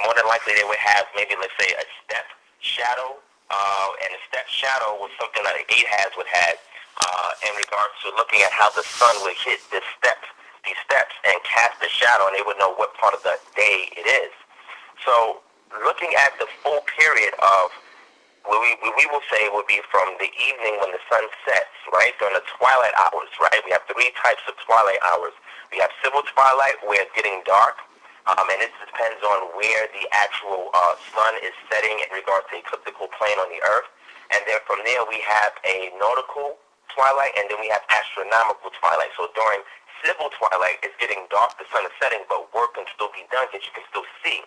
more than likely they would have maybe, let's say, a step shadow, and a step shadow was something that an Ahaz would have in regards to looking at how the sun would hit these steps and cast a shadow, and they would know what part of the day it is. So looking at the full period of what we will say would be from the evening when the sun sets, right, during the twilight hours, right? We have three types of twilight hours. We have civil twilight, where it's getting dark, and it depends on where the actual sun is setting in regards to the ecliptical plane on the earth. And then from there we have a nautical twilight, and then we have astronomical twilight. So during civil twilight, it's getting dark, the sun is setting, but work can still be done because you can still see.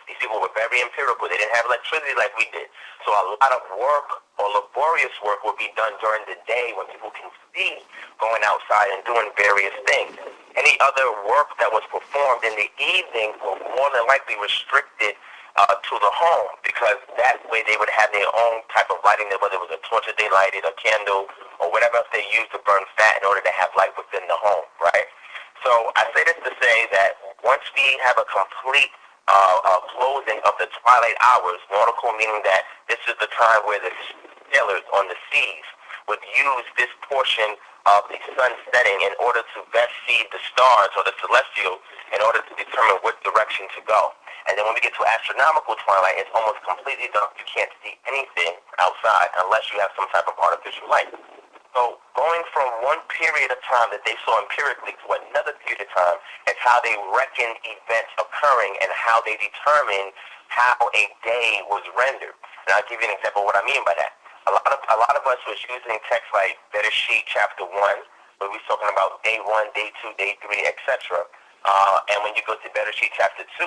These people were very empirical. They didn't have electricity like we did. So a lot of work or laborious work will be done during the day when people can see going outside and doing various things. Any other work that was performed in the evening will more than likely restricted to the home, because that way they would have their own type of lighting, whether it was a torch that they lighted, a candle, or whatever else they used to burn fat in order to have light within the home, right? So I say this to say that once we have a complete closing of the twilight hours, nautical meaning that this is the time where the sailors on the seas would use this portion of the sun setting in order to best see the stars or the celestial in order to determine what direction to go. And then when we get to astronomical twilight, it's almost completely dark. You can't see anything outside unless you have some type of artificial light. So going from one period of time that they saw empirically to another period of time is how they reckoned events occurring and how they determined how a day was rendered. And I'll give you an example of what I mean by that. A lot of us was using texts like Bereshit chapter 1, where we're talking about day 1, day 2, day 3, etc. And when you go to Bereshit chapter 2,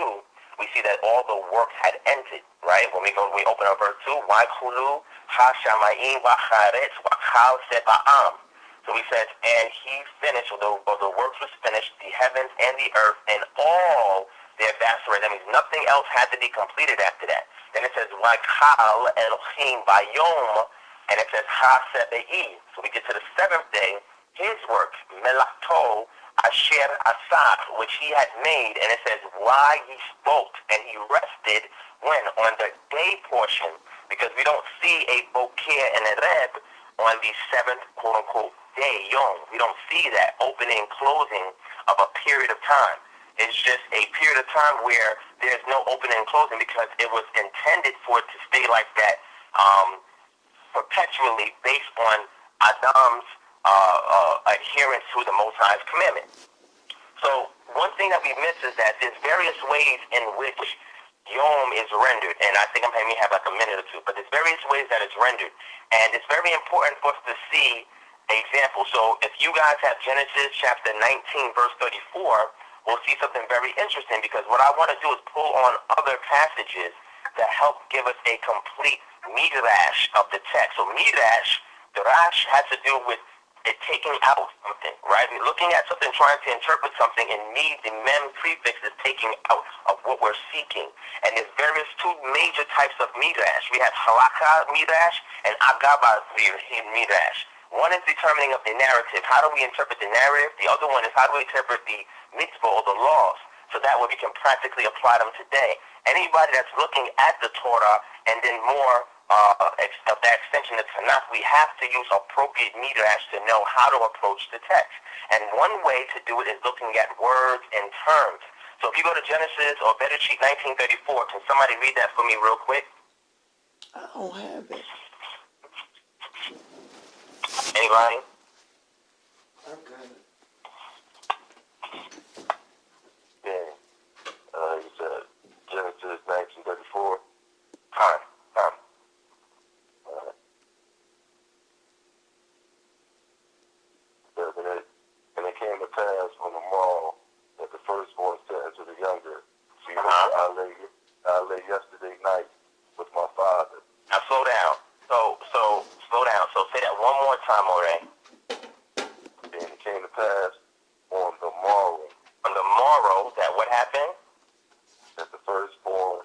we see that all the work had ended, right? When we open up verse 2, Waikulu ha-shamayim wa-charetz wa-chal seba'am. So he says, and he finished, or the works was finished, the heavens and the earth and all their vast array. That means nothing else had to be completed after that. Then it says, Waikal Elohim bayom, and it says, ha-sebe'i. So we get to the seventh day, his work, melakto, Asher Asad, which he had made, and it says why he spoke and he rested when on the day portion, because we don't see a bokeh and a reb on the seventh quote unquote day, yom. We don't see that opening and closing of a period of time. It's just a period of time where there's no opening and closing, because it was intended for it to stay like that perpetually based on Adam's adherence to the Most High's commandment. So one thing that we miss is that there's various ways in which Yom is rendered, and I think I may have like a minute or two, but there's various ways that it's rendered, and it's very important for us to see an example. So if you guys have Genesis chapter 19 verse 34, we'll see something very interesting, because what I want to do is pull on other passages that help give us a complete midrash of the text. So midrash, the rash has to do with it taking out something, right? We're looking at something, trying to interpret something, and the mem prefix is taking out of what we're seeking. And there's various two major types of midrash. We have halakha midrash and agaba midrash. One is determining of the narrative. How do we interpret the narrative? The other one is how do we interpret the mitzvah or the laws, so that way we can practically apply them today. Anybody that's looking at the Torah and then more of that extension of Tanakh, we have to use appropriate midrash to know how to approach the text. And one way to do it is looking at words and terms. So if you go to Genesis or Bereshit 19:34, can somebody read that for me real quick? I don't have it. Anybody? I've got it. Yeah. You said Genesis 19:34. Time. And it came to pass on the morrow that the firstborn said unto the younger, see, I lay yesterday night with my father. Now slow down. So slow down. So say that one more time, already. And it came to pass on the morrow. On the morrow, that what happened? That the firstborn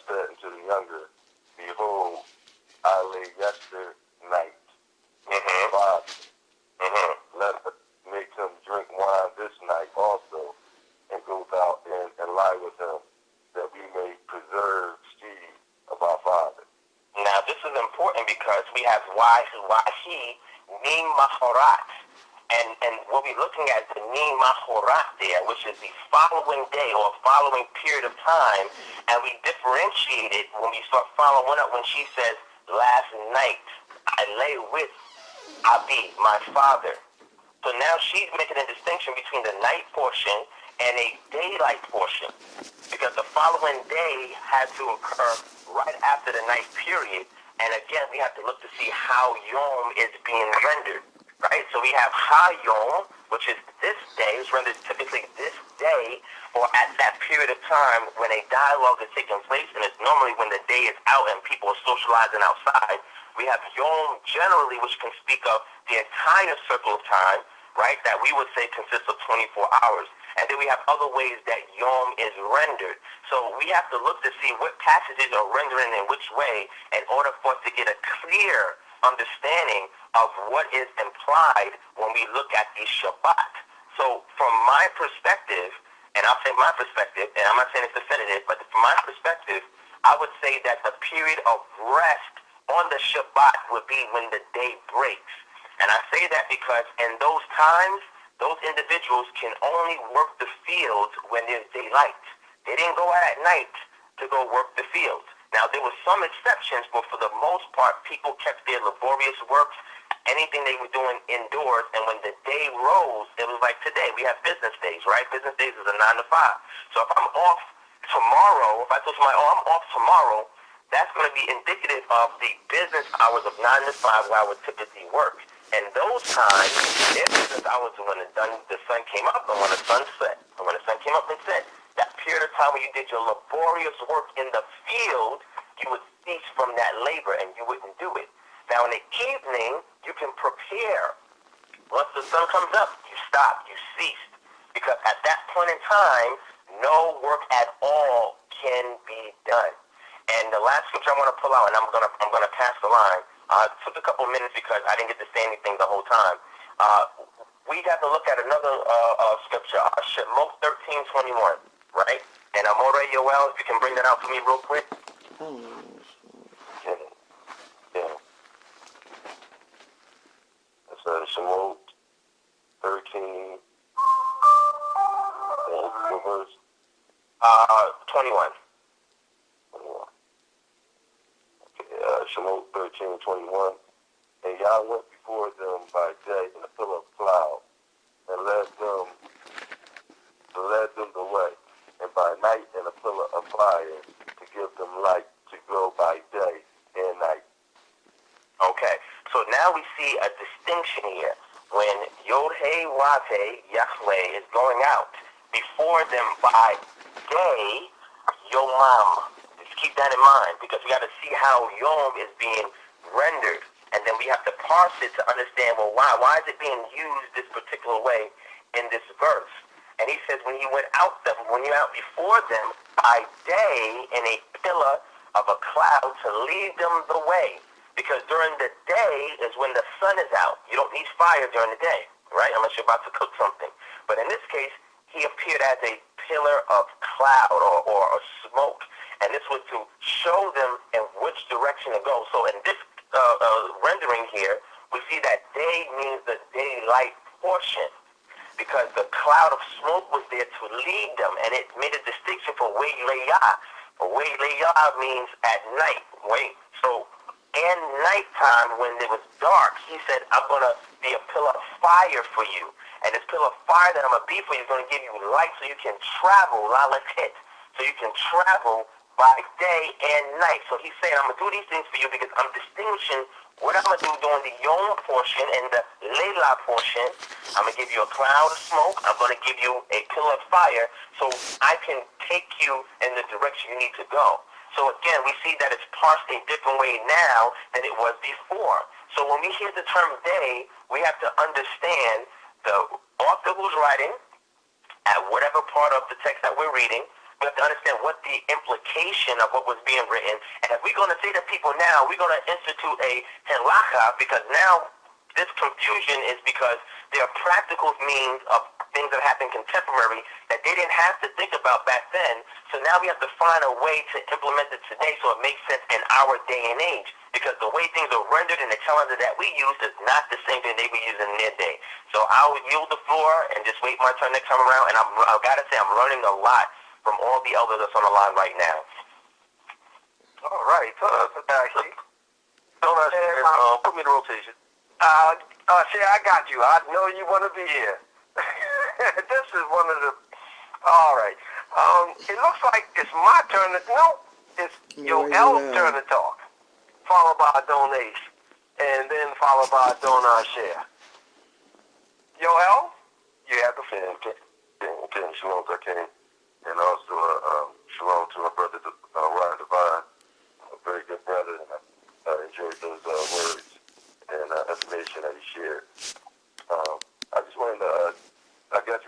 said unto the younger, behold, I lay yesterday night with my father. Let us make him drink wine this night also, and go out and lie with him. this is important because we have wahi nim mahorat. And what we're looking at the nim mahorat there, which is the following day or following period of time, and we differentiate it when we start following up when she says, last night I lay with Abi, my father. So now she's making a distinction between the night portion and a daylight portion, because the following day had to occur right after the night period. And again, we have to look to see how Yom is being rendered, right? So we have Ha Yom, which is this day, is rendered typically this day, or at that period of time when a dialogue is taking place, and it's normally when the day is out and people are socializing outside. We have Yom generally, which can speak of the entire circle of time, right, that we would say consists of 24 hours. And then we have other ways that Yom is rendered. So we have to look to see what passages are rendering in which way in order for us to get a clear understanding of what is implied when we look at the Shabbat. So from my perspective, and I'll say my perspective, and I'm not saying it's definitive, but from my perspective, I would say that the period of rest on the Shabbat would be when the day breaks. And I say that because in those times, those individuals can only work the fields when there's daylight. They didn't go out at night to go work the fields. Now, there were some exceptions, but for the most part, people kept their laborious works, anything they were doing indoors, and when the day rose, it was like today. We have business days, right? Business days is a 9 to 5. So if I'm off tomorrow, if I told somebody, oh, I'm off tomorrow, that's going to be indicative of the business hours of 9 to 5 where I would typically work. And those times, their business hours are when the sun came up and when the sun set. And when the sun came up and set, that period of time when you did your laborious work in the field, you would cease from that labor and you wouldn't do it. Now in the evening, you can prepare. Once the sun comes up, you stop, you cease. Because at that point in time, no work at all can be done. And the last scripture I want to pull out, and I'm gonna pass the line. It took a couple of minutes because I didn't get to say anything the whole time. We have to look at another scripture, Shemot 13:21, right? And Amore Yoel, if you can bring that out for me real quick. Yeah. That's Shemot 13, verse 21. Shemot 13:21. And Yah went before them by day in a pillar of cloud, and led them the way, and by night in a pillar of fire to give them light to go by day and night. Okay, so now we see a distinction here. When Yod-Heh-Wav-Heh, Yahweh, is going out before them by day, Yomam. Keep that in mind, because we got to see how Yom is being rendered, and then we have to parse it to understand, well, why is it being used this particular way in this verse? And he says, when you went out before them by day in a pillar of a cloud to lead them the way, because during the day is when the sun is out. You don't need fire during the day, right? Unless you're about to cook something. But in this case, he appeared as a pillar of cloud or smoke. And this was to show them in which direction to go. So in this rendering here, we see that day means the daylight portion, because the cloud of smoke was there to lead them, and it made a distinction for Wei-Leah. Wei-Leah means at night. So in nighttime, when it was dark, he said, I'm going to be a pillar of fire for you. And this pillar of fire that I'm going to be for you is going to give you light so you can travel, so you can travel by day and night. So he's saying, I'm going to do these things for you because I'm distinguishing what I'm going to do during the Yom portion and the Layla portion. I'm going to give you a cloud of smoke. I'm going to give you a pillar of fire so I can take you in the direction you need to go. So again, we see that it's parsed a different way now than it was before. So when we hear the term day, we have to understand the author who's writing at whatever part of the text that we're reading. We have to understand what the implication of what was being written. And if we're going to say to people now, we're going to institute a halacha, because now this confusion is because there are practical means of things that happen contemporary that they didn't have to think about back then. So now we have to find a way to implement it today so it makes sense in our day and age. Because the way things are rendered in the calendar that we use is not the same thing they were using in their day. So I'll yield the floor and just wait my turn next time around. And I've got to say, I'm learning a lot from all the elders that's on the line right now. All right. Tell us about you. Put me in rotation. See, I got you. I know you want to be here. This is one of the... All right. It looks like it's my turn to... No, it's Yoel's turn to talk, followed by a donation, and then followed by a donor share. Yoel, you have the floor. Ken, shalom to Ken, and also shalom to my brother Ryan Divine, a very good brother, and I enjoyed those words and information that he shared. I just wanted to,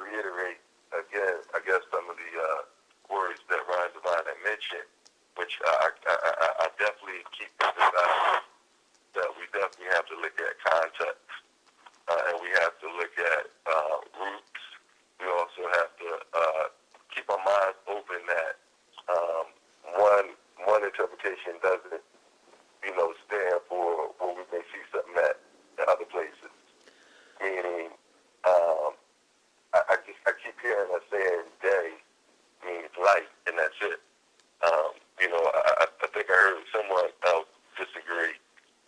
reiterate again, some of the words that Ryan Divine had mentioned, which I definitely keep emphasizing that we definitely have to look at context, and we have to look at roots. We also have to keep our minds open that one interpretation doesn't, stand for what we may see something at other places. Meaning, I keep hearing us saying day means light, and that's it. I think I heard someone else disagree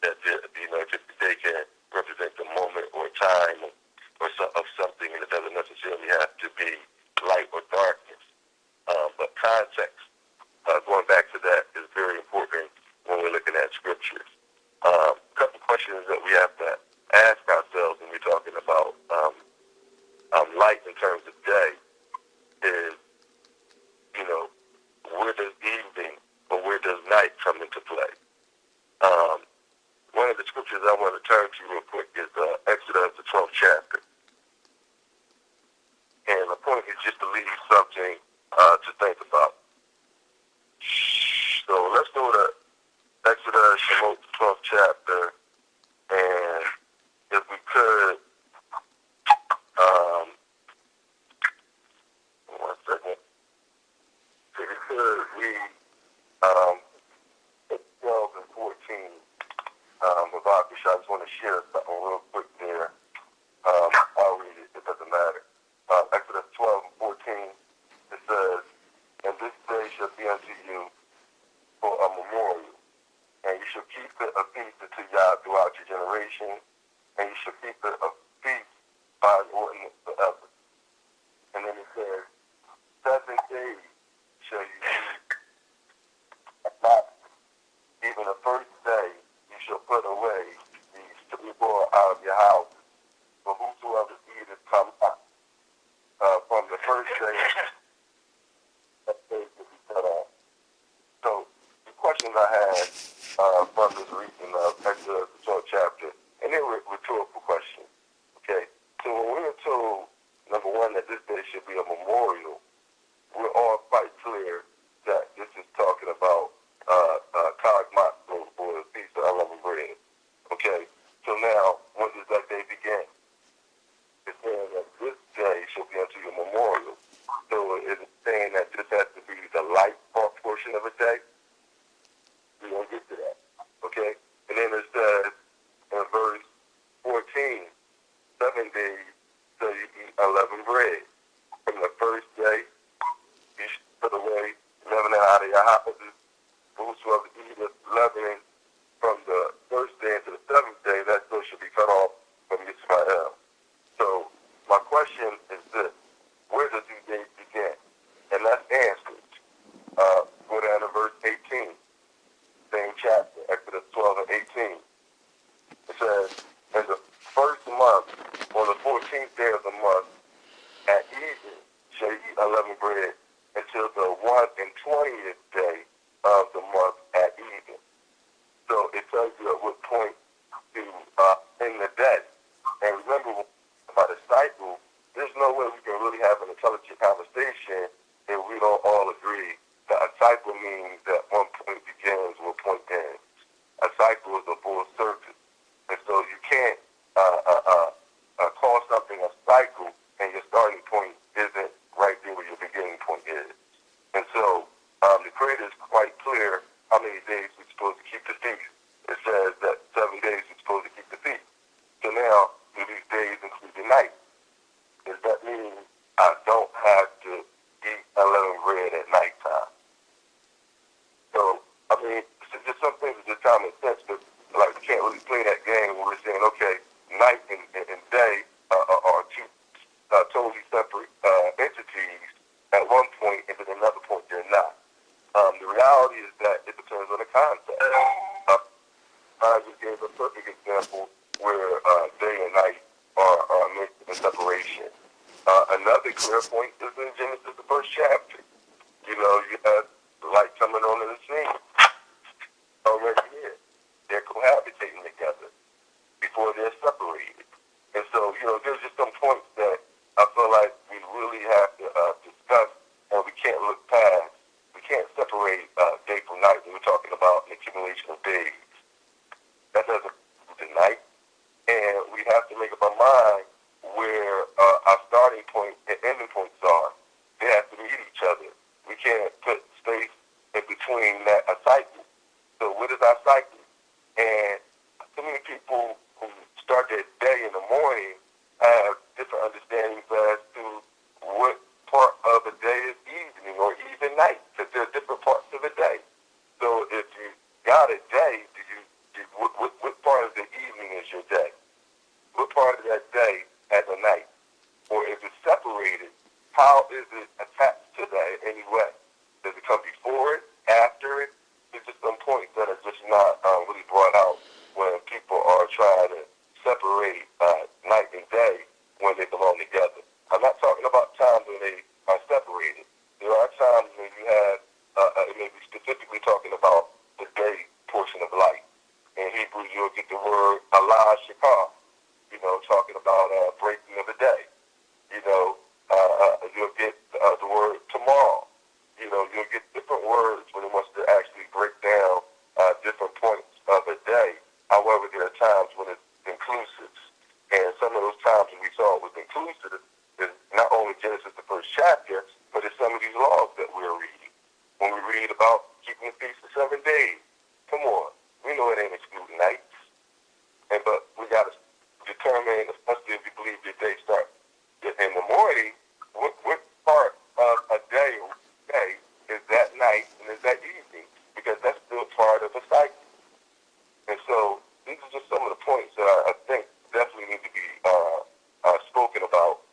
that day can represent the moment or time of something, and it doesn't necessarily have to be light or darkness. But context, going back to that, is very important when we're looking at scriptures. A couple questions that we have to ask ourselves when we're talking about light in terms of day is, where does evening or where does night come into play? One of the scriptures I want to turn to real quick is Exodus, the 12th chapter. And the point is just to leave something to think about. So let's go to Exodus, the 12th chapter, and if we could, one second, if we could read 12 and 14, about I just want to share something real quick there. I'll read it, it doesn't matter. Exodus 12 and 14, it says, "And this day shall be unto you for a memorial, and you shall keep it a feast unto Yah throughout your generation, and you shall keep it a feast by an ordinance forever." And then it says, 7 days shall you eat at night, even the first day you shall put away these three-four out of your houses. For whosoever eateth come up from the first day, that day will be cut off. So the questions I had from this reading of Exodus, the 12th chapter, and they were rhetorical questions. Okay, so when we were told, number one, that this day should be a memorial, we're all quite clear that this is talking about Kagmat, or the Feast of Unleavened Bread. Okay, so now, when does that day begin? It's saying that this day shall be unto you a memorial. So it's saying that this has to be the light portion of a day. We won't get to that. Okay? And then it says in verse 14, 7 days till you eat unleavened bread. From the first day, you should put away leavening out of your houses. Whosoever eateth leavening from the first day into the 7th day, that still should be cut off from Yisrael. So my question is this: where does these days begin? And that's answered. Go down to verse 18, same chapter, Exodus 12 and 18. It says, "In the first month, on the 14th day of the month, at evening shall you eat unleavened bread until the 120th day of the month at evening." So it tells you at what point to end the day. And remember, by the cycle, there's no way we can really have an intelligent conversation if we don't all agree that a cycle means that one point begins, one point ends. A cycle is a full circle. And so you can't call something a cycle and your starting point Creator is quite clear how many days we're supposed to keep the feast. It says that 7 days we're supposed to keep the feast. So now, do these days include the night? Does that mean I don't have to eat unleavened bread at nighttime? So, I mean, just some things are just common sense, but like we can't really play that game when we're saying, okay, night and day are two totally separate entities at one point, and then another point they're not. The reality is that it depends on the context. I just gave a perfect example where day and night are mixed in separation. Another clear point is in Genesis, the first chapter. You know, you have the light coming on in the scene already here. They're cohabitating together before they're separated. And so, you know, there's just some points that I feel like we really have to discuss, and we can't look past. We can't separate day from night when we're talking about an accumulation of days. That doesn't include the night. And we have to make up our mind where our starting point and ending points are. They have to meet each other. We can't put space in between that a cycle. So what is our cycle? And so many people who start their day in the morning have different understandings as to what part of a day is evening or even night, because there are different parts of a day. So if you got a day, what part of the evening is your day? What part of that day has a night? Or if it's separated, how is it attached to that in any way? Does it come before it, after it? There's just some points that are just not really brought out when people are trying to separate night and day when they belong together. I'm not talking about times when they are separated. There are times when you have, it may be specifically talking about the day portion of life. In Hebrew, you'll get the word Allah Shakar, you know, talking about breaking of the day. You know, you'll get the word tomorrow. You know, you'll get different words when it wants to actually break down different points of a day. However, there are times when it's inclusive. And some of those times when we saw it was inclusive is not only Genesis, the first chapter, but it's some of these laws that we're reading. When we read about keeping the feast for 7 days, come on, we know it ain't excluding nights. But we got to determine, especially if you believe your day starts in the morning, what part of a day is that night and is that evening? Because that's still part of a cycle. And so these are just some of the points that I think definitely need to be spoken about.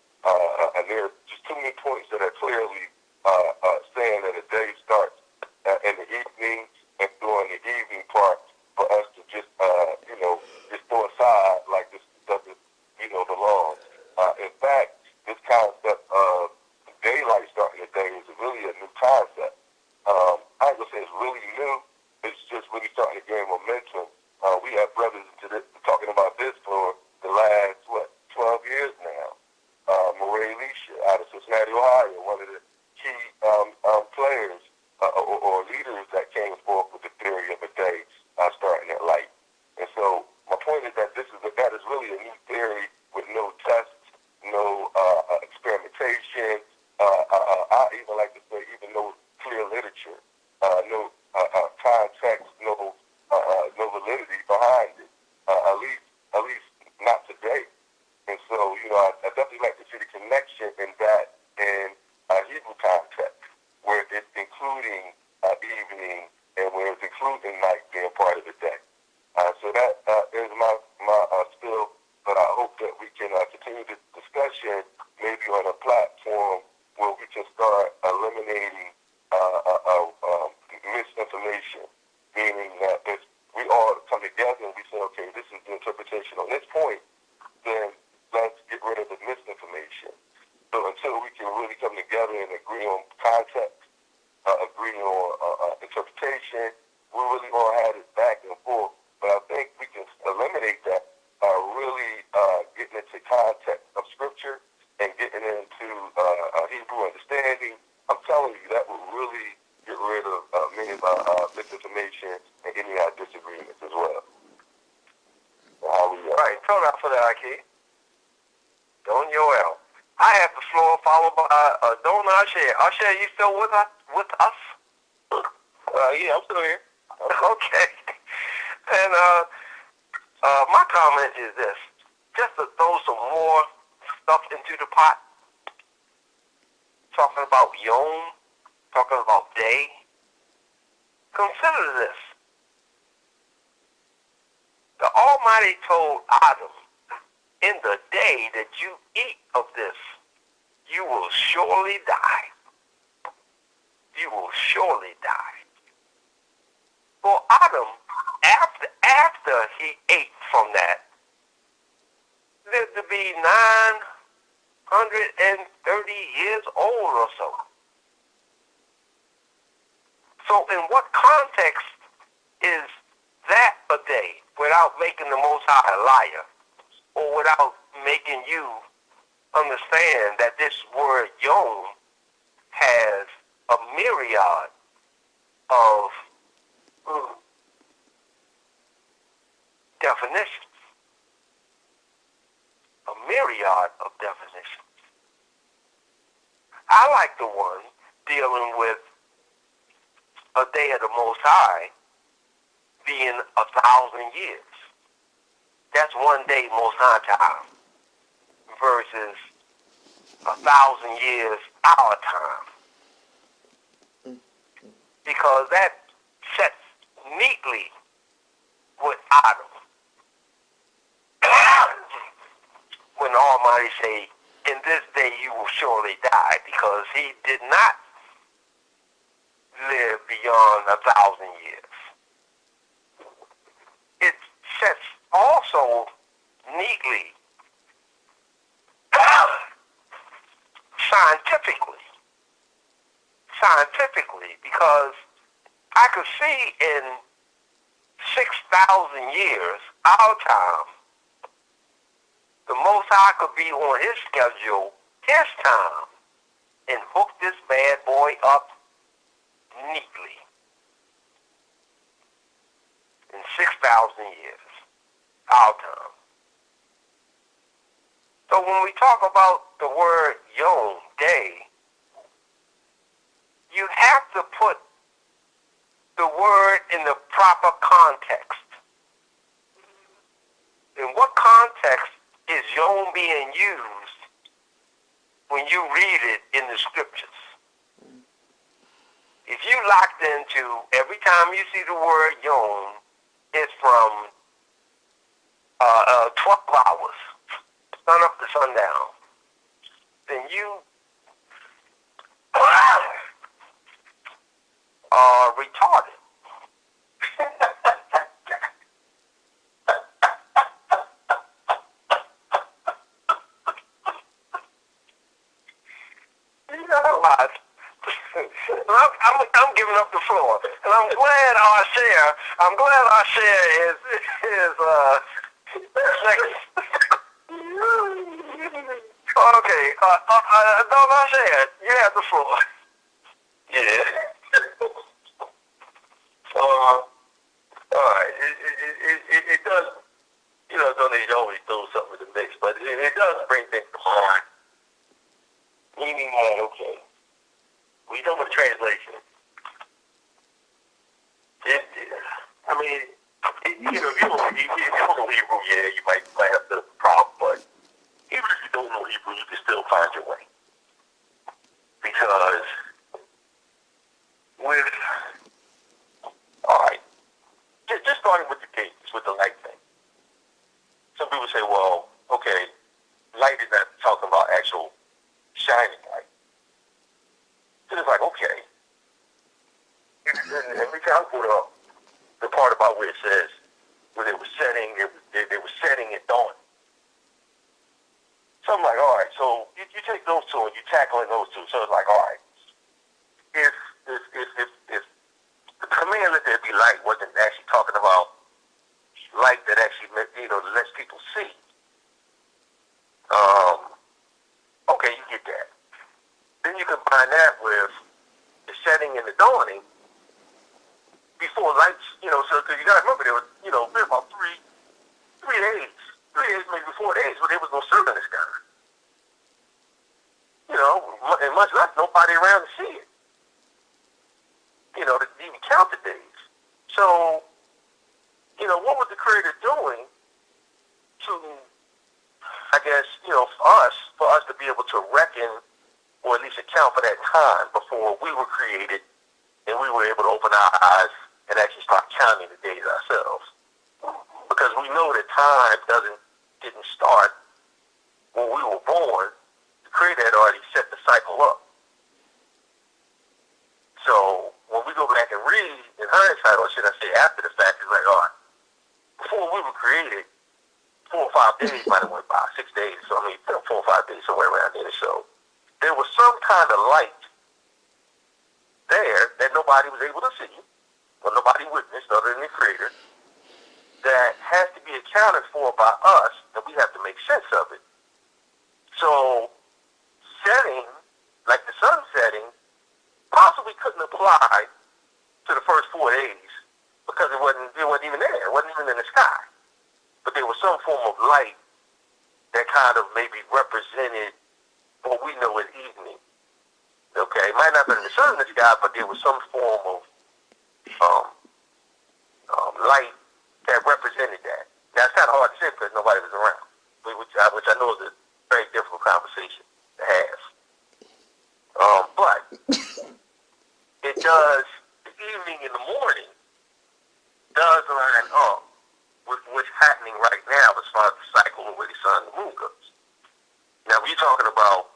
And there are just too many points that are clearly saying that a day starts in the evening and during the evening part for us to just, you know, just throw aside like this doesn't, you know, belong. In fact, this concept of daylight starting the day is really a new concept. I ain't gonna say it's really new. It's just really starting to gain momentum. We have brothers talking about this for the last 12 years now. Murray Alicia out of Cincinnati, Ohio, one of the key players or leaders that came forth with the theory of a day starting at light. And so my point is that that is really a new theory with no tests, no experimentation. I even like to say even no clear literature, no context, no validity behind it. At least not today. And so, you know, I definitely like to see the connection in that in Hebrew context, where it's including evening and where it's including night being part of the day. So that is my spill, but I hope that we can continue this discussion maybe on a platform where we can start eliminating misinformation, meaning that if we all come together and we say, okay, this is the interpretation on this point, then let's get rid of the misinformation. So until we can really come together and agree on context, agree on interpretation, we're really going to have this back and forth. But I think we can eliminate that by really getting into context of Scripture and getting into Hebrew understanding. I'm telling you, that will really get rid of many of our misinformation and any of our disagreements as well. Right, throw out for that, Ike. Don Yoel. I have the floor followed by Don Asher. Asher, you still with us? Yeah, I'm still here. Okay. And my comment is this. Just to throw some more stuff into the pot, talking about Yom, talking about day, consider this. The Almighty told Adam, in the day that you eat of this, you will surely die. You will surely die. For Adam, after he ate from that, lived to be 930 years old or so. So in what context is that a day without making the Most High a liar, or without making you understand that this word Yom has a myriad of definitions? A myriad of definitions. I like the one dealing with a day of the Most High being 1,000 years. That's one day Most High time versus 1,000 years our time. Because that sets neatly with Adam. When the Almighty say, in this day you will surely die, because he did not live beyond 1,000 years. It sets also neatly, scientifically, because I could see in 6,000 years, our time, the Most High could be on his schedule, his time, and hook this bad boy up neatly. In 6,000 years, our time. So when we talk about the word Yom, day, you have to put the word in the proper context. In what context is Yom being used when you read it in the scriptures? If you locked into every time you see the word Yom, it's from 12 hours, sun up to sundown, then you are retarded. You know what? I'm giving up the floor, and I'm glad our share is sex. Okay, don't our share. You have the floor. Yeah. All right. It does. You know, don't need to always throw something in the mix, but it does bring things to mind. Meaning, okay. We done with translation. I mean, you know, if you don't know Hebrew, yeah, you might have the problem, but even if you don't know Hebrew, you can still find your way. Because with, all right, just starting with the dates, with the light thing. Some people say, well, okay, light is not talking about actual shining light. So it's like, okay. And we found the part about where it says, where they were setting, they were setting and dawning. So I'm like, all right, so you take those two and you tackle in those two. So it's like, all right, if the command let there be light wasn't actually talking about light that actually, you know, lets people see. Okay, you get that. Then you combine that with the setting and the dawning before lights, you know, so because you got to remember there was, you know, about three days, maybe 4 days where there was no sun in the sky. You know, and much less nobody around to see it. to even count the days. So, what was the Creator doing to, I guess, for us to be able to reckon or at least account for that time before we were created and we were able to open our eyes and actually start counting the days ourselves? Because we know that time didn't start when we were born. The Creator had already set the cycle up. So when we go back and read in hindsight, or should I say after the fact, it's like, all right, before we were created, 4 or 5 days might have went by, 6 days, so 4 or 5 days, somewhere around there. So there was some kind of light there that nobody was able to see, or nobody witnessed other than the Creator, that has to be accounted for by us, and we have to make sense of it. So setting, like the sun setting, possibly couldn't apply to the first 4 days because it wasn't even there. It wasn't even in the sky. But there was some form of light that kind of maybe represented what we know as evening. Okay, it might not have been the sun in the sky, but there was some form of light that represented that. Now, it's kind of hard to say because nobody was around, which I know is a very difficult conversation to have. But it does, the evening and the morning does line up with what's happening right now as far as the cycle of where the sun and the moon goes. Now, we're talking about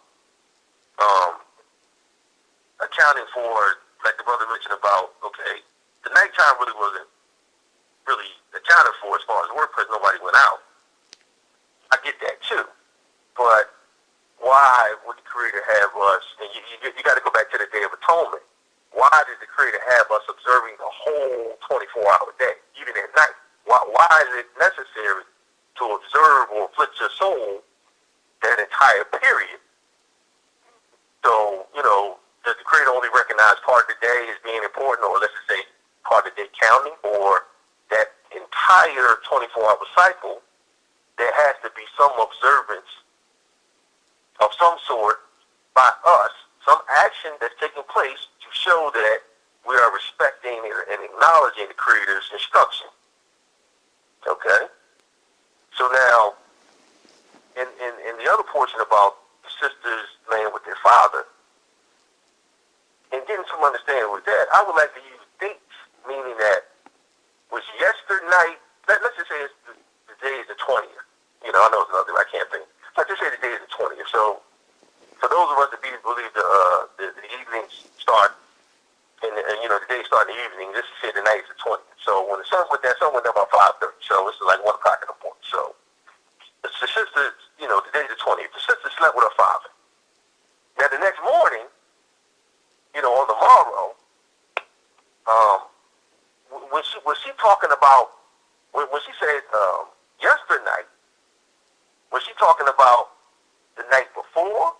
accounting for, like the brother mentioned about, okay, the nighttime really wasn't really accounted for as far as work because nobody went out. I get that too. But why would the Creator have us, and you got to go back to the Day of Atonement. Why did the Creator have us observing the whole 24-hour day, even at night? Why is it necessary to observe or afflict your soul that entire period? So, does the Creator only recognize part of the day as being important, or let's just say part of the day counting, or that entire 24-hour cycle, there has to be some observance of some sort by us, some action that's taking place to show that we are respecting and acknowledging the Creator's instruction. Okay? So now, in the other portion about the sisters laying with their father, and getting some understanding with that, I would like to use dates, meaning that was yesternight, let's just say the day is the 20th. I know it's another, I can't think. Let's just say the day is the 20th. So for those of us that believe the evenings start, and the day start in the evening, this is say the night is the 20th. So when the sun went down about 5:30. So this is like 1 o'clock in the morning. So the sister, the day is the 20th. The sister slept with her father. Now the next morning, on the morrow, was she talking about, when she said yesternight, was she talking about the night before,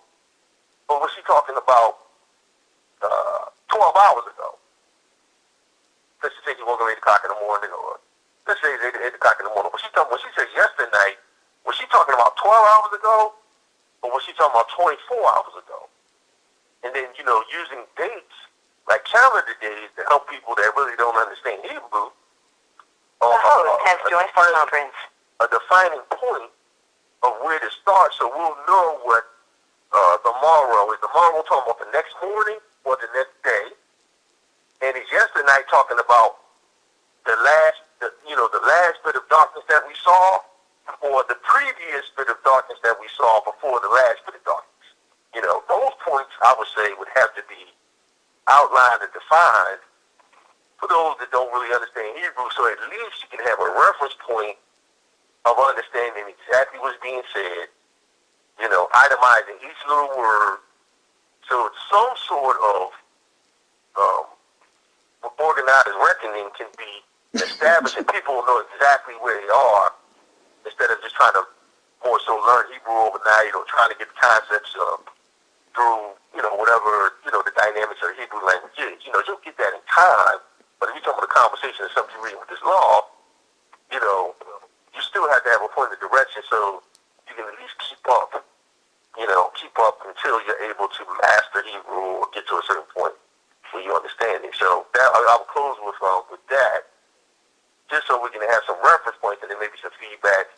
or was she talking about 12 hours ago? Let's just say you woke up 8 o'clock in the morning, or let's say it's 8 o'clock in the morning. When she said yesternight, was she talking about 12 hours ago, or was she talking about 24 hours ago? And then, using dates, like calendar days, to help people that really don't understand Hebrew. The host has joined the conference. A defining point of where to start, so we'll know what the morrow is. The morrow talking about the next morning or the next day, and is yesterday talking about the last bit of darkness that we saw, or the previous bit of darkness that we saw before the last bit of darkness. Those points I would say would have to be outlined and defined for those that don't really understand Hebrew, so at least you can have a reference point of understanding exactly what's being said, itemizing each little word, so it's some sort of organized reckoning can be established and people will know exactly where they are, instead of just trying to more so learn Hebrew overnight or trying to get the concepts through, whatever, the dynamics of the Hebrew language is. You'll get that in time, but if you're talking about a conversation or something you're reading with this law, you still have to have a point of direction so you can at least keep up until you're able to master Hebrew or get to a certain point. for your understanding. So that I'll close with that, just so we can have some reference points and then maybe some feedback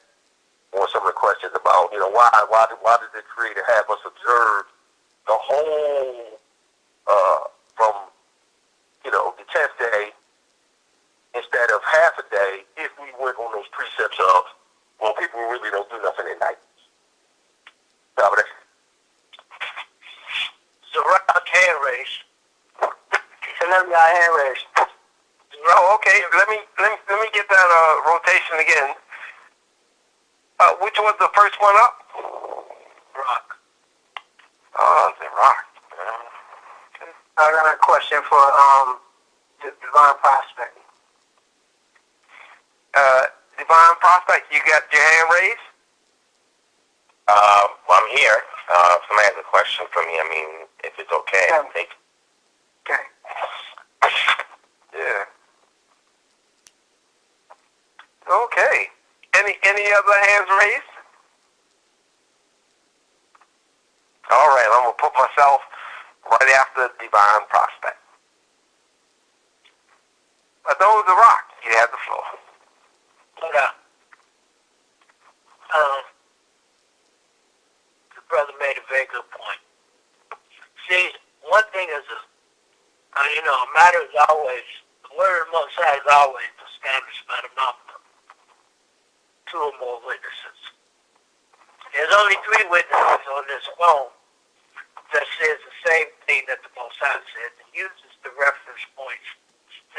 on some of the questions about, why did the Creator have us observe the whole from the 10th day instead of half a day if we went on those precepts of, well, people really don't do nothing at night. Rock hand raise. So let me hand raise. Oh, okay. Let me get that rotation again. Which was the first one up? Rock. Oh, the rock. Okay. I got a question for the Divine Prospect. Divine Prospect, you got your hand raised? Well, I'm here. If somebody has a question for me, if it's okay, I think. Okay. Yeah. Okay. Any other hands raised? All right, I'm gonna put myself right after Divine Prospect. Those are rock. You have the floor. Hold on. The brother made a very good point. See, one thing is, a matter is always, the word of the Most High is always established by the mouth of 2 or more witnesses. There's only 3 witnesses on this phone that says the same thing that the Most High says and uses the reference points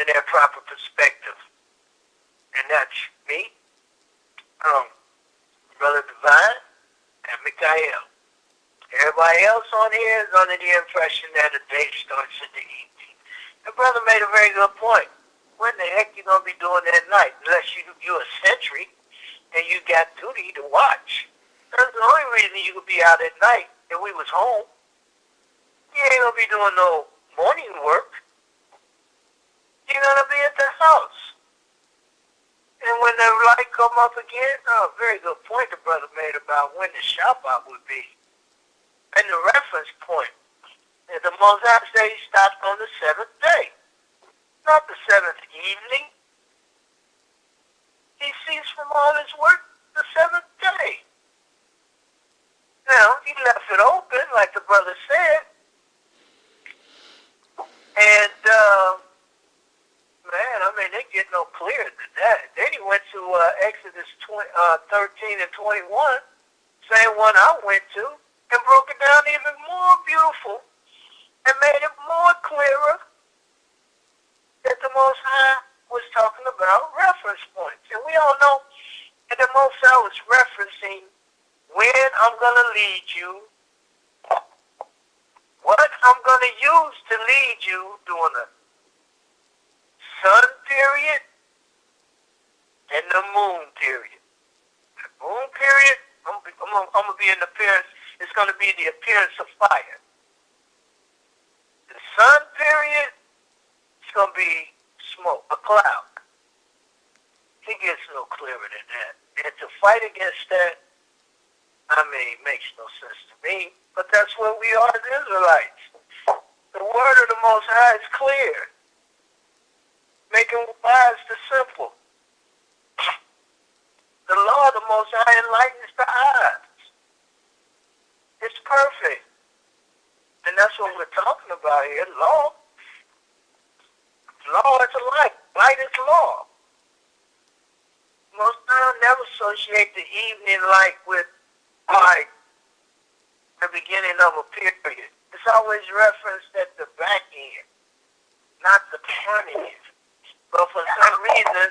in their proper perspective. And that's me, Brother Divine, and Mikhail. Everybody else on here is under the impression that the day starts in the evening. The brother made a very good point. When the heck you going to be doing that night? Unless you're a sentry and you got duty to watch. That's the only reason you could be out at night if we was home. You ain't going to be doing no morning work. You're going to be at the house. And when the light come up again, very good point the brother made about when the Shabbat would be. And the reference point, and the Most High say he stopped on the 7th day, not the 7th evening. He ceased from all his work the 7th day. Now, he left it open, like the brother said. And, they get no clearer than that. Then he went to Exodus 13 and 21, same one I went to, and broke it down even more beautiful and made it more clearer that the Most High was talking about reference points. And we all know that the Most High was referencing when I'm going to lead you, what I'm going to use to lead you during the sun period and the moon period. The moon period, I'm going to be in appearance, it's going to be the appearance of fire. The sun period, it's going to be smoke, a cloud. It gets no clearer than that. And to fight against that, makes no sense to me. But that's what we are as Israelites. The word of the Most High is clear. Making wise the simple. The law of the Most High enlightens the eyes. It's perfect. And that's what we're talking about here. Law. Law is a light. Light is law. Most times never associate the evening light with like the beginning of a period. It's always referenced at the back end, not the front end. But for some reason,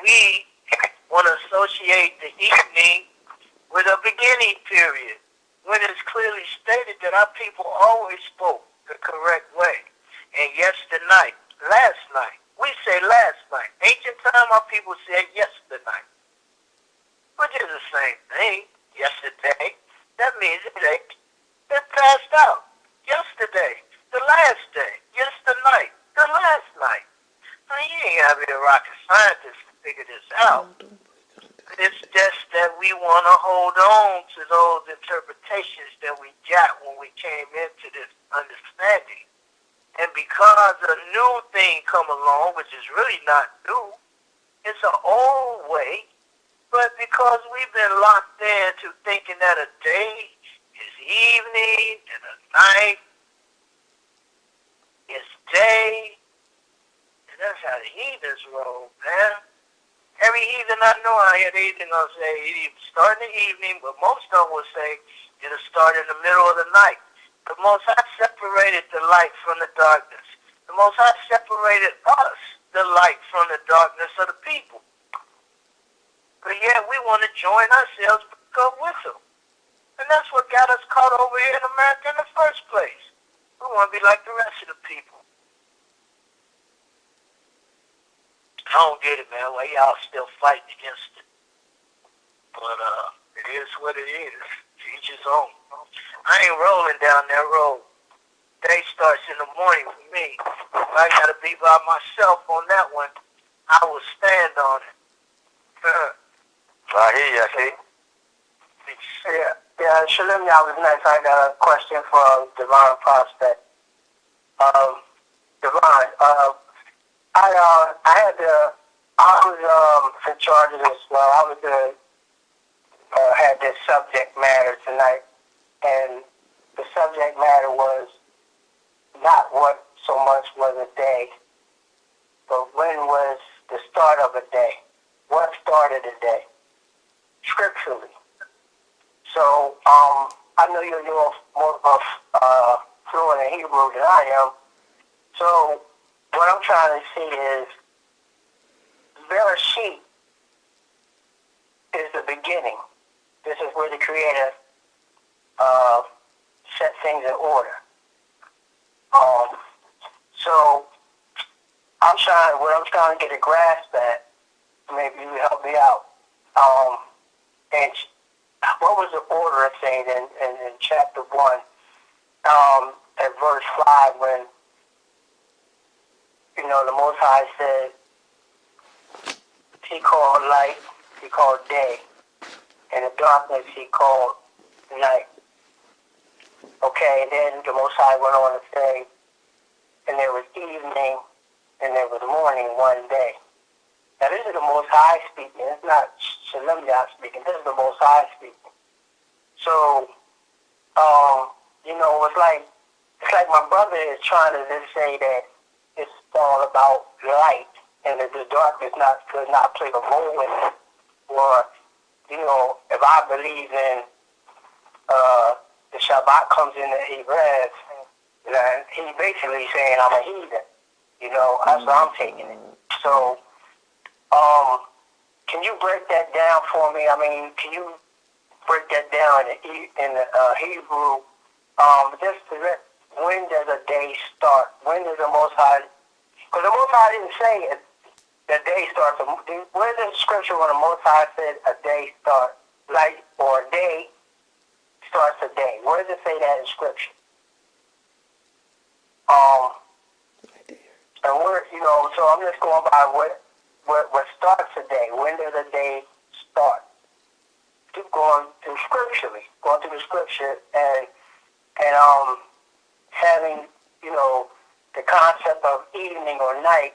we want to associate the evening with a beginning period, when it's clearly stated that our people always spoke the correct way. And yesternight, last night, we say last night. Ancient time, our people said yesternight, which is the same thing. Yesterday, that means it passed out. Yesterday, the last day, yesternight, the last night. Now, you ain't got to be a rocket scientist to figure this out. It's just that we want to hold on to those interpretations that we got when we came into this understanding. And because a new thing come along, which is really not new, it's an old way, but because we've been locked into thinking that a day is evening and a night is day, and that's how the heathens roll, man. Every heathen I know out here, they either gonna say it start in the evening, but most of them will say it'll start in the middle of the night. The Most High separated the light from the darkness. The Most High separated us, the light, from the darkness of the people. But yet we want to join ourselves to go with them. And that's what got us caught over here in America in the first place. We want to be like the rest of the people. I don't get it, man. Why y'all still fighting against it? But it is what it is. To each his own. I ain't rolling down that road. Day starts in the morning for me. If I got to be by myself on that one, I will stand on it. I hear you, I see. Yeah, Shalom, y'all was nice. I got a question for Divine Prospect. Divine, I was in charge of this. Well, I was had this subject matter tonight, and the subject matter was not what so much was a day, but when was the start of a day? What started a day? Scripturally. So, I know you're more fluent in Hebrew than I am. So, what I'm trying to see is, Bereshit is the beginning. This is where the Creator set things in order. So, what I'm trying to get a grasp at, maybe you help me out. And what was the order of things in chapter 1, at verse 5, when, the Most High said, He called light, He called day, and the darkness He called night. Okay, and then the Most High went on to say, and there was evening, and there was morning one day. Now this is the Most High speaking. It's not Shalom Yah speaking. This is the Most High speaking. So, it's like my brother is trying to just say that it's all about light, and that the darkness does not play a role in it. Or, if I believe in the Shabbat comes in the Hebrews, he's basically saying I'm a heathen. That's how I'm taking it. So, can you break that down for me? I mean, can you break that down in the Hebrew? When does a day start? When does the Most High? Because the Most High didn't say it. The day starts. Where's the scripture when the Most High said a day starts, or a day starts a day? Where does it say that in scripture? And so I'm just going by what starts a day. When does a day start? Keep going through the scripture, and having the concept of evening or night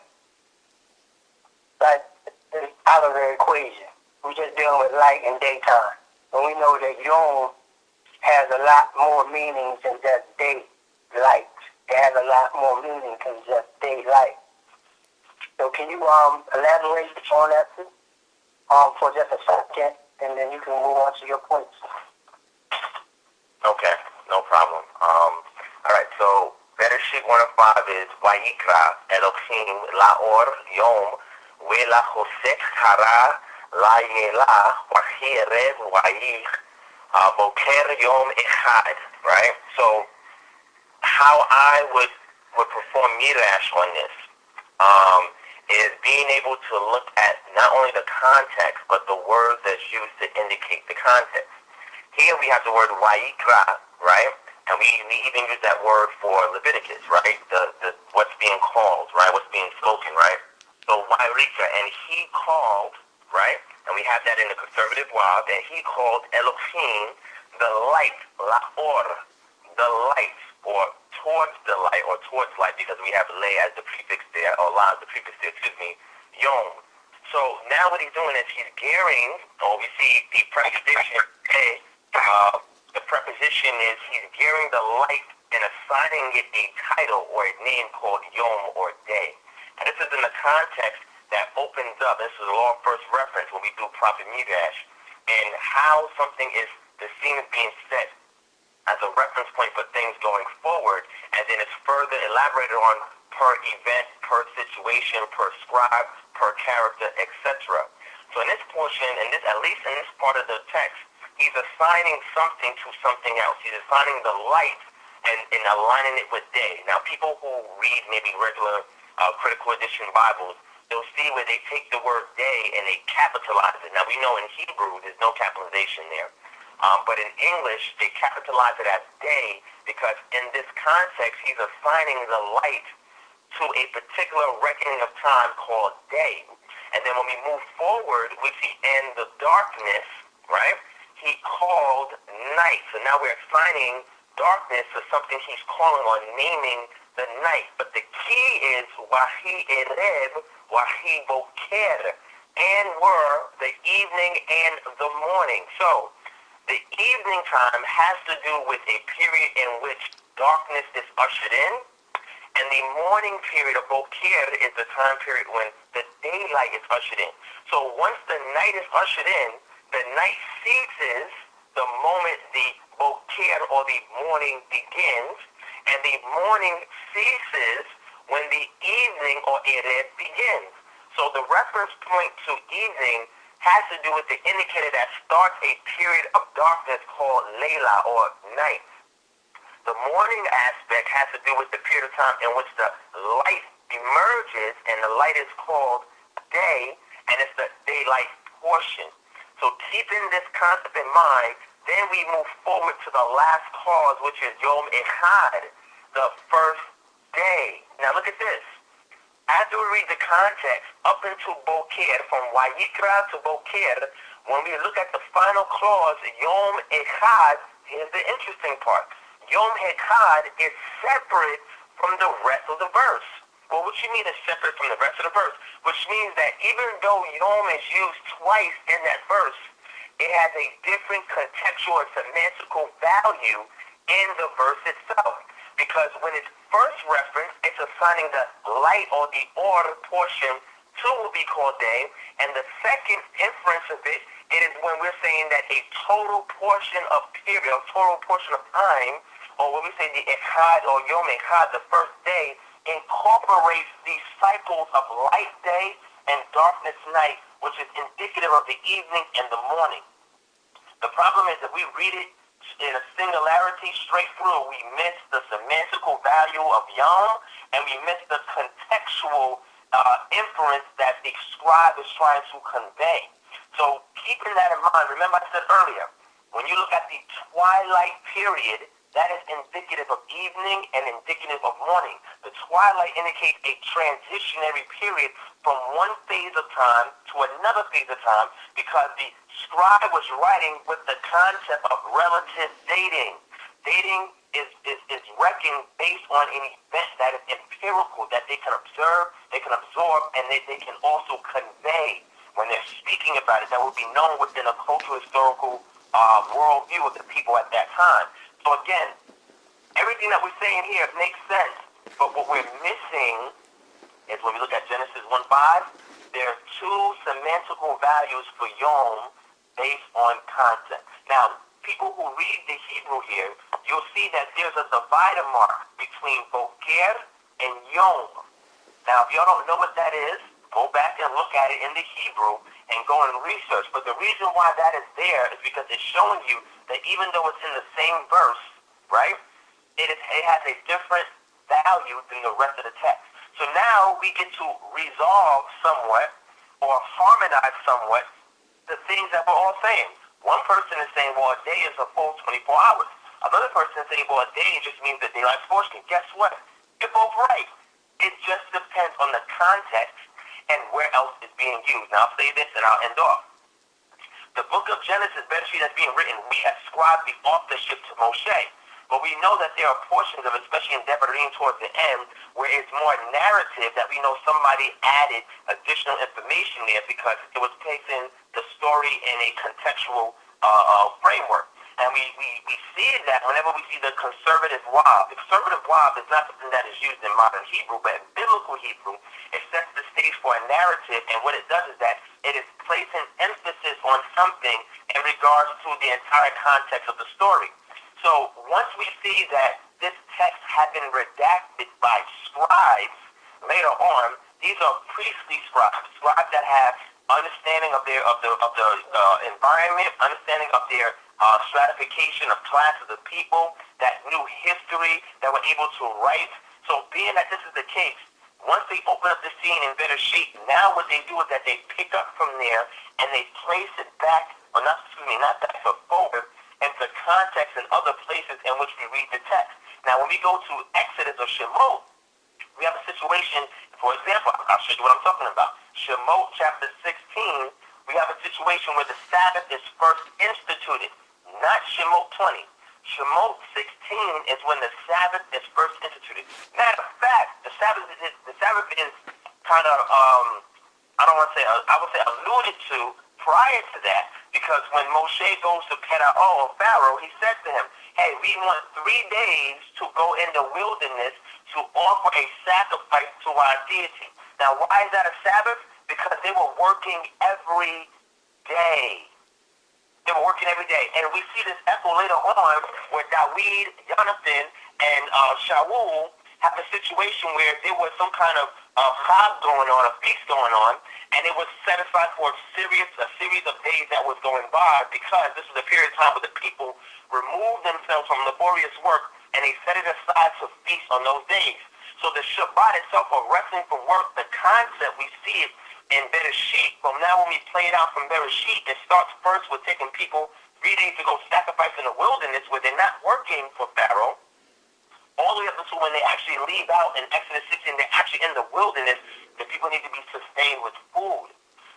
is out of the equation. We're just dealing with light and daytime, and we know that Yom has a lot more meanings than just daylight. It has a lot more meaning than just daylight. So can you elaborate on that for just a second, and then you can move on to your points. Okay, no problem. All right, so Bereshit 1:5 is Vayikra Elohim Laor Yom Vela Chosek Hara La Yela Wahi Erev Vayich Boker Yom Echad. Right. So how I would perform midrash on this is being able to look at not only the context but the words that's used to indicate the context. Here we have the word Vayikra, right? And we even use that word for Leviticus, right? The what's being called, right? What's being spoken, right? So Vayikra, and he called, right? And we have that in the conservative Wab, and he called Elohim the light, Laor, the light, or towards the light, or towards light, because we have lay as the prefix there, or la as the prefix there, yom. So now what he's doing is he's gearing, or we see the preposition, the preposition is he's gearing the light and assigning it a title or a name called yom, or day. And this is in the context that opens up, this is the law of first reference when we do prophet midrash, and how something is, the scene is being set as a reference point for things going forward, and then it's further elaborated on per event, per situation, per scribe, per character, etc. So in this portion, and this, at least in this part of the text, he's assigning something to something else. He's assigning the light and aligning it with day. Now, people who read maybe regular critical edition Bibles, they'll see where they take the word day and they capitalize it. Now, we know in Hebrew there's no capitalization there. But in English, they capitalize it as day because in this context, he's assigning the light to a particular reckoning of time called day. And then when we move forward, we see in the darkness, right, he called night. So now we're assigning darkness to something he's calling or naming the night. But the key is wahi ereb, wahi boker, and were the evening and the morning. So the evening time has to do with a period in which darkness is ushered in, and the morning period of boker is the time period when the daylight is ushered in. So once the night is ushered in, the night ceases the moment the boker or the morning begins, and the morning ceases when the evening or erev begins. So the reference point to evening has to do with the indicator that starts a period of darkness called Layla or night. The morning aspect has to do with the period of time in which the light emerges, and the light is called day, and it's the daylight portion. So keeping this concept in mind, then we move forward to the last clause, which is Yom Echad, the first day. Now look at this. After we read the context, up into Boker, from Wayikra to Boker, when we look at the final clause, Yom Echad, here's the interesting part. Yom Echad is separate from the rest of the verse. Well, what you mean is separate from the rest of the verse? Which means that even though Yom is used twice in that verse, it has a different contextual and semantical value in the verse itself. Because when it's first referenced, it's assigning the light or the order portion to what we call day, and the second inference of it, it is when we're saying that a total portion of period, a total portion of time, or when we say the Echad or Yom Echad, the first day, incorporates these cycles of light day and darkness night, which is indicative of the evening and the morning. The problem is that we read it in a singularity straight through, we miss the semantical value of Yom, and we miss the contextual inference that the scribe is trying to convey. So keeping that in mind, remember I said earlier, when you look at the twilight period, that is indicative of evening and indicative of morning. The twilight indicates a transitionary period from one phase of time to another phase of time, because the scribe was writing with the concept of relative dating. Dating is reckoned based on an event that is empirical, that they can observe, they can absorb, and they can also convey. When they're speaking about it, that will be known within a cultural, historical worldview of the people at that time. So again, everything that we're saying here makes sense, but what we're missing is when we look at Genesis 1:5, there are two semantical values for Yom based on concept. Now, people who read the Hebrew here, you'll see that there's a divider mark between Boker and Yom. Now, if y'all don't know what that is, go back and look at it in the Hebrew and go and research. But the reason why that is there is because it's showing you that even though it's in the same verse, right, it has a different value than the rest of the text. So now we get to resolve somewhat or harmonize somewhat the things that we're all saying. One person is saying, well, a day is a full 24 hours. Another person is saying, well, a day just means the daylight portion. Guess what? You're both right. It just depends on the context and where else is being used. Now, I'll say this and I'll end off. The book of Genesis, Ministries that's being written, we ascribe the authorship to Moshe. But we know that there are portions of, especially in Devarim towards the end, where it's more narrative that we know somebody added additional information there because it was placing the story in a contextual framework. And we see that whenever we see the conservative wav. The conservative wav is not something that is used in modern Hebrew, but in biblical Hebrew, it sets the stage for a narrative, and what it does is that it is placing emphasis on something in regards to the entire context of the story. So once we see that this text had been redacted by scribes later on, these are priestly scribes that have understanding of their of the environment, understanding of their stratification of class of the people, that knew history, that were able to write. So being that this is the case, once they open up the scene in Bereshit, now what they do is that they pick up from there and they place it back, or not back, but forward into context in other places in which we read the text. Now when we go to Exodus or Shemot, we have a situation, for example, I'll show you what I'm talking about. Shemot chapter 16, we have a situation where the Sabbath is first instituted, not Shemot 20. Shemot 16 is when the Sabbath is first instituted. Matter of fact, the Sabbath is kind of, I would say alluded to prior to that, because when Moshe goes to Pharaoh, he said to him, hey, we want 3 days to go in the wilderness to offer a sacrifice to our deity. Now, why is that a Sabbath? Because they were working every day. They were working every day. And we see this echo later on where David, Jonathan, and Shaul have a situation where there was some kind of chag going on, a feast going on, and it was set aside for a series of days that was going by, because this was a period of time where the people removed themselves from laborious work and they set it aside to feast on those days. So the Shabbat itself, or resting from work, the concept, we see it in Bereshit. From now when we play it out from Bereshit, it starts first with taking people 3 days to go sacrifice in the wilderness where they're not working for Pharaoh, all the way up until when they actually leave out in Exodus 16, they're actually in the wilderness. The people need to be sustained with food.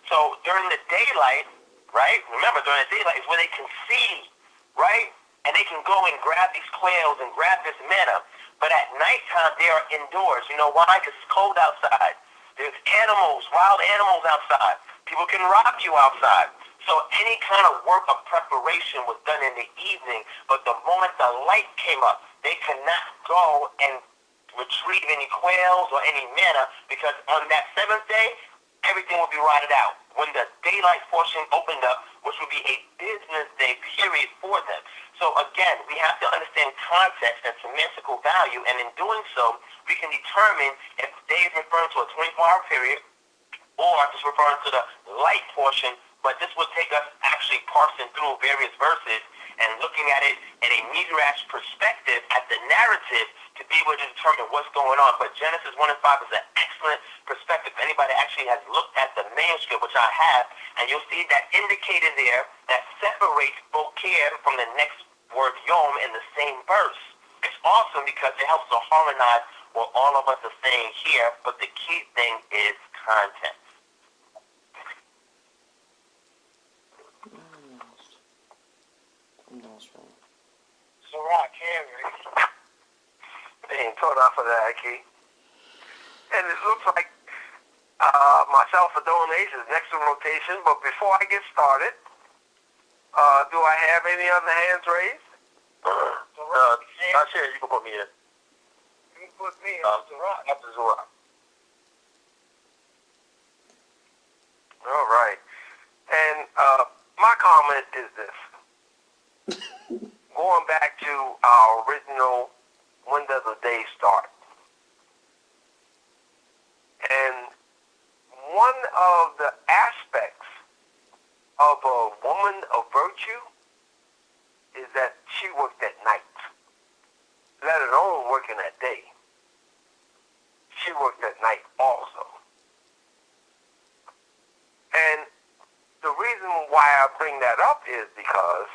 So during the daylight, right? Remember, during the daylight is where they can see, right? And they can go and grab these quails and grab this manna. But at nighttime, they are indoors. You know why? Because it's cold outside. There's animals, wild animals outside. People can rob you outside. So any kind of work of preparation was done in the evening. But the moment the light came up, they could not go and retrieve any quails or any manna, because on that seventh day, everything will be rotted out. When the daylight portion opened up, which would be a business day period for them. So again, we have to understand context and semantical value, and in doing so, we can determine if the day is referring to a 24-hour period or if it's referring to the light portion. But this will take us actually parsing through various verses and looking at it in a midrash perspective at the narrative to be able to determine what's going on. But Genesis 1 and 5 is an excellent perspective. If anybody actually has looked at the manuscript, which I have, and you'll see that indicated there that separates Boker from the next word Yom in the same verse. It's awesome because it helps to harmonize what all of us are saying here, but the key thing is content. Being taught off of that, key. And it looks like myself and Donation is next in rotation, but before I get started, do I have any other hands raised? Not sure. You can put me in. You can put me in After Zora. All right. And my comment is this. Going back to our original, when does a day start? And one of the aspects of a woman of virtue is that she worked at night, let alone working at day. She worked at night also. And the reason why I bring that up is because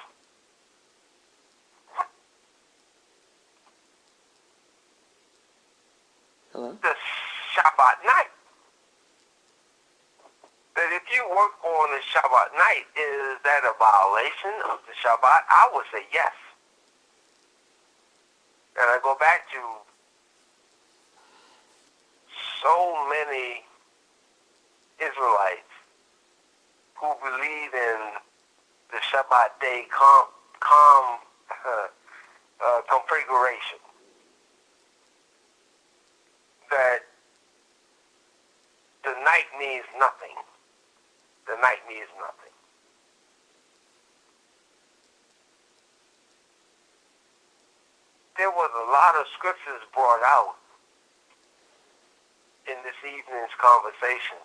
the Shabbat night. That if you work on the Shabbat night, is that a violation of the Shabbat? I would say yes. And I go back to so many Israelites who believe in the Shabbat day configuration, that the night means nothing. The night means nothing. There was a lot of scriptures brought out in this evening's conversation.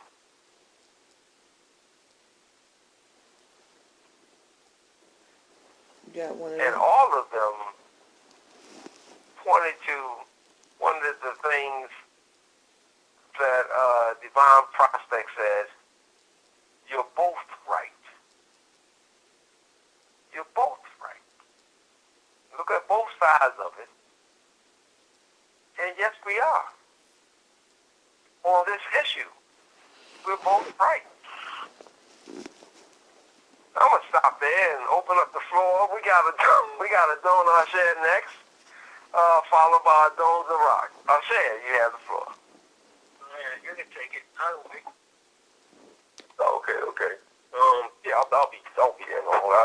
You got one of And them? all of them pointed to one of the things that Divine Prospect says, you're both right. You're both right. Look at both sides of it. And yes, we are. On this issue, we're both right. I'm gonna stop there and open up the floor. We got a donut shed next, followed by a Dones of Rock. Shed, you have the floor. Yeah, you can take it. I don't think. Okay. Yeah, I'll be there no more.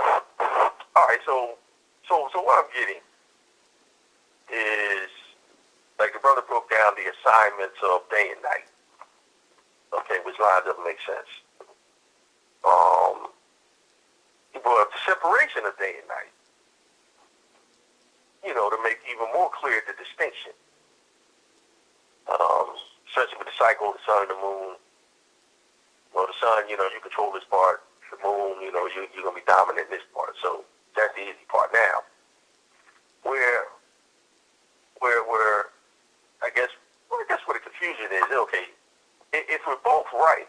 All right, so what I'm getting is, like the brother broke down the assignments of day and night. Okay, which lines up makes sense. But the separation of day and night, to make even more clear the distinction. Especially with the cycle of the sun and the moon. Well, the sun, you control this part. The moon, you're going to be dominant in this part. So that's the easy part now. Where I guess where the confusion is, okay, if we're both right,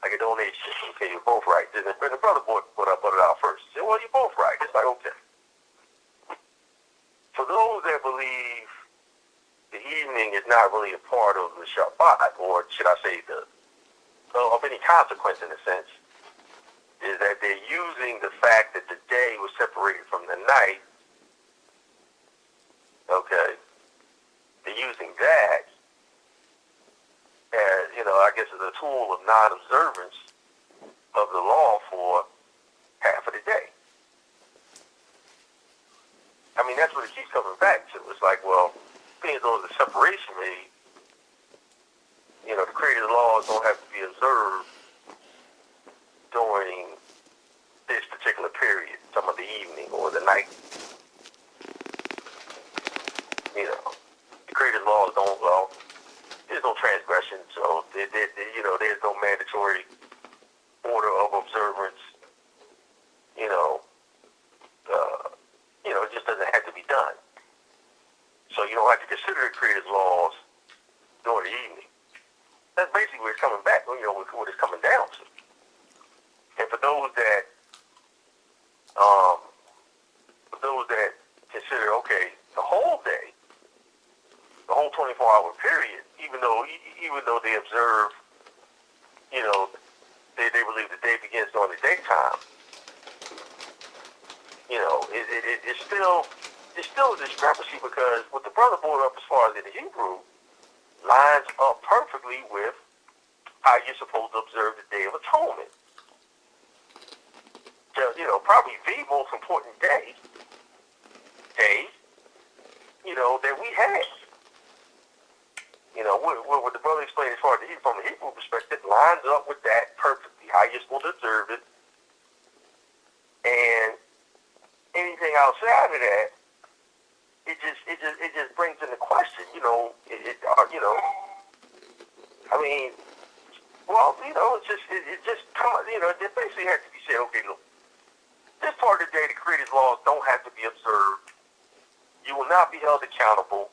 like a donation, okay, you're both right. Then the brother put it out first. He said, well, you're both right. It's like, okay. For those that believe the evening is not really a part of the Shabbat, or should I say of any consequence in a sense, is that they're using the fact that the day was separated from the night, okay, they're using that as, I guess as a tool of non-observance of the law for half of the day. I mean, that's what it keeps coming back to. It's like, well, being though the separation made, the created laws don't have to be observed during this particular period, some of the evening or the night. The created laws don't, there's no transgression, so there's no mandatory order of observance. It just doesn't have to be done. So you don't have to consider the created laws during the evening. That's basically where it's coming back, what it's coming down to. And for those that consider, okay, the whole day, the whole 24-hour period, even though they observe, they believe the day begins during the daytime, it's still a discrepancy, because what the brother brought up as far as in the Hebrew lines up perfectly with how you're supposed to observe the Day of Atonement. Probably the most important day, that we have. What the brother explained as far as from the Hebrew perspective lines up with that perfectly, how you're supposed to observe it. And anything outside of that, it just brings into question, it basically has to be said, okay, look, this part of the day, the created laws don't have to be observed. You will not be held accountable,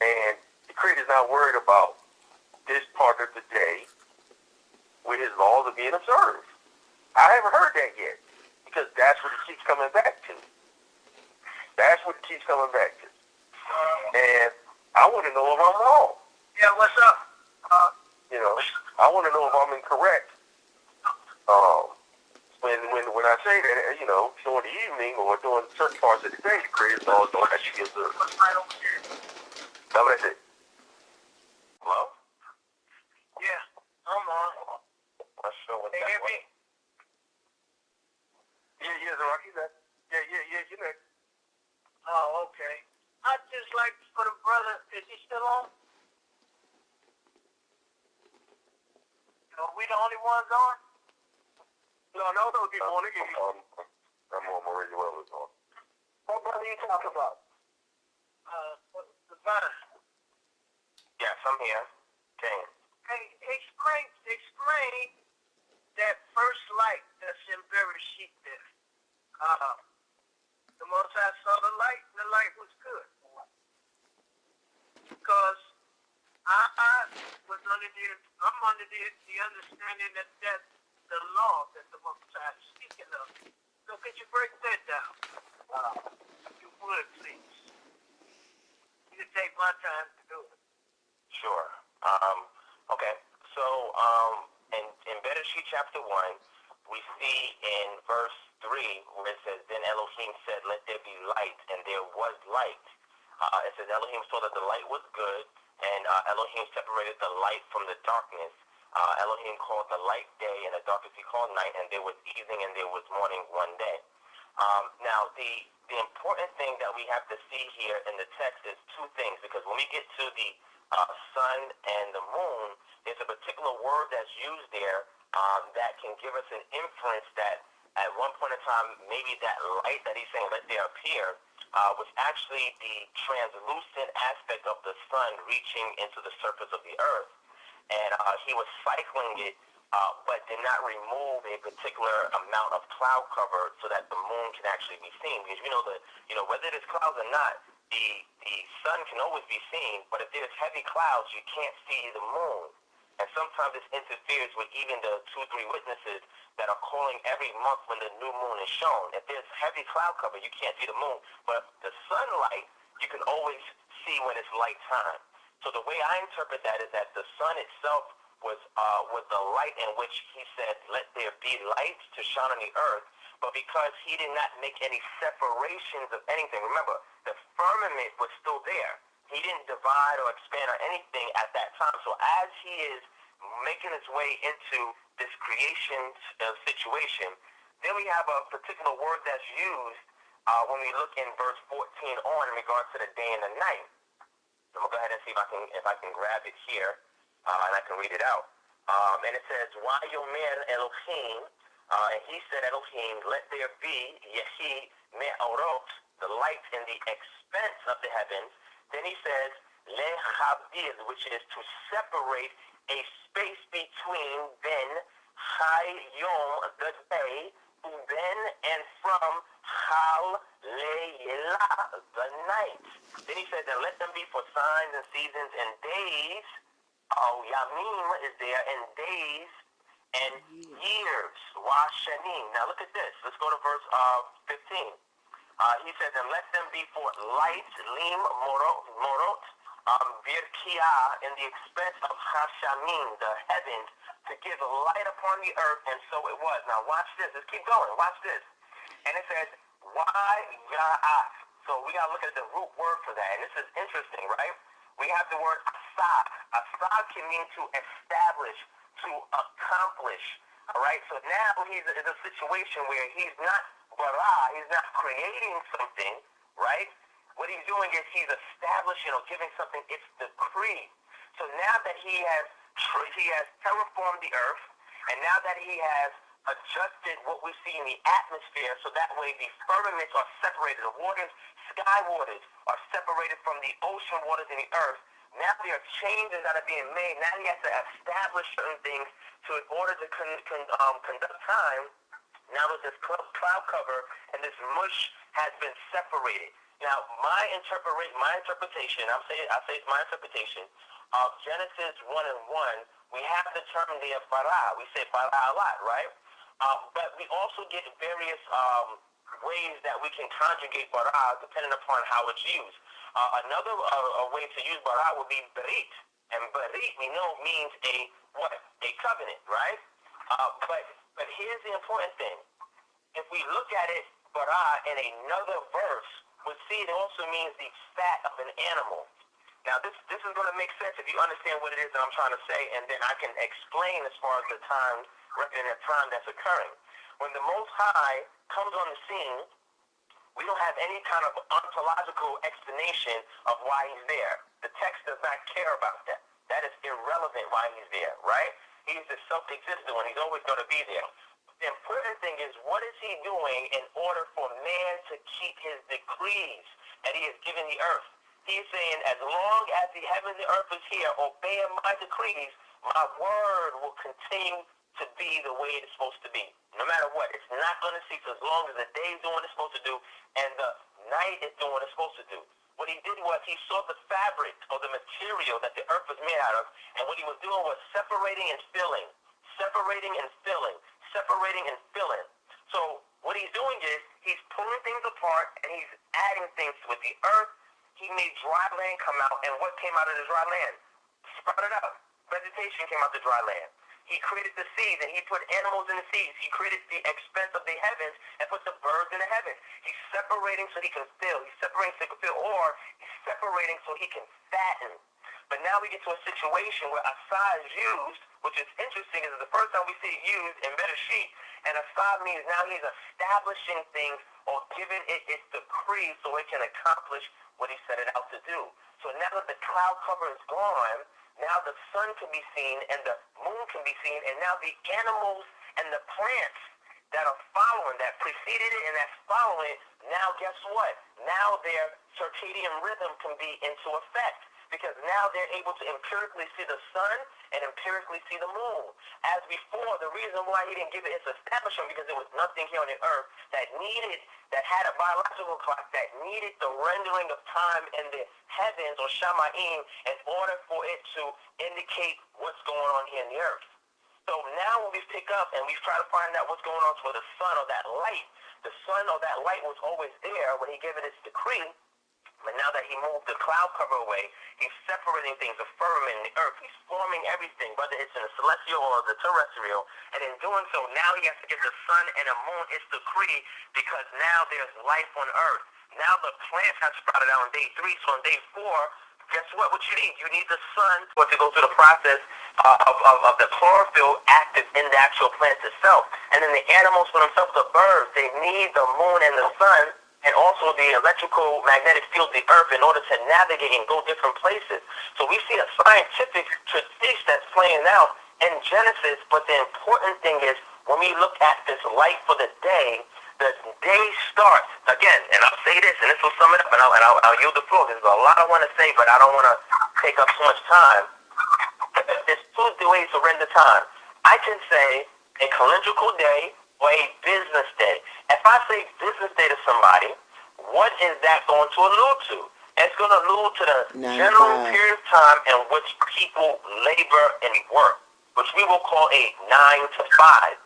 and the creator is not worried about this part of the day where his laws are being observed. I haven't heard that yet, because that's what it keeps coming back to. That's what it keeps coming back to. And I want to know if I'm wrong. Yeah, what's up? I want to know if I'm incorrect. When when I say that, you know, during the evening or during certain parts of the day, the creator is always going to actually observe. That's what I said. Hello? Yeah, I'm on. Not sure what They that hear was. me? Yeah, Rocky, that. Yeah, you're next. Oh, okay. I'd just like for the brother, is he still on? Are we the only ones on? No, keep on. I'm on my radio. Well, it's on. What brother you talking about? Divine. Yes, I'm here. King. Hey, explain that first light that's in Bereshit there. The Most High saw the light, and the light was good. Because I'm under the understanding that that's the law that the Most High is speaking of. So could you break that down? If you would, please. You can take my time to do it. Sure. Okay. So, in Bereshit chapter 1, we see in verse 3 where it says, Then Elohim said, Let there be light, and there was light. It says, Elohim saw that the light was good, and Elohim separated the light from the darkness. Elohim called the light day, and the darkness he called night, and there was evening and there was morning one day. Now, the important thing that we have to see here in the text is two things, because when we get to the sun and the moon, there's a particular word that's used there that can give us an inference that at one point in time, maybe that light that he's saying, let there appear, was actually the translucent aspect of the sun reaching into the surface of the earth. And he was cycling it, but did not remove a particular amount of cloud cover so that the moon can actually be seen. Because whether there's clouds or not, the sun can always be seen, but if there's heavy clouds, you can't see the moon. And sometimes this interferes with even the 2-3 witnesses that are calling every month when the new moon is shown. If there's heavy cloud cover, you can't see the moon. But the sunlight, you can always see when it's light time. So the way I interpret that is that the sun itself was the light in which he said, let there be light to shine on the earth. But because he did not make any separations of anything, remember, the firmament was still there. He didn't divide or expand or anything at that time. So as he is making his way into this creation situation, then we have a particular word that's used when we look in verse 14 on in regards to the day and the night. I'm going to go ahead and see if I can grab it here, and I can read it out. And it says, Vayomer Elohim, and he said, Elohim, let there be Yehi Me'orot, the light in the expanse of the heavens. Then he says, Lechabir, which is to separate a space between Ben, Hayom, the day, Ben, and from Hal, Leila, the night. Then he said, then let them be for signs and seasons and days. Oh, Yamim is there, and days and years. Washanim. Now look at this. Let's go to verse 15. He says, and let them be for light, lim, morot, birkia, in the expanse of Hashamim, the heavens, to give light upon the earth, and so it was. Now watch this. Let's keep going. Watch this. And it says, why ya'af? So we got to look at the root word for that. And this is interesting, right? We have the word asad. Asad can mean to establish, to accomplish. All right? So now he's in a situation where he's not he's not creating something, right? What he's doing is he's establishing or giving something its decree. So now that he has terraformed the earth, and now that he has adjusted what we see in the atmosphere, so that way the firmaments are separated, the waters, sky waters are separated from the ocean waters in the earth. Now there are changes that are being made. Now he has to establish certain things in order to conduct time. Now that this cloud cover and this mush has been separated. Now my interpretation, I say it's my interpretation of Genesis 1 and 1. We have the term there bara. We say bara a lot, right? But we also get various ways that we can conjugate bara depending upon how it's used. Another way to use bara would be berit, and berit we know means a covenant, right? But here's the important thing. if we look at it, bara, in another verse, we see it also means the fat of an animal. Now, this is going to make sense if you understand what it is that I'm trying to say, and then I can explain as far as the time, reckoning the time that's occurring. When the Most High comes on the scene, we don't have any kind of ontological explanation of why he's there. The text does not care about that. That is irrelevant why he's there, right? He's the self-existent one. He's always going to be there. The important thing is, what is he doing in order for man to keep his decrees that he has given the earth? He's saying, as long as the heavens and earth is here, obeying my decrees, my word will continue to be the way it's supposed to be. No matter what, it's not going to cease as long as the day is doing what it's supposed to do and the night is doing what it's supposed to do. What he did was he saw the fabric or the material that the earth was made out of, and what he was doing was separating and filling, separating and filling, separating and filling. So what he's doing is he's pulling things apart and he's adding things with the earth. He made dry land come out, and what came out of the dry land? Sprouted out. Vegetation came out the dry land. He created the seas, and he put animals in the seas. He created the expanse of the heavens and put the birds in the heavens. He's separating so he can fill. He's separating so he can fill, or he's separating so he can fatten. But now we get to a situation where asah is used, which is interesting. Is the first time we see it used in Bereshit, and asah means now he's establishing things or giving it its decree so it can accomplish what he set it out to do. So now that the cloud cover is gone, now the sun can be seen and the moon can be seen, and now the animals and the plants that are following, that preceded it and that's following it, now guess what? Now their circadian rhythm can be into effect, because now they're able to empirically see the sun and empirically see the moon. As before, the reason why he didn't give it its establishment, because there was nothing here on the earth that had a biological clock that needed the rendering of time in the heavens or Shamayim in order for it to indicate what's going on here in the earth. So now when we pick up and we try to find out what's going on for the sun or that light, the sun or that light was always there when he gave it its decree. But now that he moved the cloud cover away, he's separating things, the firmament, the earth. He's forming everything, whether it's in the celestial or the terrestrial. And in doing so, now he has to give the sun and the moon its decree, because now there's life on earth. Now the plants have sprouted out on day 3. So on day 4, guess what you need? You need the sun to go through the process of the chlorophyll active in the actual plant itself. And then the animals for themselves, the birds, they need the moon and the sun, and also the electrical magnetic field of the earth in order to navigate and go different places. So we see a scientific tradition that's playing out in Genesis, but the important thing is when we look at this light for the day starts, again, and I'll say this, and this will sum it up, and I'll yield the floor. There's a lot I want to say, but I don't want to take up too much time. There's 2 ways to render time. I can say a calendrical day or a business day. If I say business day to somebody, what is that going to allude to? It's going to allude to the general period of time in which people labor and work, which we will call a 9 to 5.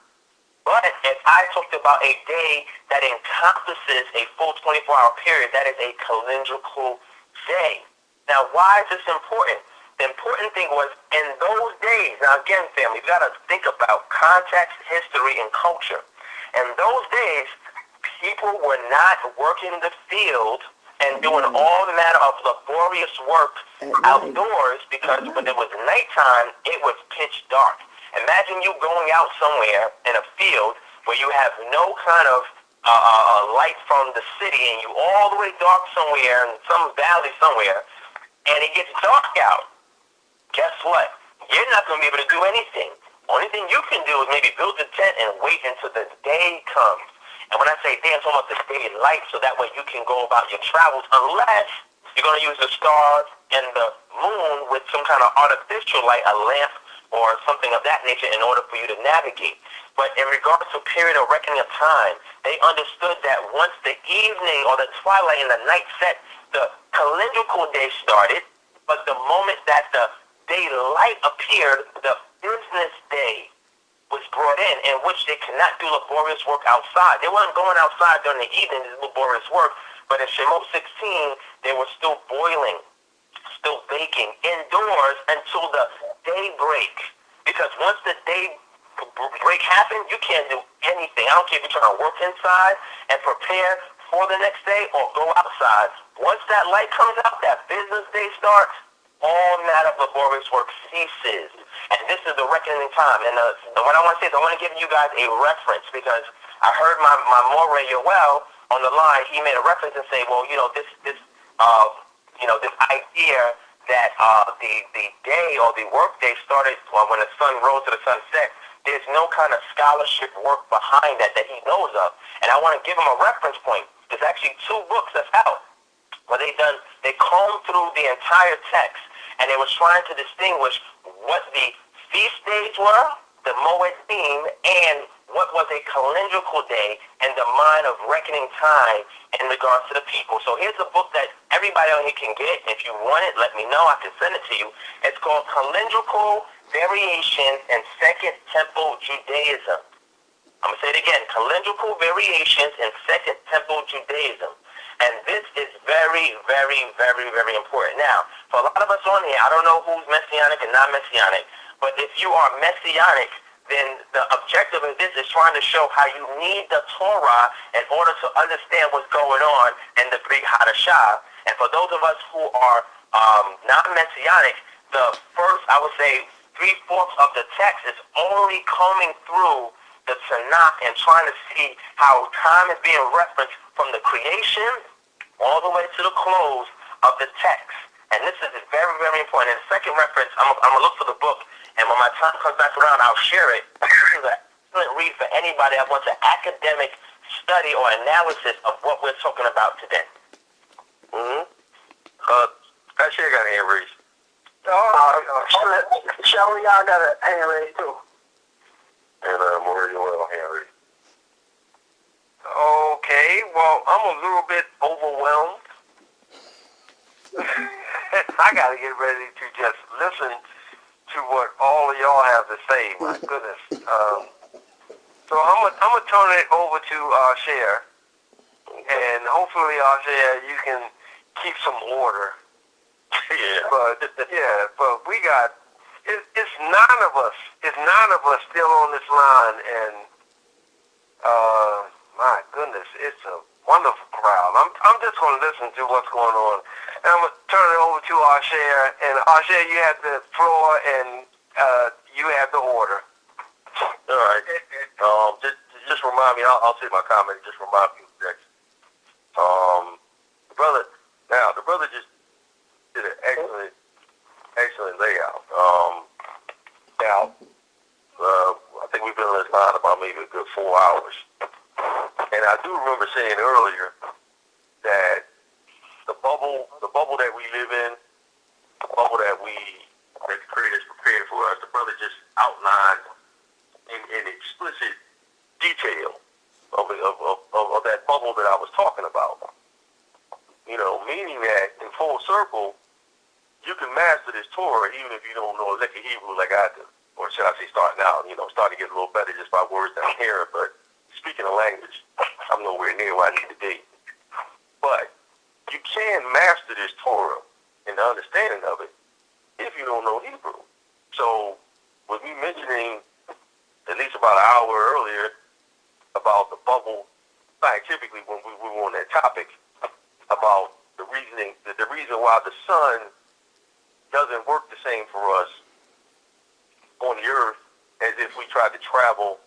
But if I talked about a day that encompasses a full 24-hour period, that is a calendrical day. Now, why is this important? The important thing was, in those days, now again, family, you got to think about context, history, and culture. In those days, people were not working the field and doing all manner of laborious work outdoors, because when it was nighttime, it was pitch dark. Imagine you going out somewhere in a field where you have no kind of light from the city, and you all the way dark somewhere in some valley somewhere, and it gets dark out. Guess what? You're not going to be able to do anything. Only thing you can do is maybe build a tent and wait until the day comes. And when I say day, I'm talking about the daylight, so that way you can go about your travels, unless you're going to use the stars and the moon with some kind of artificial light, a lamp or something of that nature, in order for you to navigate. But in regards to period of reckoning of time, they understood that once the evening or the twilight and the night set, the calendrical day started. But the moment that the daylight appeared, the business day was brought in which they cannot do laborious work outside. They weren't going outside during the evening to do laborious work, but in Shemot 16, they were still boiling, still baking indoors until the daybreak. Because once the day break happens, you can't do anything. I don't care if you're trying to work inside and prepare for the next day or go outside. Once that light comes out, that business day starts, all matter of laborious work ceases. And this is the reckoning time. And what I want to say is I want to give you guys a reference because I heard my Moray Yoel on the line. He made a reference and say, well, this idea that the day or the work day started when the sun rose to the sunset. There's no kind of scholarship work behind that he knows of. And I want to give him a reference point. There's actually 2 books that's out where they combed through the entire text and they were trying to distinguish what the feast days were, the Moedim, and what was a calendrical day and the mind of reckoning time in regards to the people. So here's a book that everybody on here can get. If you want it, let me know. I can send it to you. It's called Calendrical Variations in Second Temple Judaism. I'm going to say it again. Calendrical Variations in Second Temple Judaism. And this is very, very, very, very important. Now, for a lot of us on here, I don't know who's Messianic and not Messianic, but if you are Messianic, then the objective of this is trying to show how you need the Torah in order to understand what's going on in the Brit Hadashah. And for those of us who are non-Messianic, the first, I would say, 3/4 of the text is only combing through the Tanakh and trying to see how time is being referenced from the creation all the way to the close of the text. And this is very, very important. And the second reference, I'm going to look for the book, and when my time comes back around, I'll share it. It's an excellent read for anybody that wants an academic study or analysis of what we're talking about today. Actually, I got a hand raised. Shelly, y'all got a hand raised too. And Maria Well hand raised. Okay, well, I'm a little bit overwhelmed. I got to get ready to just listen to what all of y'all have to say. My goodness. So I'm gonna turn it over to Cher, and hopefully, Cher, you can keep some order. But we got it's 9 of us. It's 9 of us still on this line, and my goodness, it's a wonderful crowd. I'm just gonna listen to what's going on, and I'm gonna turn it over to Cher. And Cher, you have the floor, and you have the order. All right. Just remind me. I'll say my comment. Just remind me next. The brother just did an excellent layout. I think we've been on this line about maybe a good 4 hours, and I do remember saying earlier that the bubble that we live in, the bubble that the Creator's prepared for us, the brother just outlined in explicit detail of that bubble that I was talking about. Meaning that in full circle, you can master this Torah even if you don't know Lekka Hebrew like I do. Or should I say starting out, starting to get a little better just by words that I'm hearing. But speaking a language, I'm nowhere near where I need to be. But you can master this Torah and the understanding of it if you don't know Hebrew. So with me mentioning at least about an hour earlier about the bubble, scientifically when we were on that topic, about the reason why the sun doesn't work the same for us on the earth as if we tried to travel,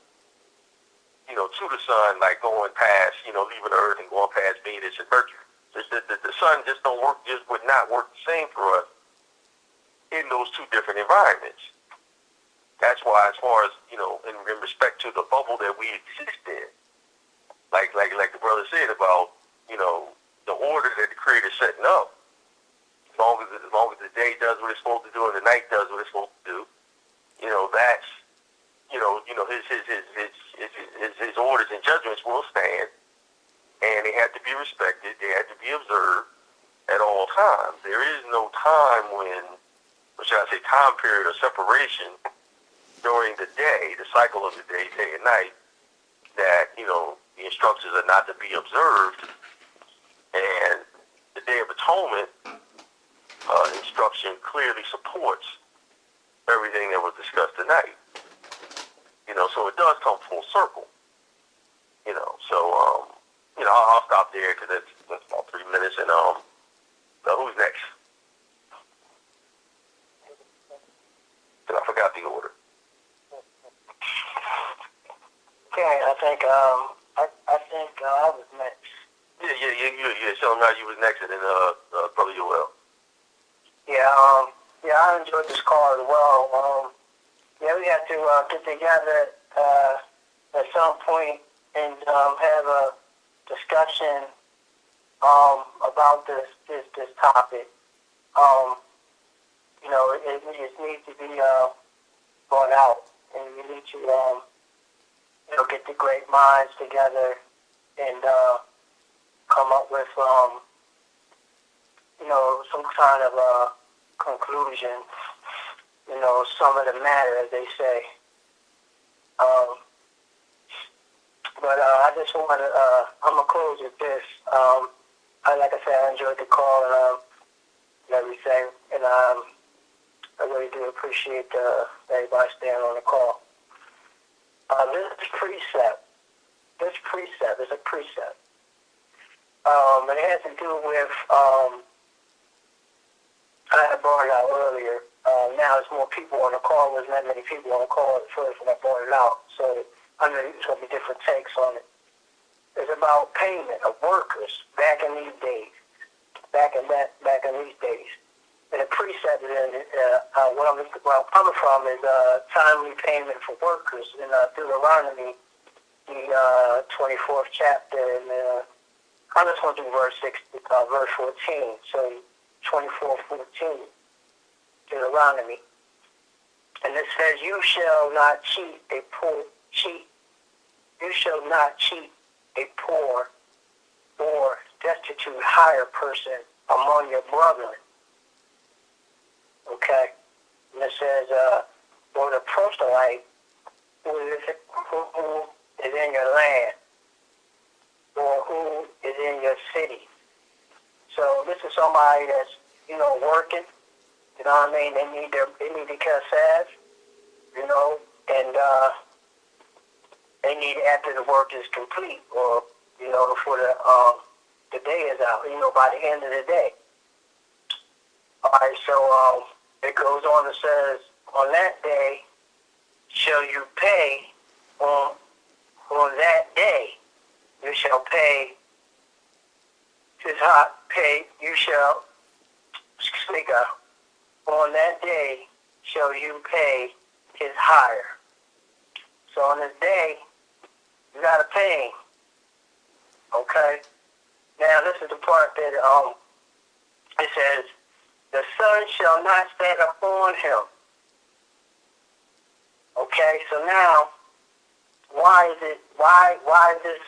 to the sun, like going past, leaving the earth and going past Venus and Mercury. The sun just would not work the same for us in those 2 different environments. That's why, as far as, in respect to the bubble that we exist in, like the brother said about, the order that the Creator's setting up, as long as the day does what it's supposed to do and the night does what it's supposed to do, that's, his orders and judgments will stand, and they have to be respected, they have to be observed at all times. There is no time time period of separation during the day, the cycle of the day and night, that, the instructions are not to be observed. And the Day of Atonement instruction clearly supports everything that was discussed tonight. so it does come full circle. So I'll stop there because that's about 3 minutes. And who's next? 'Cause I forgot the order. Okay, I think I was next. Yeah. Show them how you was next, and then Brother Yoel. Yeah, I enjoyed this call as well. We have to get together at some point and have a discussion about this topic. It needs to be brought out, and we need to get the great minds together and come up with some kind of a conclusion. Some of the matter, as they say. But I just want to, I'm going to close with this. Like I said, I enjoyed the call and everything. And I really do appreciate everybody staying on the call. This precept is a precept. And it has to do with, I had brought it out earlier. Now there's more people on the call. There's not many people on the call at first when I brought it out. So I know there's going to be different takes on it. It's about payment of workers back in these days. Back in these days. And the precept is where I'm coming from is timely payment for workers in Deuteronomy, the 24th chapter, and I'm just going to do verse 14. So 24:14, Deuteronomy, and it says, "You shall not cheat a poor. You shall not cheat a poor or destitute hired person among your brethren." Okay, and it says, "For the proselyte who is in your land, or who is in your city." So this is somebody that's working. You know what I mean? They need to cut salves, and they need after the work is complete, or before the day is out. By the end of the day. All right. So it goes on and says, "On that day shall you pay. On that day you shall pay. You shall speak up. On that day shall you pay his hire." So on this day, you got to pay him. Okay? Now this is the part that it says, "The sun shall not set upon him." Okay, so now why is this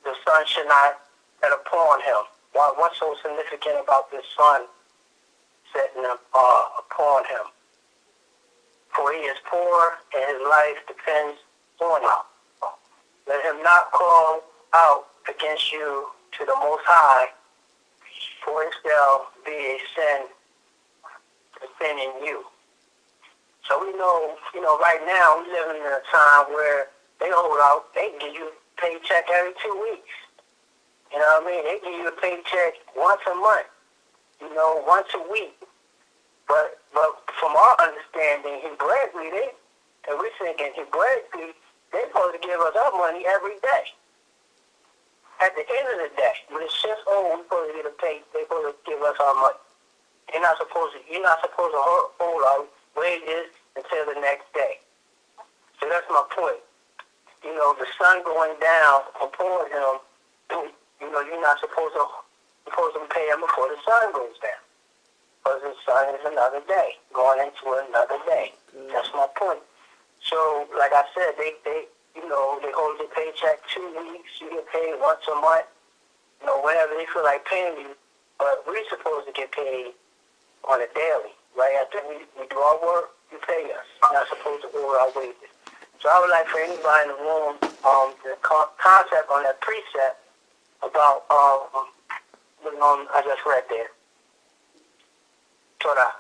the sun should not set upon him? What's so significant about this sun setting upon him? For he is poor and his life depends on him. Let him not call out against you to the Most High, for it shall be a sin in you. So we know, right now we living in a time where they hold out, they give you a paycheck every 2 weeks. You know what I mean? They give you a paycheck once a month, once a week. But from our understanding, Hebraically, we're thinking Hebraically, they're supposed to give us our money every day. At the end of the day, when it's just we're supposed to get a pay. They're supposed to give us our money. You're not supposed to hold our wages until the next day. So that's my point. The sun going down upon him. You're not supposed to pay him before the sun goes down. Because the sun is another day, going into another day. That's my point. So, like I said, they hold your paycheck 2 weeks, you get paid once a month, whenever they feel like paying you. But we're supposed to get paid on a daily, right? After we do our work, you pay us. You're not supposed to hold our wages. So I would like for anybody in the room, the concept on that precept about I just read there. Torah.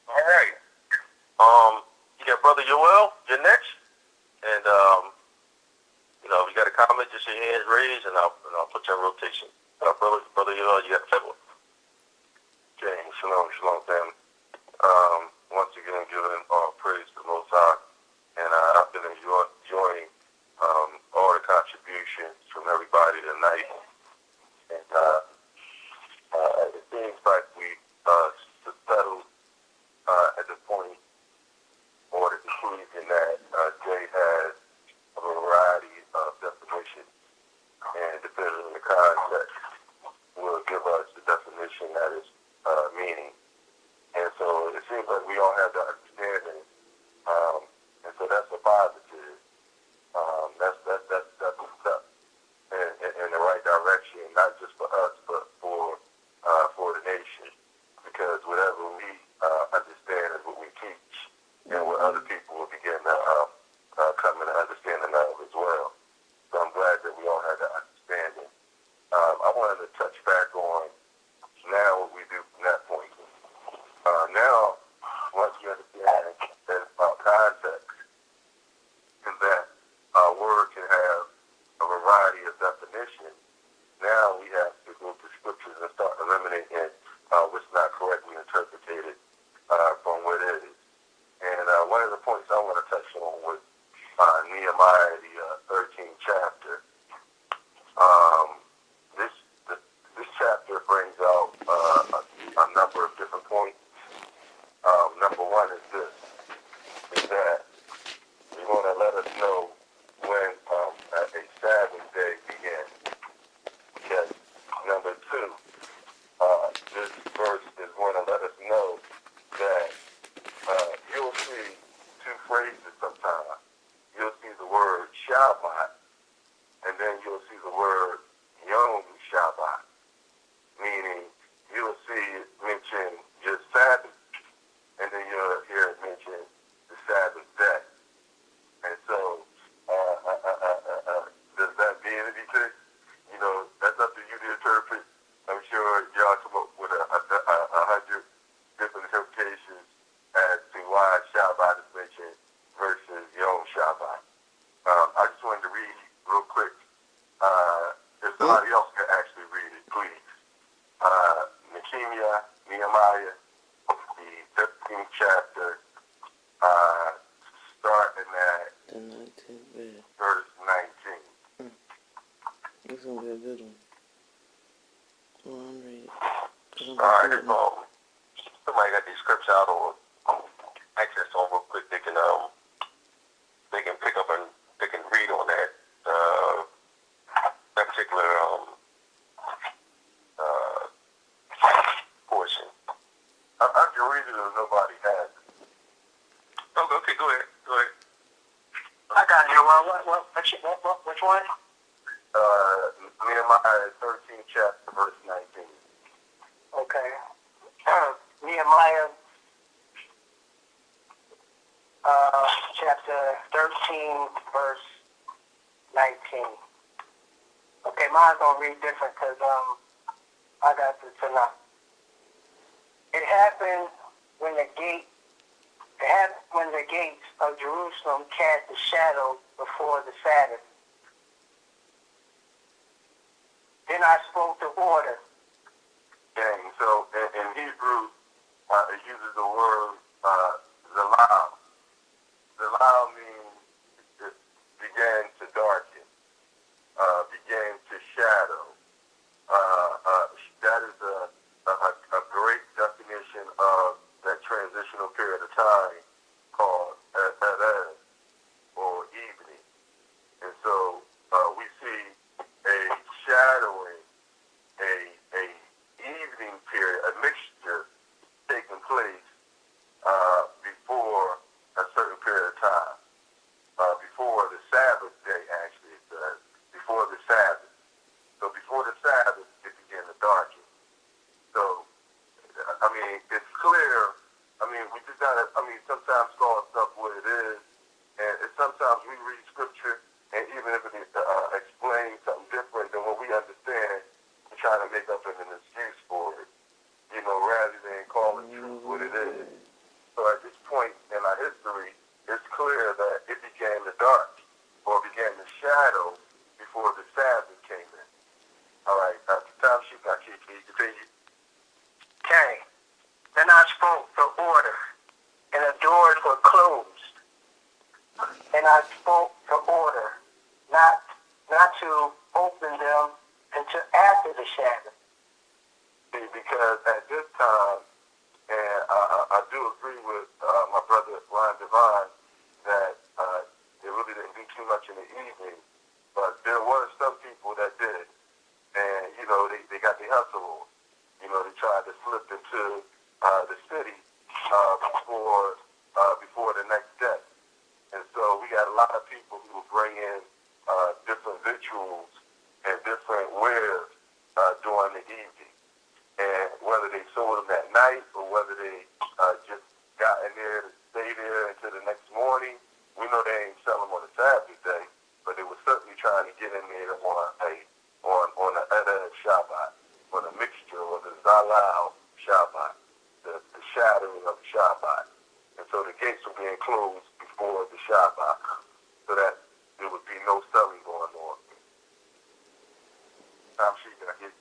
All right. Brother Yoel, you're next. And, if you got a comment, just your hands raised, and I'll put you in rotation. Brother Yoel, you got the second one. Okay, shalom, family. Once again, giving all praise to the Most High. And I've been enjoying all the contributions from everybody tonight. And it seems like we settled at the point or the conclusion that Jay has a variety of definitions, and depending on the context, will give us the definition that is meaning. And so it seems like we all have the understanding, and so that's a positive. That's a step in the right direction, not just for us, but for the nation. Because whatever we understand is what we teach, and what other people will begin to come into understanding of as well. So I'm glad that we all had that understanding. I wanted to touch back on now what we do from that point. Now, once you understand that it's about context, and that our word can have a variety of definitions, now we have to go to scriptures and start eliminating what's not correctly interpreted from what it is. And one of the points I want to touch on was Nehemiah, the 13th chapter. This chapter brings out a number of different points. Number one is that we want to let us know when a Sabbath day begins. Okay. Number two, this verse is going to let us know that you'll see two phrases sometimes. You'll see the word Shabbat, and then you'll see the word Yom Shabbat, meaning you'll see it mention just Sabbath, and then you'll hear it mention the Sabbath day. And so, does that mean anything? That's up to you to interpret. I'm sure y'all come up with 100 different interpretations as to why Shabbat is mentioned versus Yom Shabbat. I just wanted to read real quick. If somebody else can actually read it, please. Nehemiah, the 13th chapter, starting at The 19th verse. verse 19. It's gonna be a good one. Well, I'm ready. All right, if somebody got these scripts out or access to them real quick, they can pick up and they can read on that particular portion. I can read it if nobody has it. Okay, go ahead. I got you. Well, which one? Nehemiah 13th chapter, verse 19. Okay. Nehemiah chapter 13, verse 19. Okay, mine's gonna read different because I got the Tanakh. It happened when the gates of Jerusalem cast a shadow before the Sabbath. Then I spoke the order. Dang, so in Hebrew, it uses the word zalal. Zalal means it began to darken, began to shadow. That is a great definition of that transitional period of time called Erev, or evening. And so we see a shadowing, a evening period, a mixture taking place before a certain period of time, before the Sabbath day, actually, it says, before the Sabbath. So before the Sabbath, it began to darken. So, it's clear. We just gotta, sometimes to order, and the doors were closed. And I spoke to order, not to open them until after the Sabbath. See, because at this time, and I do agree with my brother Ryan Devine that they really didn't do too much in the evening, but there were some people that did. And, they got their hustle on. They tried to slip into the city before the next day. And so we got a lot of people who will bring in different victuals and different wares during the evening. And whether they sold them that night or whether they just got in there to stay there until the next morning, we know they ain't selling them on the Sabbath day, but they were certainly trying to get in there on the Erev Shabbat, on the mixture or the Zalal Shabbat, the shadowing of the Shabbat. And so the gates were being closed before the Shabbat so that there would be no selling going on. I'm sure you can hear you.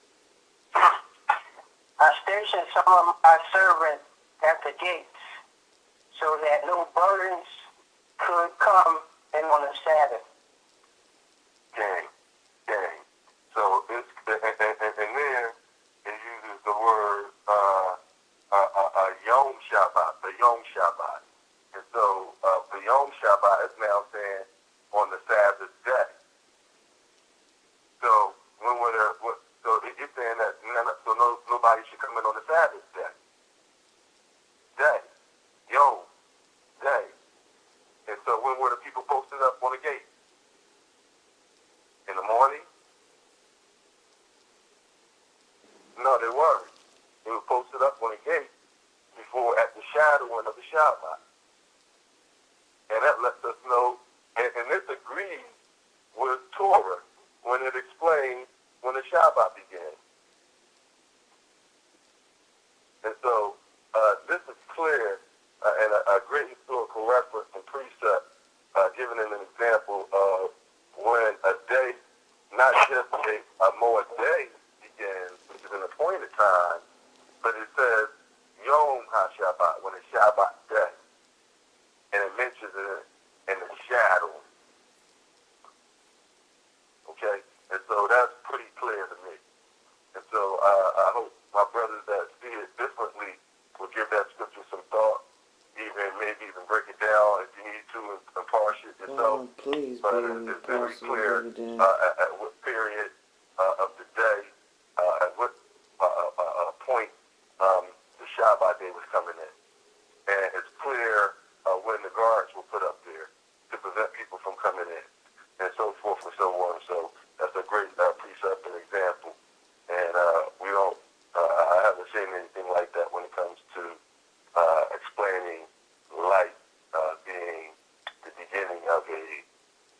I stationed some of my servants at the gates so that no burdens could come in on the Sabbath. Gang. So it's and there it uses the word Yom Shabbat, and so the Yom Shabbat is now saying on the Sabbath day. So so it's saying that nobody should come in on the Sabbath day. Yom day. And so when were the people posted up on the gate? In the morning? No, they weren't. They were posted up on the gate before at the shadowing of the Shabbat. And that lets us know, and this agrees with Torah when it explains when the Shabbat began. And so this is clear and a great historical reference and precept giving an example of when a day, not just a more day begins, which is an appointed time, but it says Yom HaShabbat, when it's Shabbat day. And it mentions it in the shadow. Okay? And so that's pretty clear to me. And so I hope my brothers that see it differently will give that scripture some thought, maybe even break it down if you need to and parse it yourself. Please, but it's very clear at what period of the day, at what point the Shabbat day was coming in. And it's clear when the guards were put up there to prevent people from coming in, and so forth and so on. So that's a great precept and example. And we don't, I haven't seen anything like that when it comes to explaining light being the beginning of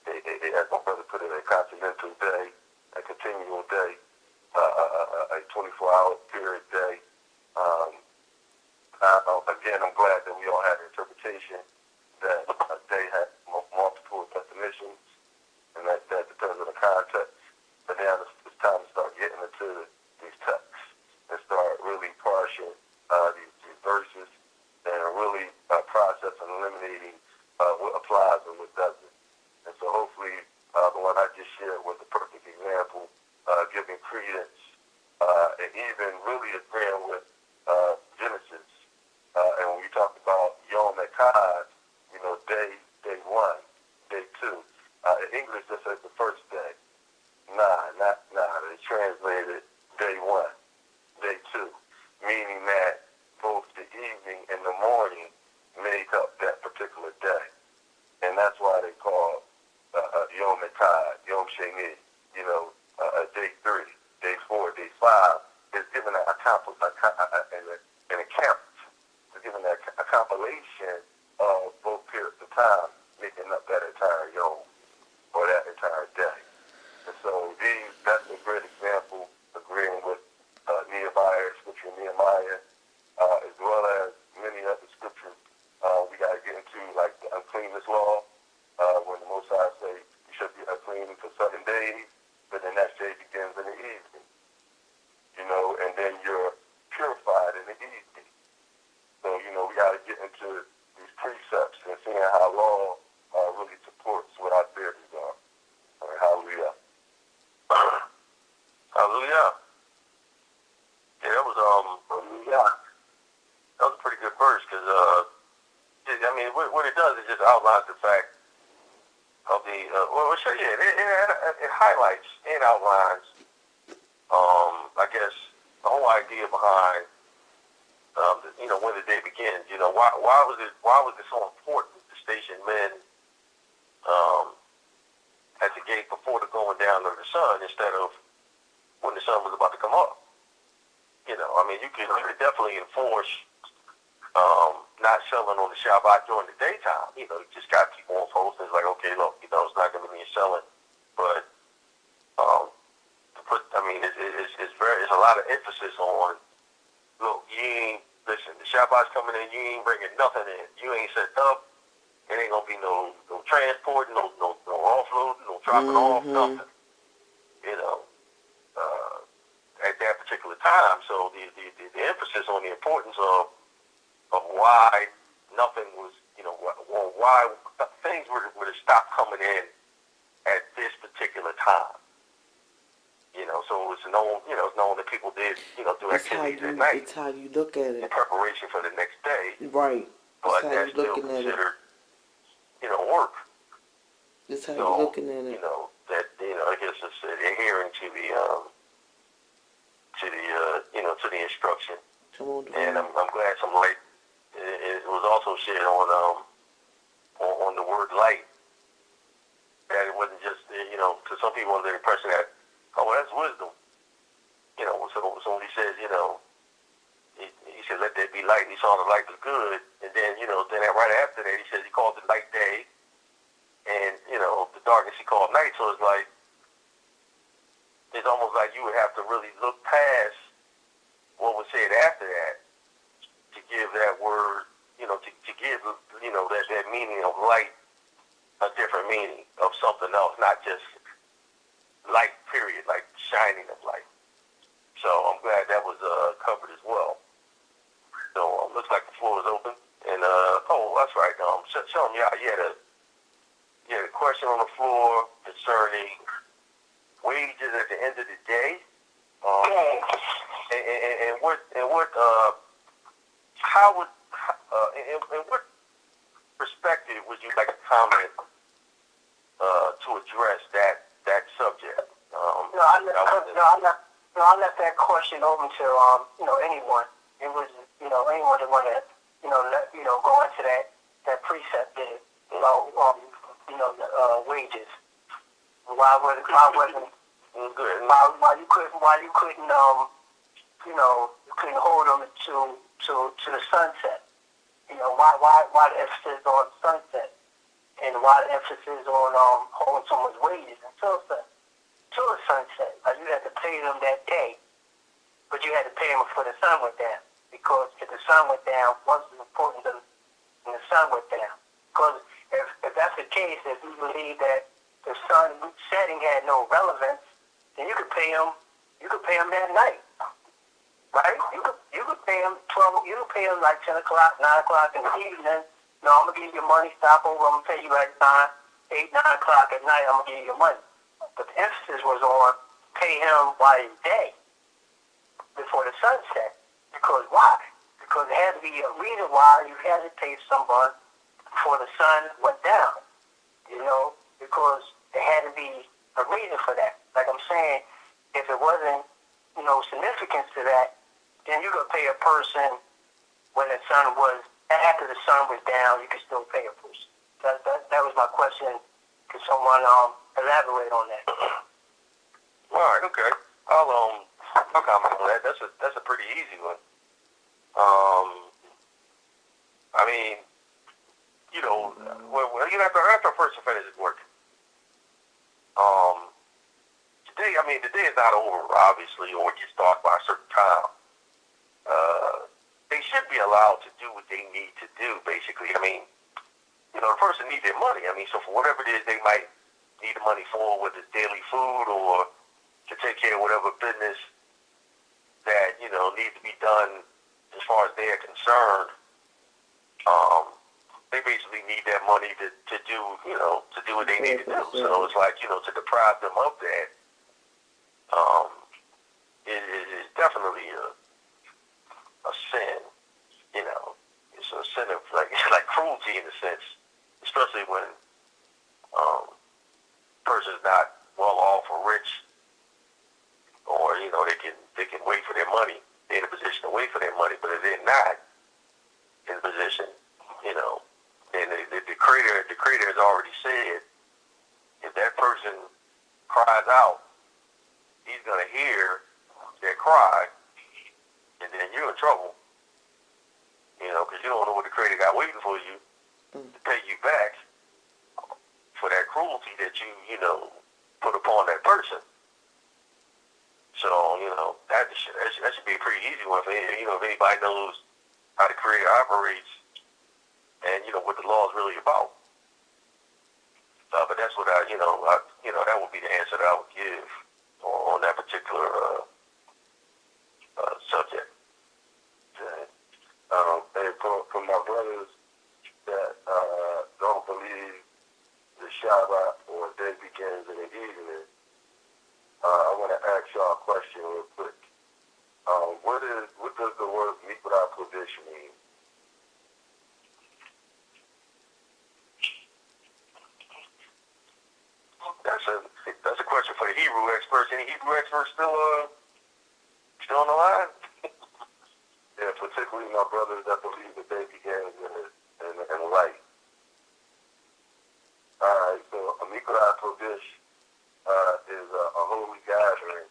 as my brother put it, a continental day, a continual day, a 24-hour period day. Again, I'm glad that we all had an interpretation that a day has multiple definitions, and that depends on the context. But now it's time to start getting into these texts and start really parsing these verses and really processing and eliminating what applies and what doesn't. And so hopefully the one I just shared was a perfect example, giving credence and even really agreeing with Genesis. And when we talk about Yom Echad, day 1, day 2. In English, this says the first day. Nah. They translated day 1, day 2, meaning that both the evening and the morning make up that particular day. And that's why they call Yom Echad, Yom Sheni, day 3, day 4, day 5. It's given an account. It's given a compilation of both periods of time, making up that entire Yom, or that entire day. And so that's a great example, agreeing with Nehemiah, scripture Nehemiah, as well as many other scriptures. We got to get into, like the uncleanness law, when the Most High say you should be unclean for 7 days, but the next day begins in the evening. And then you're purified in the evening. So, we and how law really supports what our theories are. I mean, hallelujah. Hallelujah. Yeah, that was that was a pretty good verse because I mean, what it does is just outlines the fact of the it highlights and outlines I guess the whole idea behind when the day begins. Why was it so important to station men at the gate before the going down of the sun instead of when the sun was about to come up? I mean, you could definitely enforce not selling on the Shabbat during the daytime. You just got people on posts. It's like, okay, look, it's not going to be selling, but it's a lot of emphasis on, look, you ain't listen. The Shabbat's coming in. You ain't bringing nothing in. You ain't set up. It ain't gonna be no transport, no offloading, no dropping off, nothing. At that particular time. So the emphasis on the importance of why nothing was, why things were to stop coming in at this particular time. So it's known, it's known that people did, do activities at night. It's how you look at it. In preparation for the next day. Right. But how that's you still looking considered, at it. Work. That's how you're looking at it. I guess it's adhering to the instruction. And I'm glad some light. It was also shared on the word light. That it wasn't just, to some people under the impression that, oh, that's wisdom. So when he says, he said, let there be light, and he saw the light was good. And then, then right after that, he says he called the light day, and, the darkness he called night. So it's like, it's almost like you would have to really look past what was said after that to give that word, to give, that meaning of light a different meaning of something else, not just light, period, like shining of light. So I'm glad that was covered as well. So looks like the floor is open. And, that's right. Show them, you had a question on the floor concerning wages at the end of the day. And what perspective would you like to comment to address that subject? I left that question open to anyone. It was anyone that wanted to go into that precept there wages. Why you couldn't you couldn't hold them to the sunset. Why the emphasis on sunset, and why the emphasis on holding someone's wages until the sunset. Like you had to pay them that day, but you had to pay them before the sun went down, because if the sun went down, what's important than the sun went down? Because if that's the case, if you believe that the sun setting had no relevance, then you could pay them that night, right? You could pay them 12. You could pay them like 10 o'clock, 9 o'clock in the evening. No, I'm gonna give you your money. Stop over. I'm gonna pay you at 8, 9 o'clock at night. I'm gonna give you your money. But the emphasis was on pay him while it's day, before the sun set. Because why? Because there had to be a reason why you had to pay someone before the sun went down. Because there had to be a reason for that. Like I'm saying, if it wasn't, significance to that, then you could pay a person when the sun was, after the sun was down, you could still pay a person. That was my question. Could someone elaborate on that? All right, okay. I'll comment on that. That's a pretty easy one. I mean, after a person finishes working, today is not over, obviously, or it gets dark by a certain time. They should be allowed to do what they need to do, basically. I mean, the person needs their money. I mean, so for whatever it is they might need the money for, whether it's daily food or to take care of whatever business that, needs to be done as far as they are concerned, they basically need that money to do, to do what they need to do. So it's like, to deprive them of that, it is definitely a sin, It's a sin of, like cruelty in a sense, especially when person's not well off or rich, or, they can wait for their money. They're in a position to wait for their money, but if they're not in a position, and the creator has already said, if that person cries out, he's going to hear their cry, and then you're in trouble, because you don't know what the creator got waiting for you to pay you back for that cruelty that you put upon that person. So, that should be a pretty easy one for if anybody knows how the creator operates and, what the law is really about. But that's what that would be the answer that I would give on that particular subject. And for my brothers that don't believe the Shabbat or day begins in the evening, I want to ask y'all a question real quick. What does the word Mikra Kodesh mean? That's a question for the Hebrew experts. Any Hebrew experts still on the line? Yeah, particularly my brothers that believe the day begins in light. All right, so a Mikra Kodesh is a holy gathering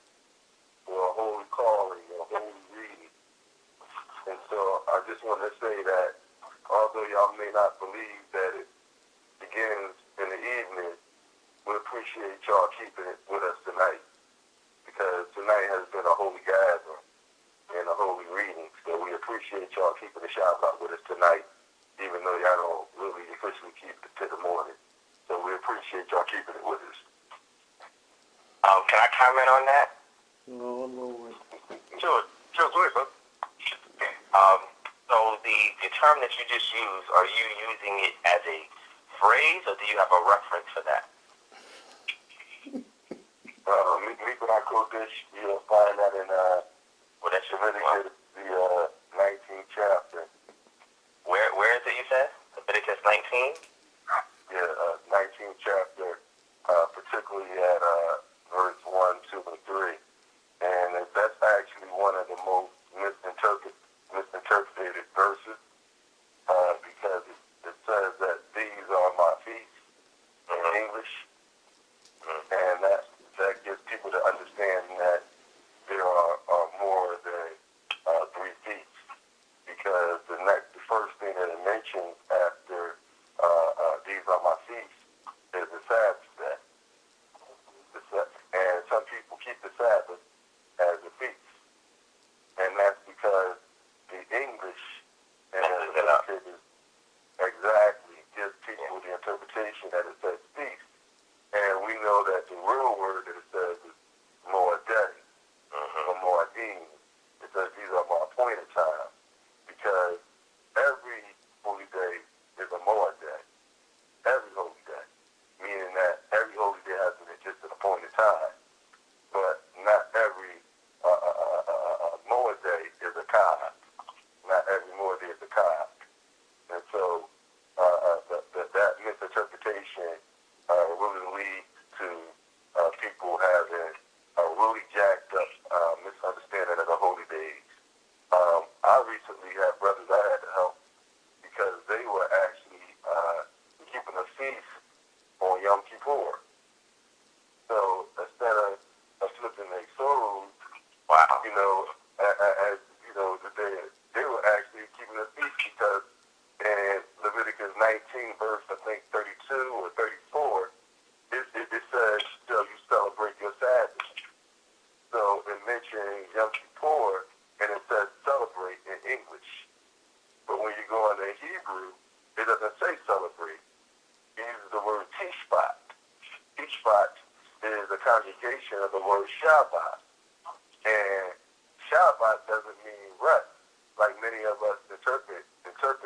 or a holy calling, a holy reading. And so I just want to say that although y'all may not believe that it begins in the evening, we appreciate y'all keeping it with us tonight, because tonight has been a holy gathering and a holy reading. So we appreciate y'all keeping the Shabbat with us tonight, even though y'all don't really officially keep it to the morning. So we appreciate y'all keeping it with us. Can I comment on that? No, Lord. Sure, go ahead, bro. So the term that you just used, are you using it as a phrase, or do you have a reference for that? Mikra Kodesh, you'll find that in That's Leviticus, the 19th chapter. Where is it, you said? Leviticus 19? Yeah, 19th chapter, particularly at verse 1, 2, and 3. And that's actually one of the most misinterpreted verses, because it says that these are my feasts in English, and that gives people to understand that there are more than 3 feasts, because the first thing that it mentions after these are my feasts is the Sabbath day. And some people keep the Sabbath as a feast, and that's because the English and exactly gives people the interpretation that it says feast, and we know that the real word that it says is Moedet, or Moedim. It says these are my appointed time, because every holy day is a Moedet. Every holy day, meaning that every holy day has just an appointed time, but not every Moedet is a Kai. Not every Moedet is a Kai. And so that misinterpretation really leads to people having a really jacked up misunderstanding of the holy days. I recently had brothers I had to help because they were actually keeping a feast on Yom Kippur. So instead of flipping their souls, as they were actually keeping a feast, because in Leviticus 19, verse I think 32 or 34, it says, "Shall you celebrate your Sabbath?" So it mentions Yom Kippur, and it says celebrate in English. But when you go into Hebrew, it doesn't say celebrate. It uses the word tishbat. Tishbat is a conjugation of the word Shabbat. And Shabbat doesn't mean rest, like many of us interpret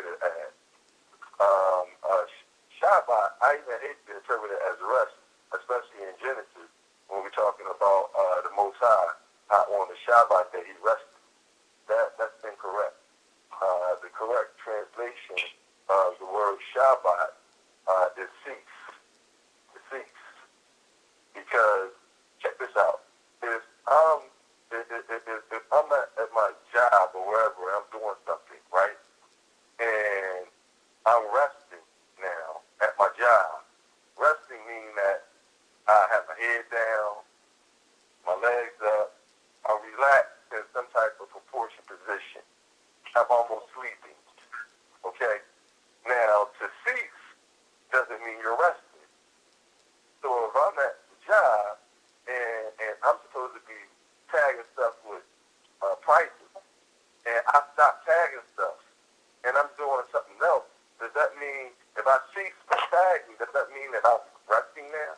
it as. Shabbat, I even hate to interpret it as rest, especially in Genesis, when we're talking about the Most High, on the Shabbat that he rested. That's incorrect. The correct translation of the word Shabbat is cease. Cease. Because, check this out, if I'm at my job or wherever, I'm doing something, right, and I'm resting now at my job. Resting means that I have my head down, my legs up, I'm relaxed in some type of proportion position. I'm almost sleeping. Okay? Now, to cease doesn't mean you're resting. So if I'm at the job and I'm supposed to be tagging stuff with prices, and I stop tagging stuff, and I'm doing something else, does that mean if I cease from tagging, does that mean that I'm resting now?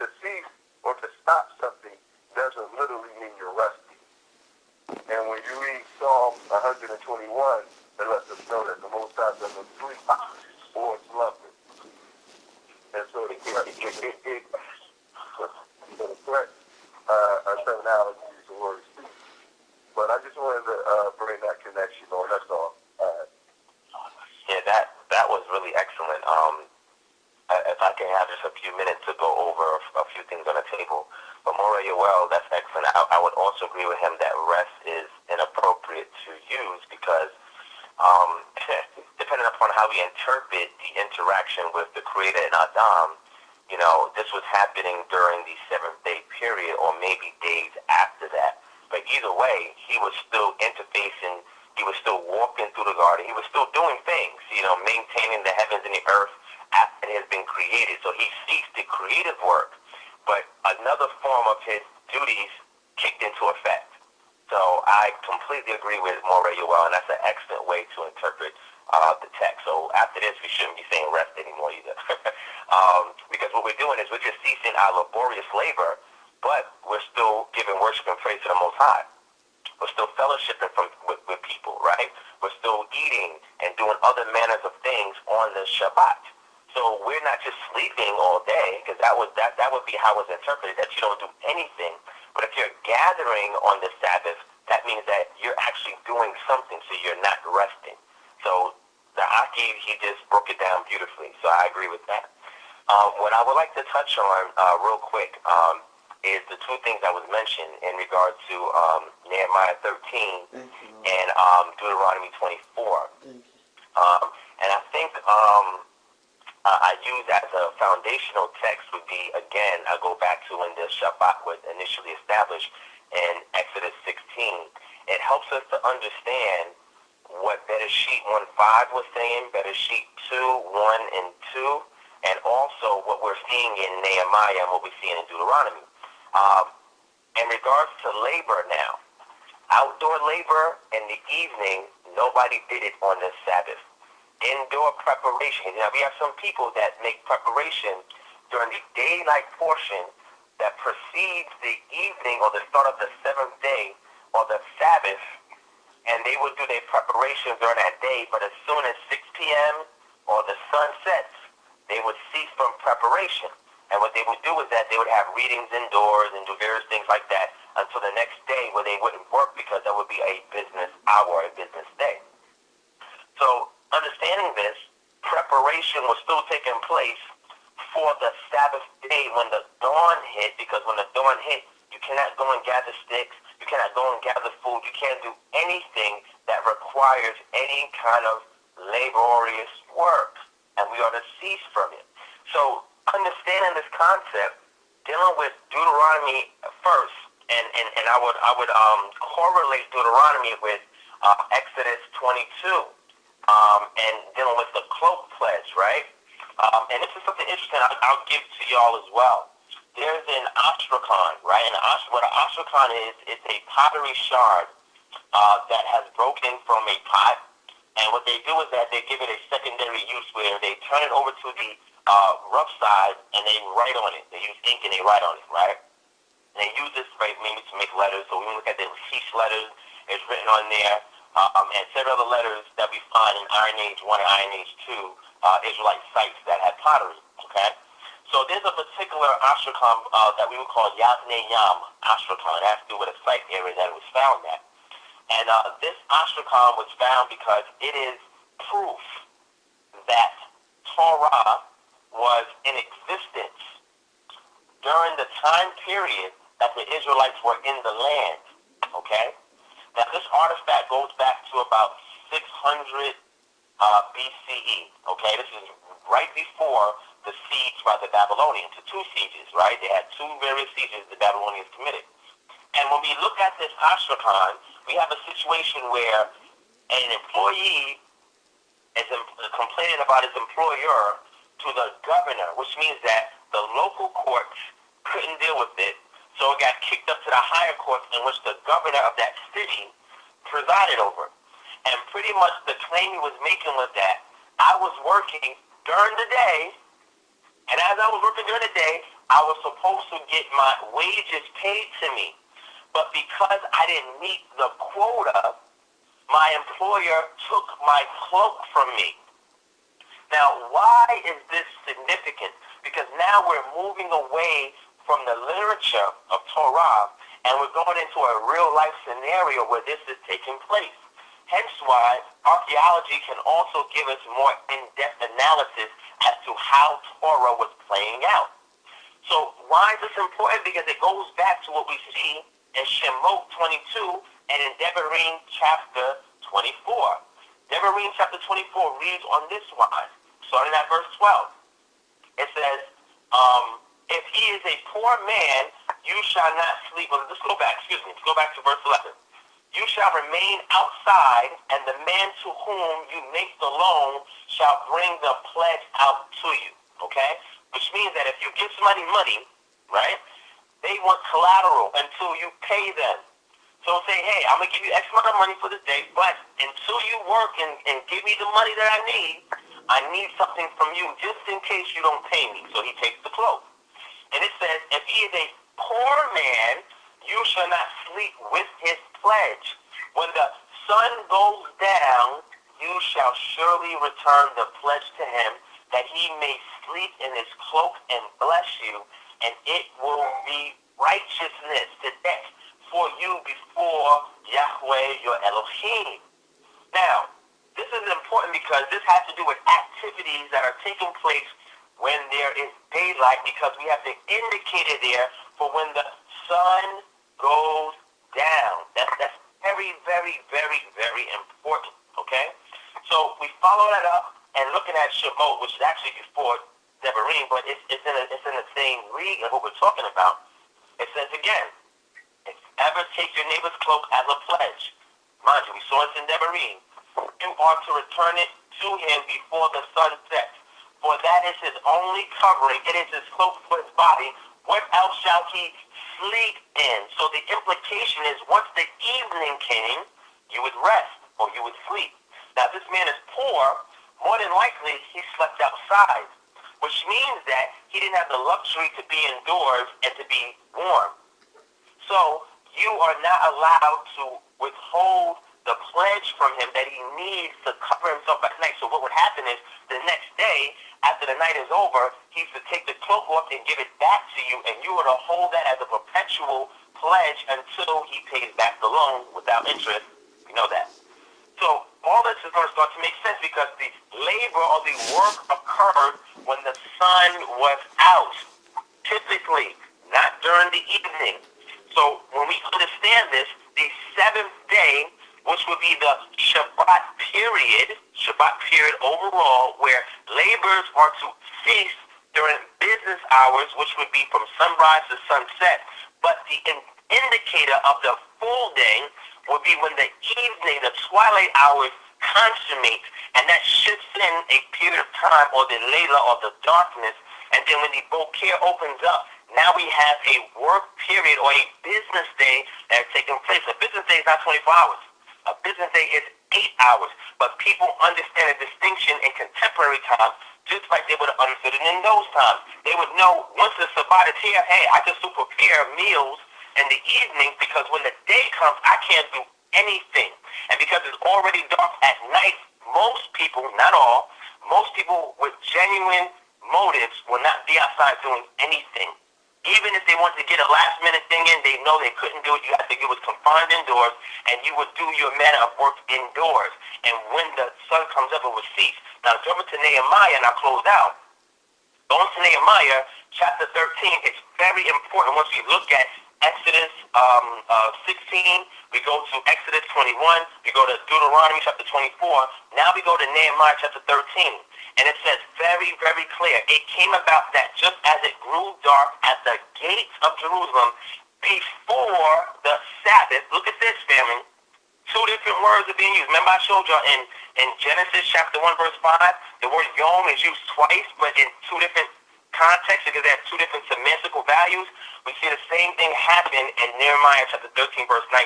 To cease or to stop something doesn't literally mean you're resting. And when you read Psalm 121, it lets us know that the Most High doesn't sleep or slumber. And so the correct terminology is the word sleep. But I just wanted to bring that connection on, that's all. Yeah, that was really excellent. If I can have just a few minutes to go over a few things on the table. But Moreh Yoel, that's excellent. I would also agree with him that rest is inappropriate to use because depending upon how we interpret the interaction with the Creator and Adam, you know, this was happening during the seventh-day period or maybe days after that. But either way, he was still interfacing, he was still walking through the garden, he was still doing things, you know, maintaining the heavens and the earth after it has been created. So he ceased the creative work, but another form of his duties kicked into effect. So I completely agree with Moreh Yoel, and that's an excellent way to interpret the text. So after this, we shouldn't be saying rest anymore either. Because what we're doing is we're just ceasing our laborious labor, but we're still giving worship and praise to the Most High. We're still fellowshipping with people, right? We're still eating and doing other manners of things on the Shabbat. So we're not just sleeping all day, because that would be how it's interpreted, that you don't do anything. But if you're gathering on the Sabbath, that means that you're actually doing something, so you're not resting. So the Aki, he just broke it down beautifully, so I agree with that. What I would like to touch on real quick is the two things that was mentioned in regard to Nehemiah 13 and Deuteronomy 24. And I think I use as a foundational text would be, again, I go back to when the Shabbat was initially established in Exodus 16. It helps us to understand what Bereshit 1:5 was saying, Bereshit 2:1 and 2, and also what we're seeing in Nehemiah and what we're seeing in Deuteronomy. In regards to labor now, outdoor labor in the evening, nobody did it on the Sabbath. Indoor preparation. Now, we have some people that make preparation during the daylight portion that precedes the evening or the start of the seventh day or the Sabbath, and they would do their preparation during that day, but as soon as 6 p.m. or the sun sets, they would cease from preparation. And what they would do is that they would have readings indoors and do various things like that until the next day where they wouldn't work because that would be a business hour, a business day. So, understanding this, preparation was still taking place for the Sabbath day when the dawn hit, because when the dawn hit, you cannot go and gather sticks, you cannot go and gather food, you can't do anything that requires any kind of laborious work, and we are to cease from it. So, understanding this concept, dealing with Deuteronomy first, and I would correlate Deuteronomy with Exodus 22. And dealing with the cloak pledge, right? And this is something interesting I'll give to y'all as well. There's an ostrakhan, right? And what an ostrakhan is a pottery shard that has broken from a pot. And what they do is that they give it a secondary use where they turn it over to the rough side and they write on it. They use ink and they write on it, right? And they use this, right, maybe to make letters. So when we look at the Heesh letters, it's written on there. And several other letters that we find in Iron Age 1 and Iron Age 2 Israelite sites that had pottery. Okay, so there's a particular ashrakam that we would call Yavne Yam ashrakam. It has to do with a site area that it was found at. And this ashrakam was found because it is proof that Torah was in existence during the time period that the Israelites were in the land. Okay? Now this artifact goes back to about 600 BCE. Okay? This is right before the siege by the Babylonians, the two sieges, right? They had two various sieges the Babylonians committed. And when we look at this ashrakhan, we have a situation where an employee is complaining about his employer to the governor, which means that the local courts couldn't deal with it, so it got kicked up to the higher courts in which the governor of that city presided over. And pretty much the claim he was making was that I was working during the day, and as I was working during the day, I was supposed to get my wages paid to me. But because I didn't meet the quota, my employer took my cloak from me. Now, why is this significant? Because now we're moving away from the literature of Torah, and we're going into a real-life scenario where this is taking place. Hence why archaeology can also give us more in-depth analysis as to how Torah was playing out. So why is this important? Because it goes back to what we see in Shemot 22 and in Devarim chapter 24. Devarim chapter 24 reads on this wise, starting at verse 12. It says, if he is a poor man, you shall not sleep. Well, let's go back to verse 11. You shall remain outside, and the man to whom you make the loan shall bring the pledge out to you. Okay? Which means that if you give somebody money, right, they want collateral until you pay them. So say, hey, I'm going to give you X amount of money for this day, but until you work and give me the money that I need something from you just in case you don't pay me. So he takes the cloak. And it says, if he is a poor man, you shall not sleep with his pledge. When the sun goes down, you shall surely return the pledge to him, that he may sleep in his cloak and bless you, and it will be righteousness to death for you before Yahweh your Elohim. Now, this is important because this has to do with activities that are taking place when there is daylight, because we have the indicator there for when the sun goes down. That's very, very, very, very important, okay? So we follow that up and looking at Shemot, which is actually before Devarim, but it's in the same read of what we're talking about. It says again, if you ever take your neighbor's cloak as a pledge, mind you, we saw it in Devarim, you are to return it to him before the sun sets, for that is his only covering. It is his cloak for his body. What else shall he sleep in? So the implication is once the evening came, you would rest or you would sleep. Now, if this man is poor, more than likely he slept outside, which means that he didn't have the luxury to be indoors and to be warm. So you are not allowed to withhold the pledge from him that he needs to cover himself at night. So what would happen is the next day, after the night is over, he used to take the cloak off and give it back to you, and you were to hold that as a perpetual pledge until he pays back the loan without interest. You know that. So all this is going to start to make sense because the labor or the work occurred when the sun was out, typically, not during the evening. So when we understand this, the seventh day, which would be the Shabbat period overall, where laborers are to feast during business hours, which would be from sunrise to sunset. But the indicator of the full day would be when the evening, the twilight hours consummate, and that shifts in a period of time, or the layla, or the darkness. And then when the bokeh opens up, now we have a work period or a business day that's taking place. A business day is not 24 hours. A business day is 8 hours. But people understand the distinction in contemporary times just like they would have understood it in those times. They would know once the Sabbath is here, hey, I just do prepare meals in the evening because when the day comes, I can't do anything. And because it's already dark at night, most people, not all, most people with genuine motives will not be outside doing anything. Even if they want to get a last-minute thing in, they know they couldn't do it. You have to do it confined indoors, and you would do your manner of work indoors. And when the sun comes up, it will cease. Now, jump to Nehemiah, and I'll close out. Going to Nehemiah, chapter 13, it's very important once we look at Exodus 16, we go to Exodus 21, we go to Deuteronomy chapter 24, now we go to Nehemiah chapter 13. And it says very, very clear, it came about that just as it grew dark at the gates of Jerusalem before the Sabbath, look at this, family, two different words are being used. Remember I showed y'all in Genesis chapter 1 verse 5, the word yom is used twice, but in two different contexts because they have two different semantical values. We see the same thing happen in Nehemiah chapter 13 verse 19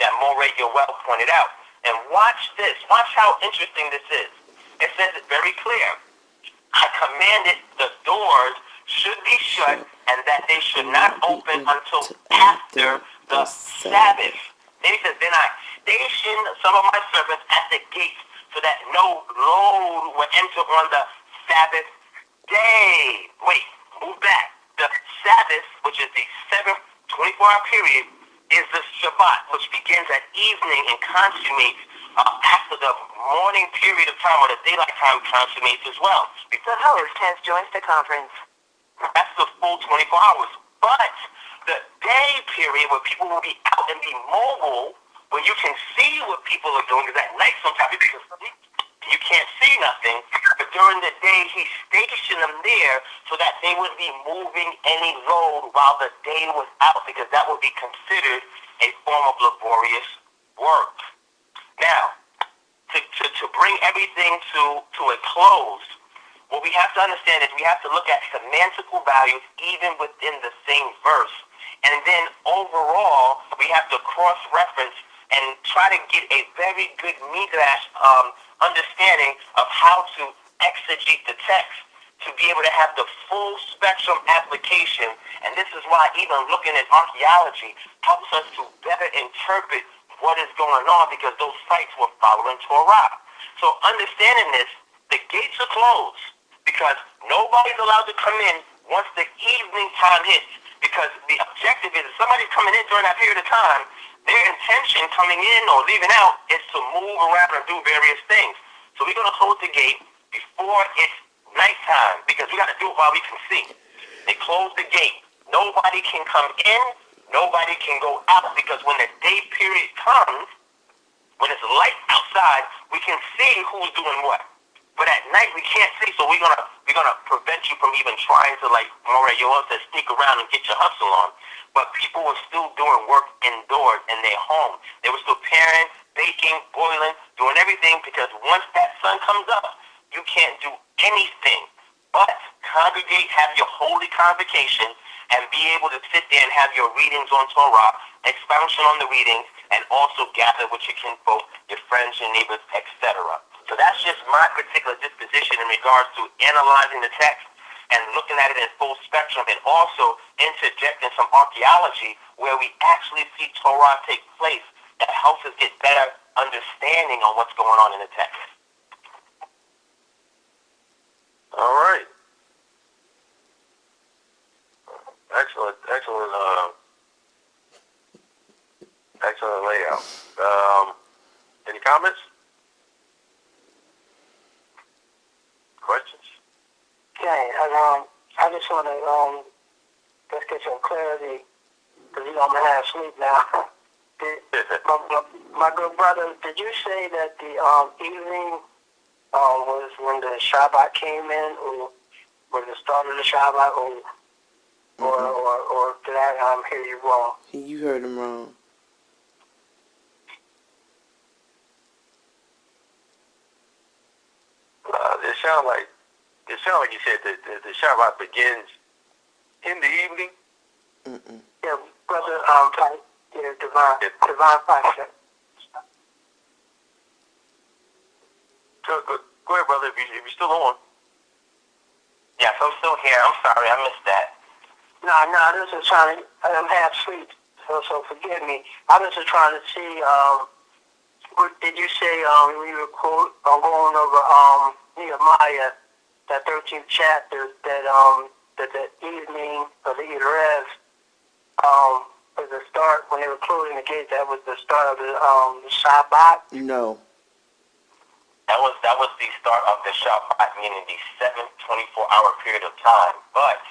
that Moray Yoel pointed out. And watch this. Watch how interesting this is. It says it very clear. I commanded the doors should be shut and that they should not open until after the Sabbath. Then he says, then I stationed some of my servants at the gates so that no load would enter on the Sabbath day. Wait, move back. The Sabbath, which is the seventh 24-hour period, is the Shabbat, which begins at evening and consummates after the morning period of time, or the daylight time consummates as well. The host has joined the conference. That's the full 24 hours. But the day period where people will be out and be mobile, where you can see what people are doing, because at night sometimes people can sleep, you can't see nothing. But during the day, he stationed them there so that they wouldn't be moving any load while the day was out, because that would be considered a form of laborious work. Now, to bring everything to a close, what we have to understand is we have to look at semantical values even within the same verse. And then overall, we have to cross-reference and try to get a very good midrash understanding of how to exegete the text to be able to have the full spectrum application. And this is why even looking at archaeology helps us to better interpret what is going on, because those sites were following Torah. So understanding this, the gates are closed because nobody's allowed to come in once the evening time hits, because the objective is if somebody's coming in during that period of time, their intention coming in or leaving out is to move around and do various things. So we're going to close the gate before it's nighttime, because we got to do it while we can see. They close the gate. Nobody can come in. Nobody can go out, because when the day period comes, when it's light outside, we can see who's doing what. But at night we can't see, so we're gonna prevent you from even trying to, like Moray Yoel says, sneak around and get your hustle on. But people were still doing work indoors in their home. They were still paring, baking, boiling, doing everything, because once that sun comes up, you can't do anything but congregate, have your holy convocation, and be able to sit there and have your readings on Torah, expansion on the readings, and also gather with your kinfolk, your friends, your neighbors, etc. So that's just my particular disposition in regards to analyzing the text and looking at it in full spectrum, and also interjecting some archaeology where we actually see Torah take place that helps us get better understanding on what's going on in the text. All right. Excellent layout. Any comments? Questions? Okay, I just want to just get some clarity, because I'm gonna have sleep now. my good brother, did you say that the evening was when the Shabbat came in, or was the start of the Shabbat, or did I hear you wrong? You heard him wrong. It sounded like you said that the Shabbat begins in the evening. Mm-mm. Yeah, brother, divine pastor. Go ahead, brother, if you're still on. Yes, I'm still here. I'm sorry, I missed that. No, this is trying to, I'm half asleep, so forgive me. I was just trying to see, what did you say, when you were going over, Nehemiah, that 13th chapter, that the evening of the Erev was the start when they were closing the gates. That was the start of the Shabbat. No. That was the start of the Shabbat, meaning the 7th 24-hour period of time. But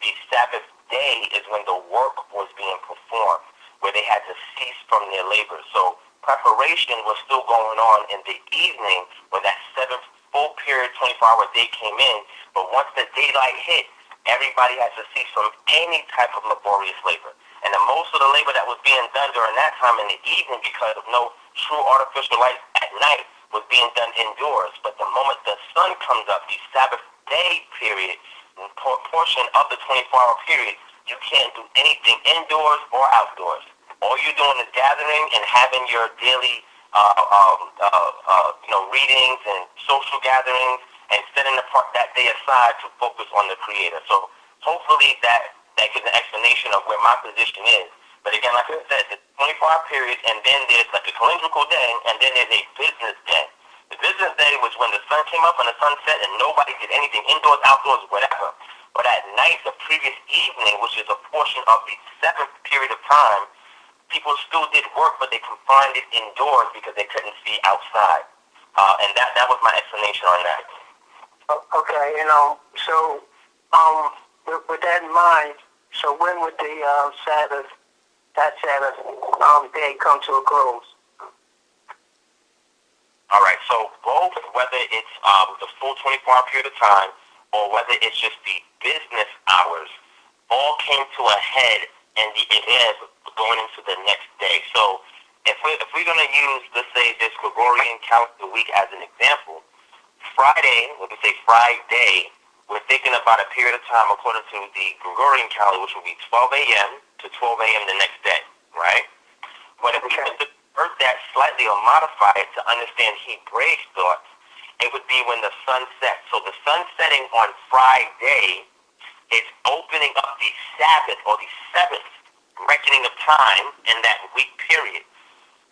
the Sabbath day is when the work was being performed, where they had to cease from their labor. So preparation was still going on in the evening when that 7th full period 24-hour day came in. But once the daylight hit, everybody had to cease from any type of laborious labor. And the most of the labor that was being done during that time in the evening, because of no true artificial light at night, was being done indoors. But the moment the sun comes up, the Sabbath day period, portion of the 24-hour period, you can't do anything indoors or outdoors. All you're doing is gathering and having your daily readings and social gatherings, and setting apart that day aside to focus on the Creator. So hopefully that gives an explanation of where my position is. But again, like I said, the 24-hour period, and then there's like a calendrical day, and then there's a business day. The business day was when the sun came up and the sun set, and nobody did anything indoors, outdoors, whatever. But at night, the previous evening, which is a portion of the 7th period of time, people still did work, but they confined it indoors because they couldn't see outside. And that was my explanation on that. Okay, so with that in mind, so when would the Sabbath day come to a close? All right, so both, whether it's the full 24-hour period of time or whether it's just the business hours, all came to a head in the Erev going into the next day. So if we're going to use, let's say, this Gregorian calendar week as an example, Friday, when we say Friday, we're thinking about a period of time according to the Gregorian calendar, which will be 12 a.m. to 12 a.m. the next day, right? But if we were to convert that slightly or modify it to understand Hebraic thoughts, it would be when the sun sets. So the sun setting on Friday is opening up the Sabbath, or the 7th reckoning of time in that week period.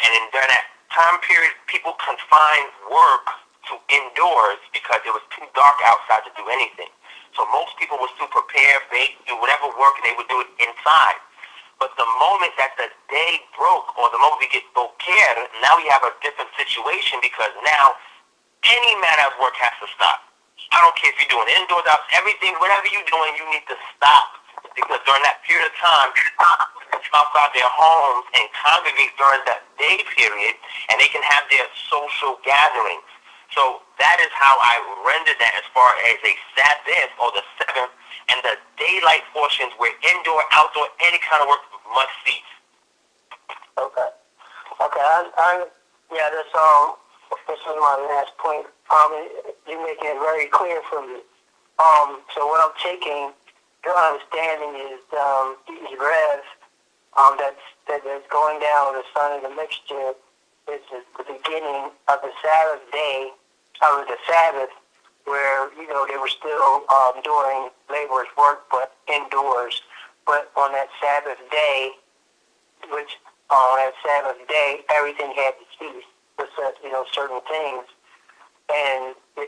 And during that time period, people confined work to indoors because it was too dark outside to do anything. So most people would still prepare, bake, do whatever work, and they would do it inside. But the moment that the day broke, or the moment we get boker, now we have a different situation, because now any manner of work has to stop. I don't care if you're doing indoors, out, everything, whatever you're doing, you need to stop. Because during that period of time, people outside their homes and congregate during that day period, and they can have their social gatherings. So that is how I render that as far as a Sabbath, or the 7th, and the daylight portions where indoor, outdoor, any kind of work must cease. Okay. This is my last point. You're making it very clear for me. So what I'm taking, your understanding is the Erev that's going down with the sun and the mixture is the beginning of the Sabbath day, of the Sabbath, where they were still doing laborers' work, but indoors. But on that Sabbath day, everything had to cease for certain things, and the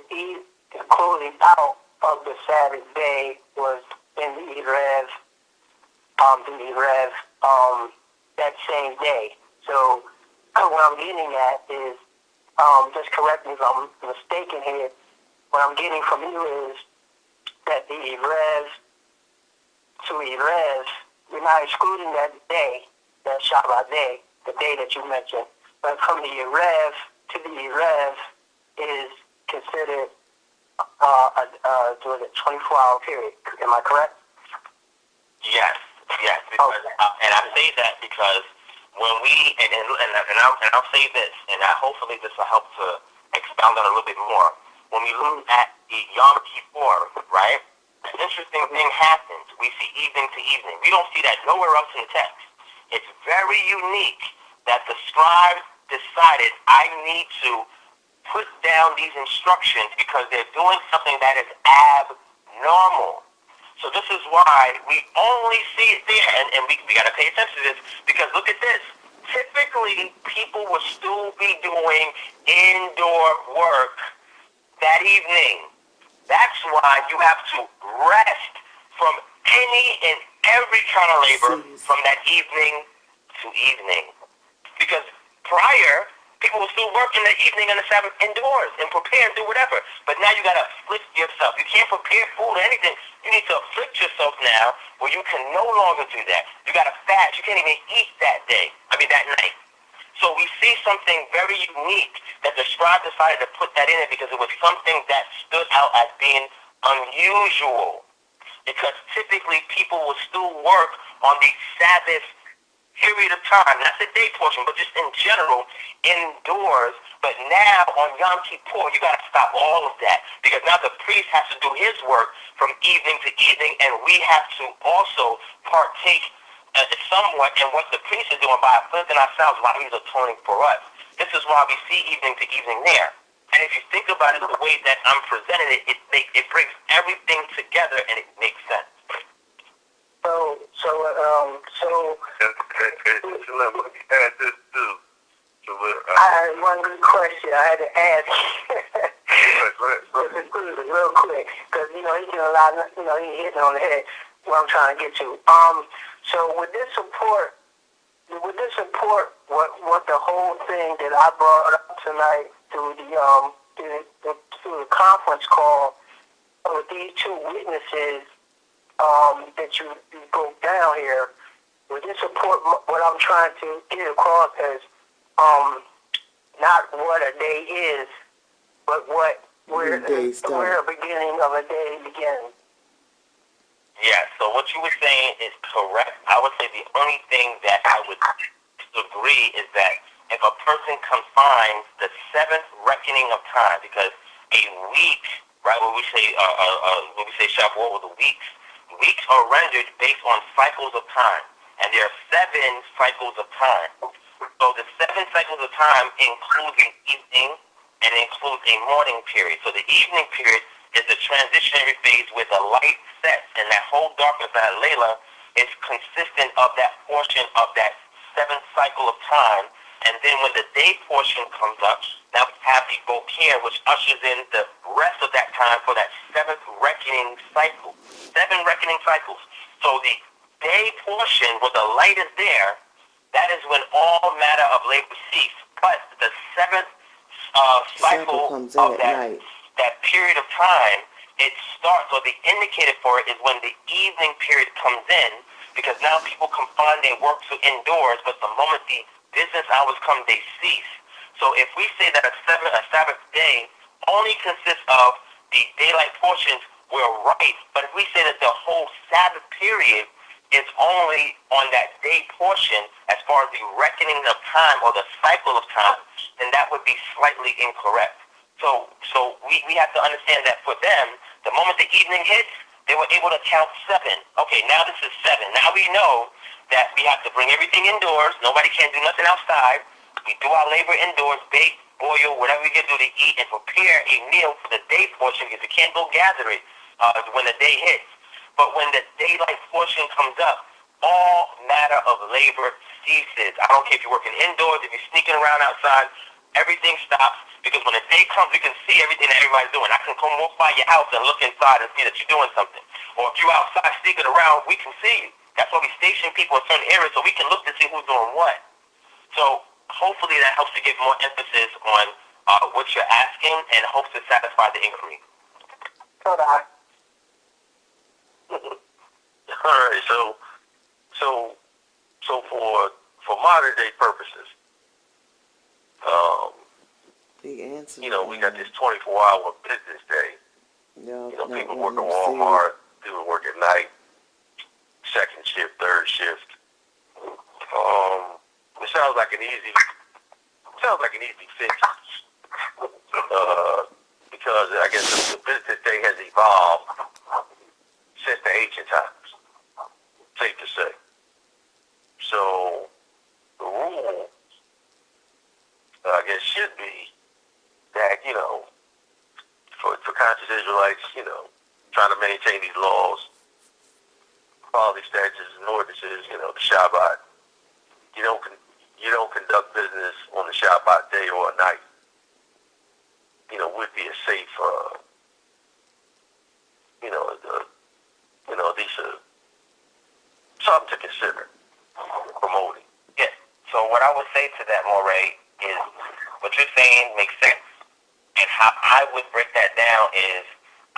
closing out of the Sabbath day was in the Erev, that same day. So what I'm getting at is, just correct me if I'm mistaken here, what I'm getting from you is that the Erev to Erev, you're not excluding that day, that Shabbat day, the day that you mentioned, but from the Erev to the Erev is considered a 24-hour period. Am I correct? Yes. Because, and I say that because when we, and I'll say this, and hopefully this will help to expound on it a little bit more. When we look at the Yom Kippur, right, an interesting thing happens. We see evening to evening. We don't see that nowhere else in the text. It's very unique that the scribes decided, I need to put down these instructions because they're doing something that is abnormal. So this is why we only see it there, and we got to pay attention to this, because look at this. Typically, people will still be doing indoor work that evening. That's why you have to rest from any and every kind of labor from that evening to evening. Because prior, people will still work in the evening and the Sabbath indoors and prepare and do whatever. But now you got to afflict yourself. You can't prepare food or anything. You need to afflict yourself now where you can no longer do that. You got to fast. You can't even eat that night. So we see something very unique that the scribe decided to put that in it because it was something that stood out as being unusual. Because typically people will still work on the Sabbath period of time, not the day portion, but just in general, indoors. But now on Yom Kippur, you got to stop all of that because now the priest has to do his work from evening to evening, and we have to also partake somewhat in what the priest is doing by afflicting ourselves while he's atoning for us. This is why we see evening to evening there. And if you think about it the way that I'm presenting it, it brings everything together and it makes sense. Let me add this too. I had one good question I had to ask. Go ahead. Real quick, because he getting a lot. He hitting on the head. What I'm trying to get to. So would this support what the whole thing that I brought up tonight through the conference call with these two witnesses that you broke down here? Would this support what I'm trying to get across as not what a day is, but where a beginning of a day begins? Yeah, so what you were saying is correct. I would say the only thing that I would disagree is that if a person confines the seventh reckoning of time, because a week, right, when we say Shavuot, the weeks are rendered based on cycles of time, and there are 7 cycles of time. So the 7 cycles of time includes an evening and includes a morning period. So the evening period is the transitionary phase where the light sets, and that whole darkness, that Layla, is consistent of that portion of that 7th cycle of time. And then when the day portion comes up, now we have the Bokeh, which ushers in the rest of that time for that 7th reckoning cycle. 7 reckoning cycles. So the day portion where the light is there, that is when all matter of labor cease. But the 7th cycle of that period of time, it starts, or the indicator for it is when the evening period comes in, because now people confine their work to indoors, but the moment the business hours come, they cease. So if we say that a Sabbath day only consists of the daylight portions, we're right. But if we say that the whole Sabbath period is only on that day portion as far as the reckoning of time or the cycle of time, then that would be slightly incorrect. So we have to understand that for them, the moment the evening hits, they were able to count 7. Okay, now this is 7. Now we know that we have to bring everything indoors. Nobody can do nothing outside. We do our labor indoors, bake, boil, whatever we can do to eat and prepare a meal for the day portion because we can't go gather it when the day hits. But when the daylight portion comes up, all matter of labor ceases. I don't care if you're working indoors, if you're sneaking around outside, everything stops because when the day comes, we can see everything that everybody's doing. I can come walk by your house and look inside and see that you're doing something. Or if you're outside sneaking around, we can see you. That's why we station people in certain areas so we can look to see who's doing what. So hopefully that helps to give more emphasis on what you're asking and hopes to satisfy the inquiry. So that. All right, so for modern day purposes, we got this 24-hour business day. People work at Walmart, people work at night, second shift, third shift. It sounds like an easy fix because I guess the business day has evolved since the ancient times, safe to say. So the rule, I guess, should be that, for conscious Israelites, trying to maintain these laws, follow these statutes and ordinances, the Shabbat, you don't conduct business on the Shabbat day or night. would be a safe, at least something to consider promoting. Yeah. So what I would say to that, Moray, is what you're saying makes sense. And how I would break that down is,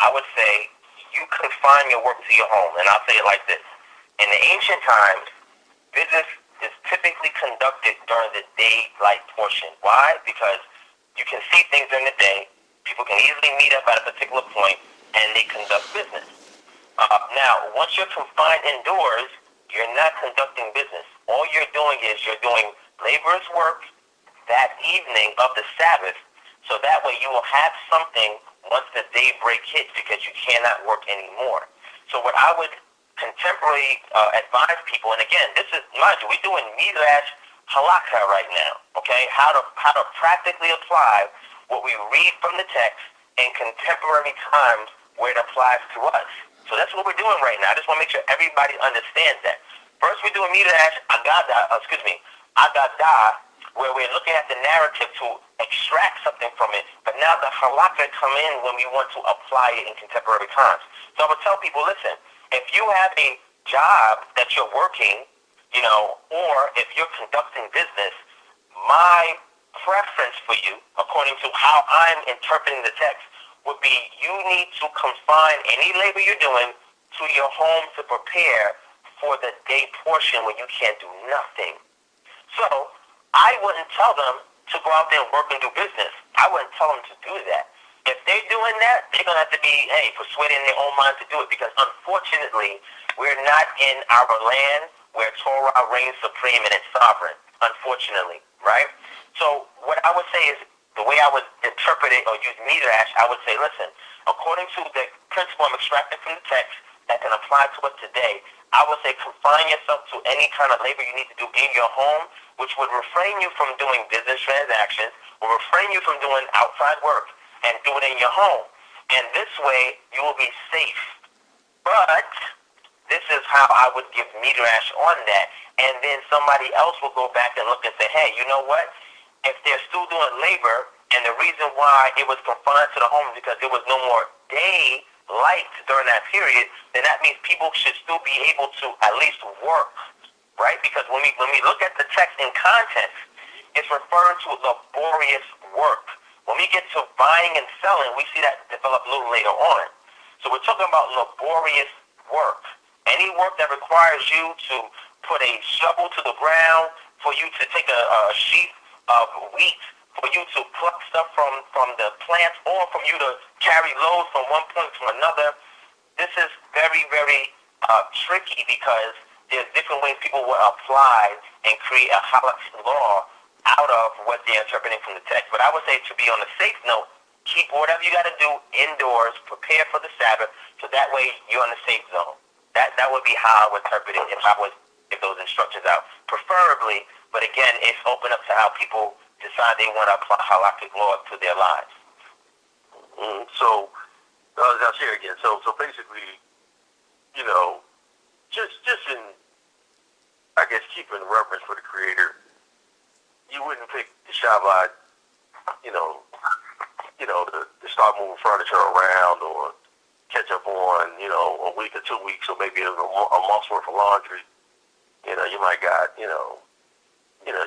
I would say you confine your work to your home. And I'll say it like this. In the ancient times, business is typically conducted during the daylight portion. Why? Because you can see things during the day. People can easily meet up at a particular point, and they conduct business. Now, once you're confined indoors, you're not conducting business. All you're doing is you're doing laborer's work that evening of the Sabbath, so that way you will have something once the daybreak hits, because you cannot work anymore. So what I would contemporary advise people, and again, this is, mind you, we're doing Midrash Halakha right now, okay? How to practically apply what we read from the text in contemporary times where it applies to us. So that's what we're doing right now. I just want to make sure everybody understands that. First, we're doing Midrash Agadah, where we're looking at the narrative to extract something from it, but now the halakha come in when we want to apply it in contemporary times. So I would tell people, listen, if you have a job that you're working, or if you're conducting business, my preference for you, according to how I'm interpreting the text, would be you need to confine any labor you're doing to your home to prepare for the day portion when you can't do nothing. So I wouldn't tell them to go out there and work and do business. I wouldn't tell them to do that. If they're doing that, they're going to have to be, persuaded in their own mind to do it, because unfortunately, we're not in our land where Torah reigns supreme and it's sovereign, unfortunately, right? So what I would say is, the way I would interpret it or use Midrash, I would say, listen, according to the principle I'm extracting from the text that can apply to us today, I would say confine yourself to any kind of labor you need to do in your home, which would refrain you from doing business transactions, will refrain you from doing outside work, and do it in your home. And this way, you will be safe. But this is how I would give Midrash on that. And then somebody else will go back and look and say, hey, you know what? If they're still doing labor, and the reason why it was confined to the home is because there was no more daylight during that period, then that means people should still be able to at least work, right? Because when we look at the text in context, it's referring to laborious work. When we get to buying and selling, we see that develop a little later on. So we're talking about laborious work. Any work that requires you to put a shovel to the ground, for you to take a sheaf of wheat, for you to pluck stuff from the plants, or from you to carry loads from one point to another. This is very, very tricky, because there's different ways people will apply and create a halakhic law out of what they're interpreting from the text. But I would say, to be on the safe note, keep whatever you got to do indoors, prepare for the Sabbath, so that way you're in the safe zone. That would be how I would interpret it if I was give those instructions out, preferably. But again, it's open up to how people decide they want to apply halakhic law to their lives. So, I'll share again. So basically, just in, I guess, keeping reverence for the Creator, you wouldn't pick the Shabbat, to start moving furniture around, or catch up on, a week or 2 weeks, or maybe a month's worth of laundry. You might got, your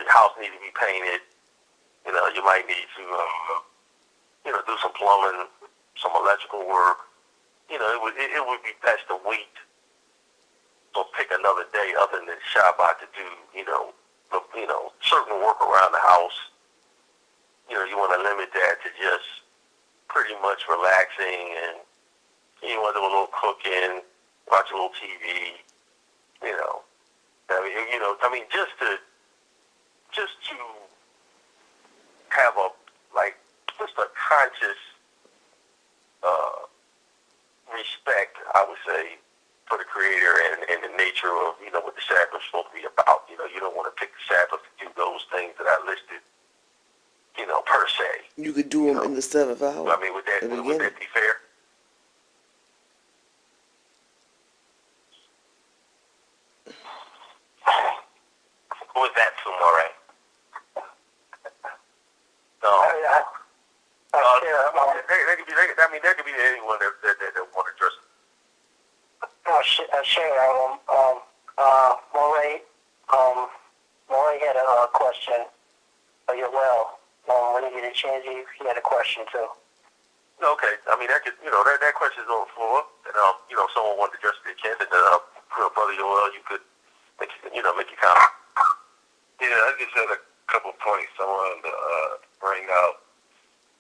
house needs to be painted. You might need to, do some plumbing, some electrical work. It would be best to wait or pick another day other than Shabbat to do, certain work around the house. You want to limit that to just pretty much relaxing, and you want to do a little cooking, watch a little TV, just to have just a conscious respect, I would say, for the Creator and the nature of, what the Sabbath is supposed to be about. You don't want to pick the Sabbath to do those things that I listed, per se. You could do them in the 7th hour. Would that be fair? Who is that to, Moray? No. there could be anyone that want to address it. Moray had a question. When he get a chance, he had a question too. Okay, I mean that could, that question is on the floor, and if someone wanted to address it, they can. And Brother Yoel, you could make your comment. Yeah, I just had a couple points I wanted to bring out,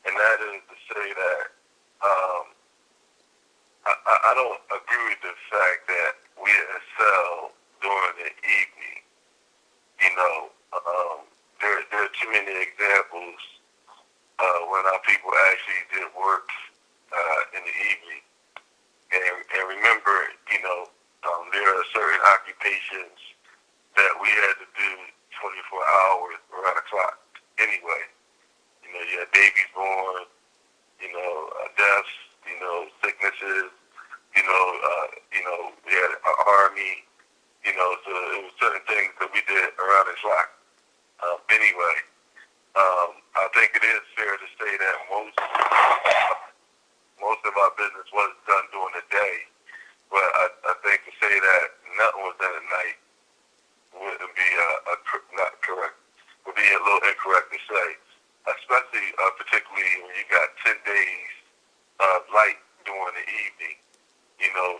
and that is to say that I don't agree with the fact that we excel during the evening. There are too many examples when our people actually did work in the evening. And remember, there are certain occupations that we had to do 24 hours around the clock anyway. You had babies born, deaths, sicknesses, we had an army, so it was certain things that we did around the clock. Anyway, I think it is fair to say that most of our business was done during the day, but I think to say that nothing was done at night wouldn't be not correct. Would be a little incorrect to say, especially particularly when you got 10 days of light during the evening,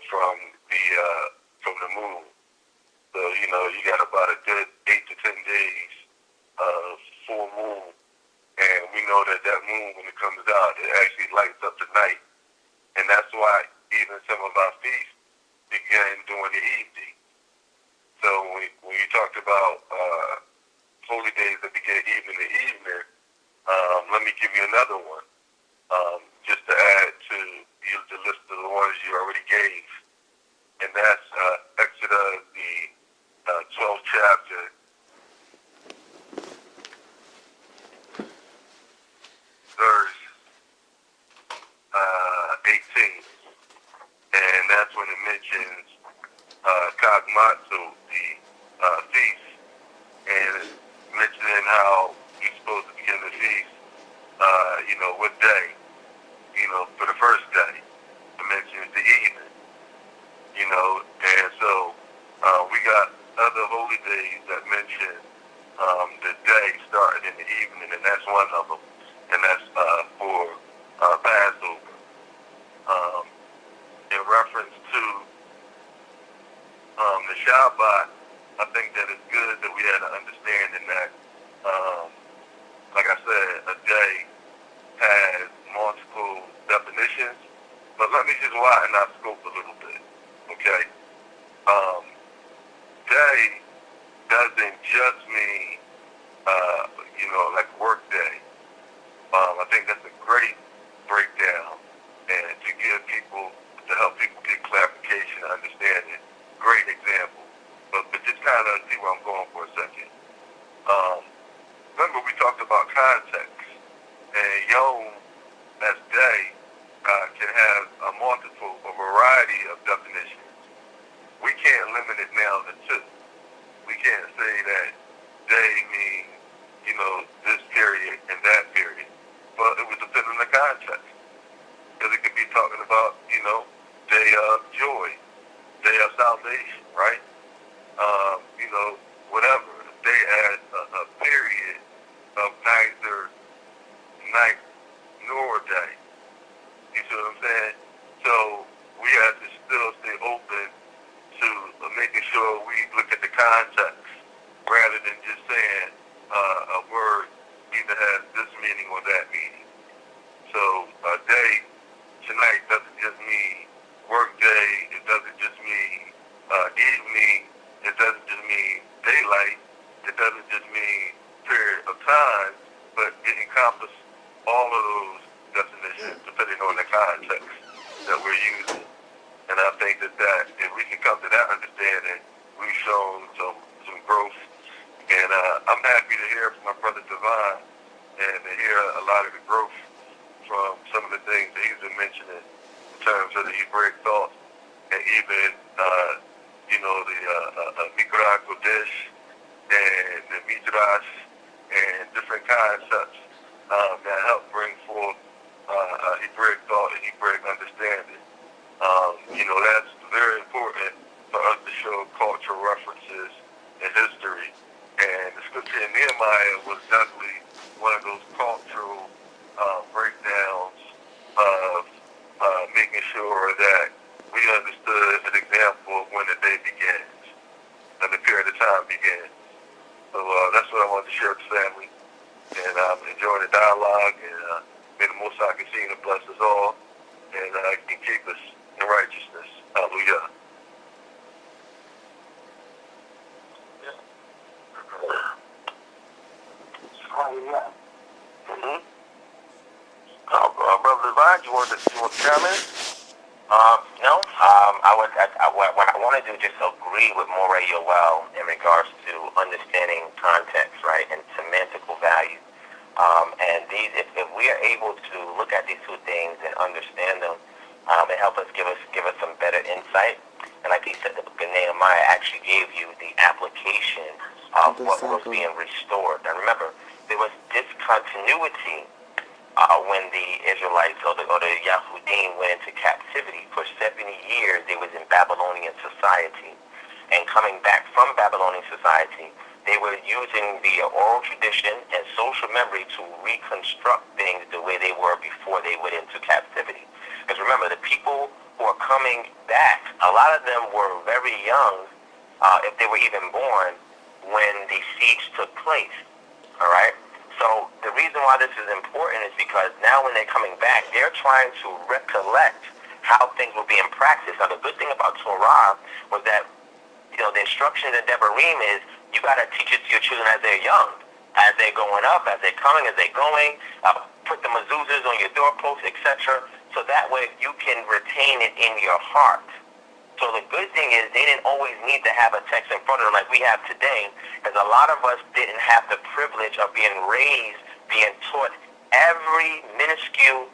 from the moon. So you got about a good 8 to 10 days of full moon, and we know that moon, when it comes out, it actually lights up the night, and that's why even some of our feasts begin during the evening. So when you talked about holy days that begin even in the evening, let me give you another one, just to add to the list of the ones you already gave, and that's Exodus, the 12th chapter, verse 18, and that's when it mentions Kagmatsu, the feast, and it's mentioning how you're supposed to begin the feast, what day, for the first day. It mentions the evening, and so we got other holy days that mention the day starting in the evening, and that's one of them, and that's for Passover. In reference to the Shabbat, I think that it's good that we had an understanding that, like I said, a day has multiple definitions, but let me just widen our scope a little bit, okay? Day doesn't just mean, like work day. I think that's a great breakdown, and to help people get clarification and understanding. Great example. But just kind of see where I'm going for a second. Remember we talked about context, and Yom as day can have a variety of definitions. We can't limit it now to two. We can't say that day means, this period and that period. But it would depend on the context. Because it could be talking about, day of joy, day of salvation, right? Whatever. Day as a period of neither night nor day. You see what I'm saying? So we have to still stay open to making sure we look at the context rather than just saying a word either has this meaning or that meaning. So a day tonight doesn't just mean work day. It doesn't just mean evening. It doesn't just mean daylight. It doesn't just mean period of time, but it encompasses all of those definitions depending on the context that we're using. And I think that if we can come to that understanding, we've shown some growth. And I'm happy to hear from my brother Devon and to hear a lot of the growth from some of the things that he's been mentioning in terms of the Hebraic thought and even, the Mikra Kodesh and the Midrash and different concepts that help bring forth Hebraic thought and Hebraic understanding. That's very important for us to show cultural references in history. And the scripture in Nehemiah was definitely one of those cultural breakdowns of making sure that we understood an example of when the day begins and the period of time begins. So that's what I wanted to share with the family. And I'm enjoying the dialogue, and may the Most High continue to bless us all and can keep us in righteousness. Hallelujah. Brother Divine, you want to comment? No. What I want to do just agree with Moray Yoel in regards to understanding context, right, and semantical value. And these, if we are able to look at these two things and understand them, it helps us give us some better insight. And like he said, the book of Nehemiah actually gave you the application of what was being restored. And remember, there was discontinuity when the Israelites or the Yahudim went into captivity. For 70 years, they was in Babylonian society. And coming back from Babylonian society, they were using the oral tradition and social memory to reconstruct things the way they were before they went into captivity. Because remember, the people who are coming back, a lot of them were very young, if they were even born, when the siege took place. All right? So the reason why this is important is because now when they're coming back, they're trying to recollect how things will be in practice. Now, the good thing about Torah was that, the instructions in Devarim is you got to teach it to your children as they're young, as they're going up, as they're coming, as they're going. Put the mezuzahs on your doorposts, etc., so that way you can retain it in your heart. So the good thing is they didn't always need to have a text in front of them like we have today, because a lot of us didn't have the privilege of being raised, being taught every minuscule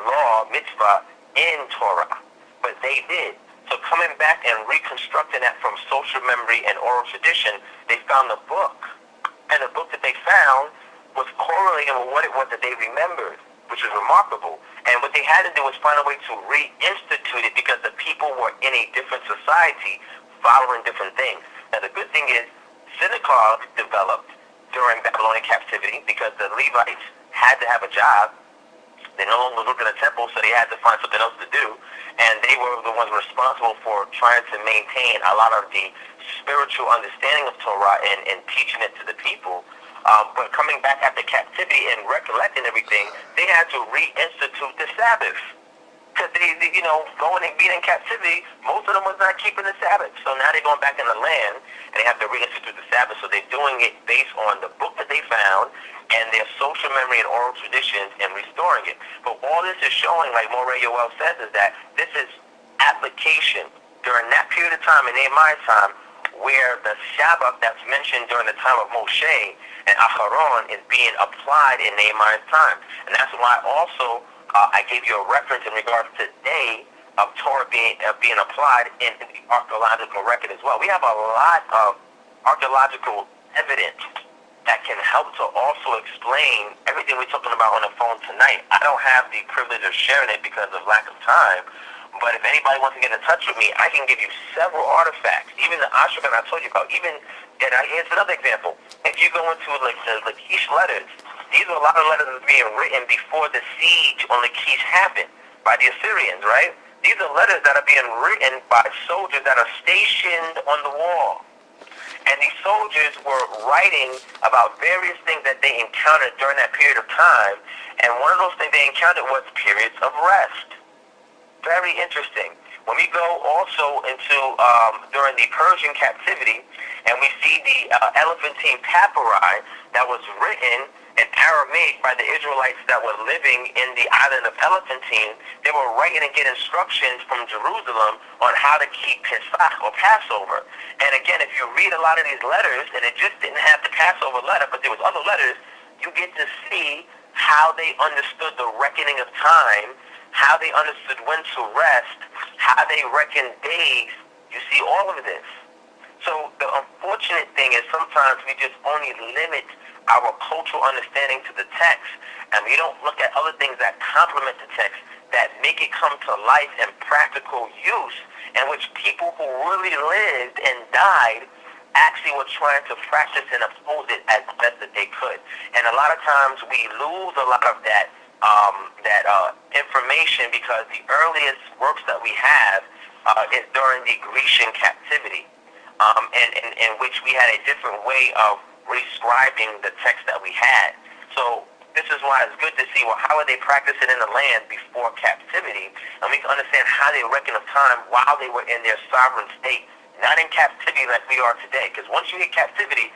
law, mitzvah in Torah. But they did. So coming back and reconstructing that from social memory and oral tradition, they found a book. And the book that they found was correlating with what it was that they remembered, which is remarkable. And what they had to do was find a way to reinstitute it because the people were in a different society following different things. Now the good thing is synagogues developed during Babylonian captivity because the Levites had to have a job. They no longer lived in a temple, so they had to find something else to do. And they were the ones responsible for trying to maintain a lot of the spiritual understanding of Torah and teaching it to the people. But coming back after captivity and recollecting everything, they had to reinstitute the Sabbath. Because going and being in captivity, most of them was not keeping the Sabbath. So now they're going back in the land, and they have to reinstitute the Sabbath. So they're doing it based on the book that they found and their social memory and oral traditions and restoring it. But all this is showing, like Moray Yoel says, is that this is application during that period of time in Nehemiah's time, where the Sabbath that's mentioned during the time of Moshe and Aharon is being applied in Nehemiah's time. And that's why also I gave you a reference in regards to day of Torah being applied in the archaeological record as well. We have a lot of archaeological evidence that can help to also explain everything we're talking about on the phone tonight. I don't have the privilege of sharing it because of lack of time, but if anybody wants to get in touch with me, I can give you several artifacts, even the Ashraman I told you about. Here's another example. If you go into like the Lachish letters, these are a lot of letters that are being written before the siege on Lachish happened by the Assyrians, right? These are letters that are being written by soldiers that are stationed on the wall. And these soldiers were writing about various things that they encountered during that period of time. And one of those things they encountered was periods of rest. Very interesting. When we go also into during the Persian captivity, and we see the Elephantine papyri that was written in Aramaic by the Israelites that were living in the island of Elephantine, they were writing and getting instructions from Jerusalem on how to keep Pesach or Passover. And again, if you read a lot of these letters, and it just didn't have the Passover letter, but there was other letters, you get to see how they understood the reckoning of time, how they understood when to rest, how they reckoned days. You see all of this. So the unfortunate thing is sometimes we just only limit our cultural understanding to the text, and we don't look at other things that complement the text, that make it come to life and practical use, in which people who really lived and died actually were trying to practice and oppose it as best that they could. And a lot of times we lose a lot of that information, because the earliest works that we have is during the Grecian captivity, in which we had a different way of prescribing the text that we had. So this is why it's good to see, well, how are they practicing in the land before captivity? And we can understand how they reckon of time while they were in their sovereign state, not in captivity like we are today. Because once you hit captivity,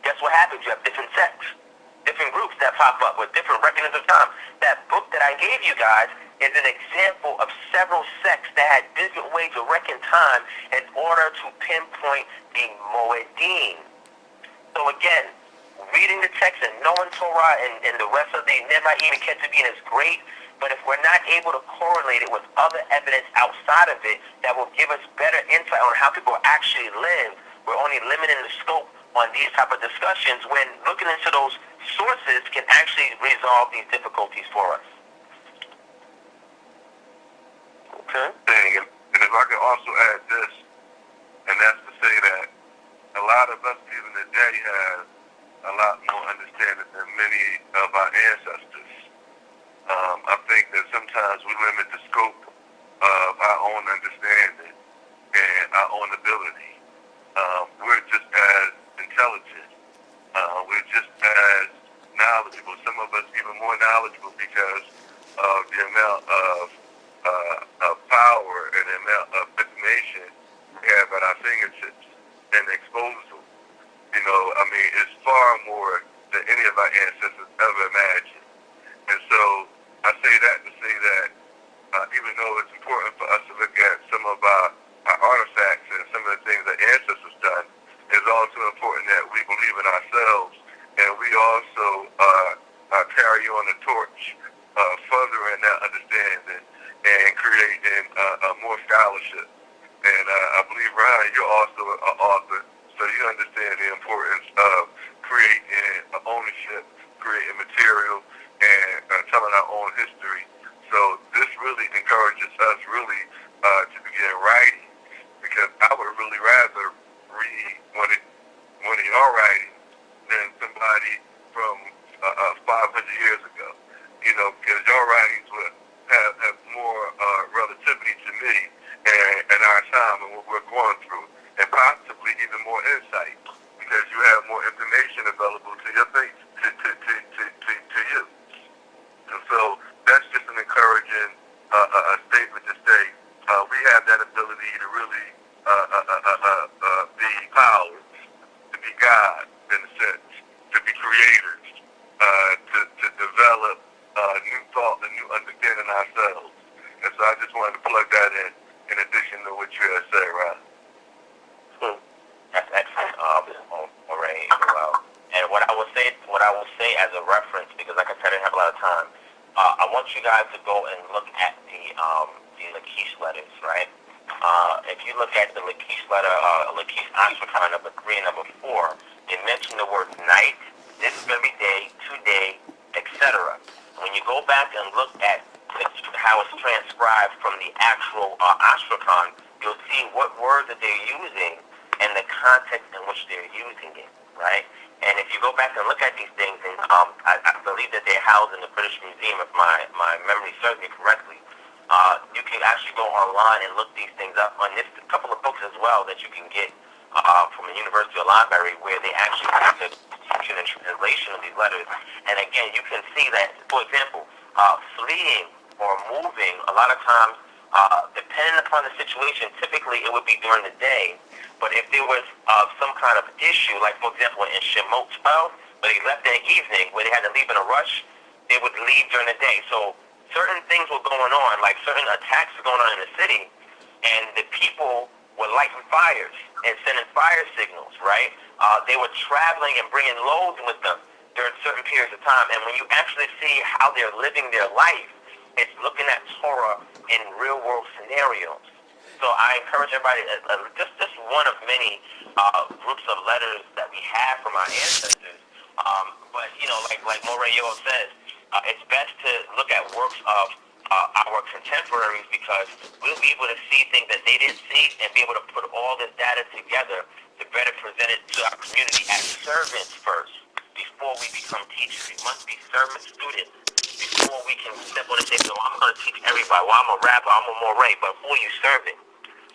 guess what happens? You have different sects, different groups that pop up with different reckonings of time. That book that I gave you guys is an example of several sects that had different ways to reckon time in order to pinpoint the Moedim. So again, reading the text and knowing Torah and the rest of the Nevi'im and Ketuvim is great, but if we're not able to correlate it with other evidence outside of it that will give us better insight on how people actually live, we're only limiting the scope on these type of discussions, when looking into those sources can actually resolve these difficulties for us. Okay. And if I can also add this, and that's to say that a lot of us even today have a lot more understanding than many of our ancestors. I think that sometimes we limit the scope of our own understanding and our own ability. We're just as intelligent. We're just as knowledgeable. Some of us even more knowledgeable because of the amount of power and the amount of information we have at our fingertips and disposal. You know, I mean, it's far more than any of our ancestors ever imagined. And so I say that to say that even though it's important for us to look at some of our artifacts and some of the things that ancestors done, it's also important that we believe in ourselves, and we also carry on the torch, furthering that understanding and creating more scholarship. And I believe, Ryan, you're also an author, so you understand the importance of creating ownership, creating material, and telling our own history. So this really encourages us really to begin writing, because I would really rather read one of your writing than somebody from 500 years ago. You know, because your writings would have more relativity to me and our time and what we're going through, and possibly even more insight, because you have more information available to your face, to you. And so that's just an encouraging statement to say we have that ability to really be powered, to be God in a sense, to be creators, to develop new thought and new understanding ourselves. And so I just wanted to plug that in addition to what you had said, Ryan. That's excellent, Moray. Well, and what I will say as a reference, because like I said, I didn't have a lot of time. I want you guys to go and look at the Lachish letters, right? If you look at the Lachish letter, Lachish Ashrakan number 3 and number 4, they mention the word night, this very day, today, etc. When you go back and look at how it's transcribed from the actual Ashrakan, you'll see what words that they're using and the context in which they're using it, right? And if you go back and look at these things, and I believe that they're housed in the British Museum, if my memory serves me correctly, you can actually go online and look these things up. On this, a couple of books as well that you can get from a university or library, where they actually have the constitution and translation of these letters. And again, you can see that, for example, fleeing or moving, a lot of times, depending upon the situation, typically it would be during the day. But if there was some kind of issue, like for example in Shemot 12, but they left in the evening where they had to leave in a rush, they would leave during the day. So certain things were going on, like certain attacks were going on in the city, and the people were lighting fires and sending fire signals, right? They were traveling and bringing loads with them during certain periods of time. And when you actually see how they're living their life, it's looking at Torah in real world scenarios. So I encourage everybody, just one of many groups of letters that we have from our ancestors. But, you know, like Morayo says, It's best to look at works of our contemporaries because we'll be able to see things that they didn't see and be able to put all this data together to better present it to our community as servants first before we become teachers. We must be servant students before we can step on and say, no, I'm going to teach everybody. Well, I'm a rabbi, I'm a moray, but who are you serving?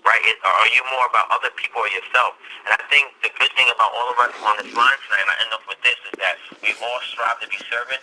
Right? Are you more about other people or yourself? And I think the good thing about all of us on this line tonight, and I end up with this, is that we all strive to be servants.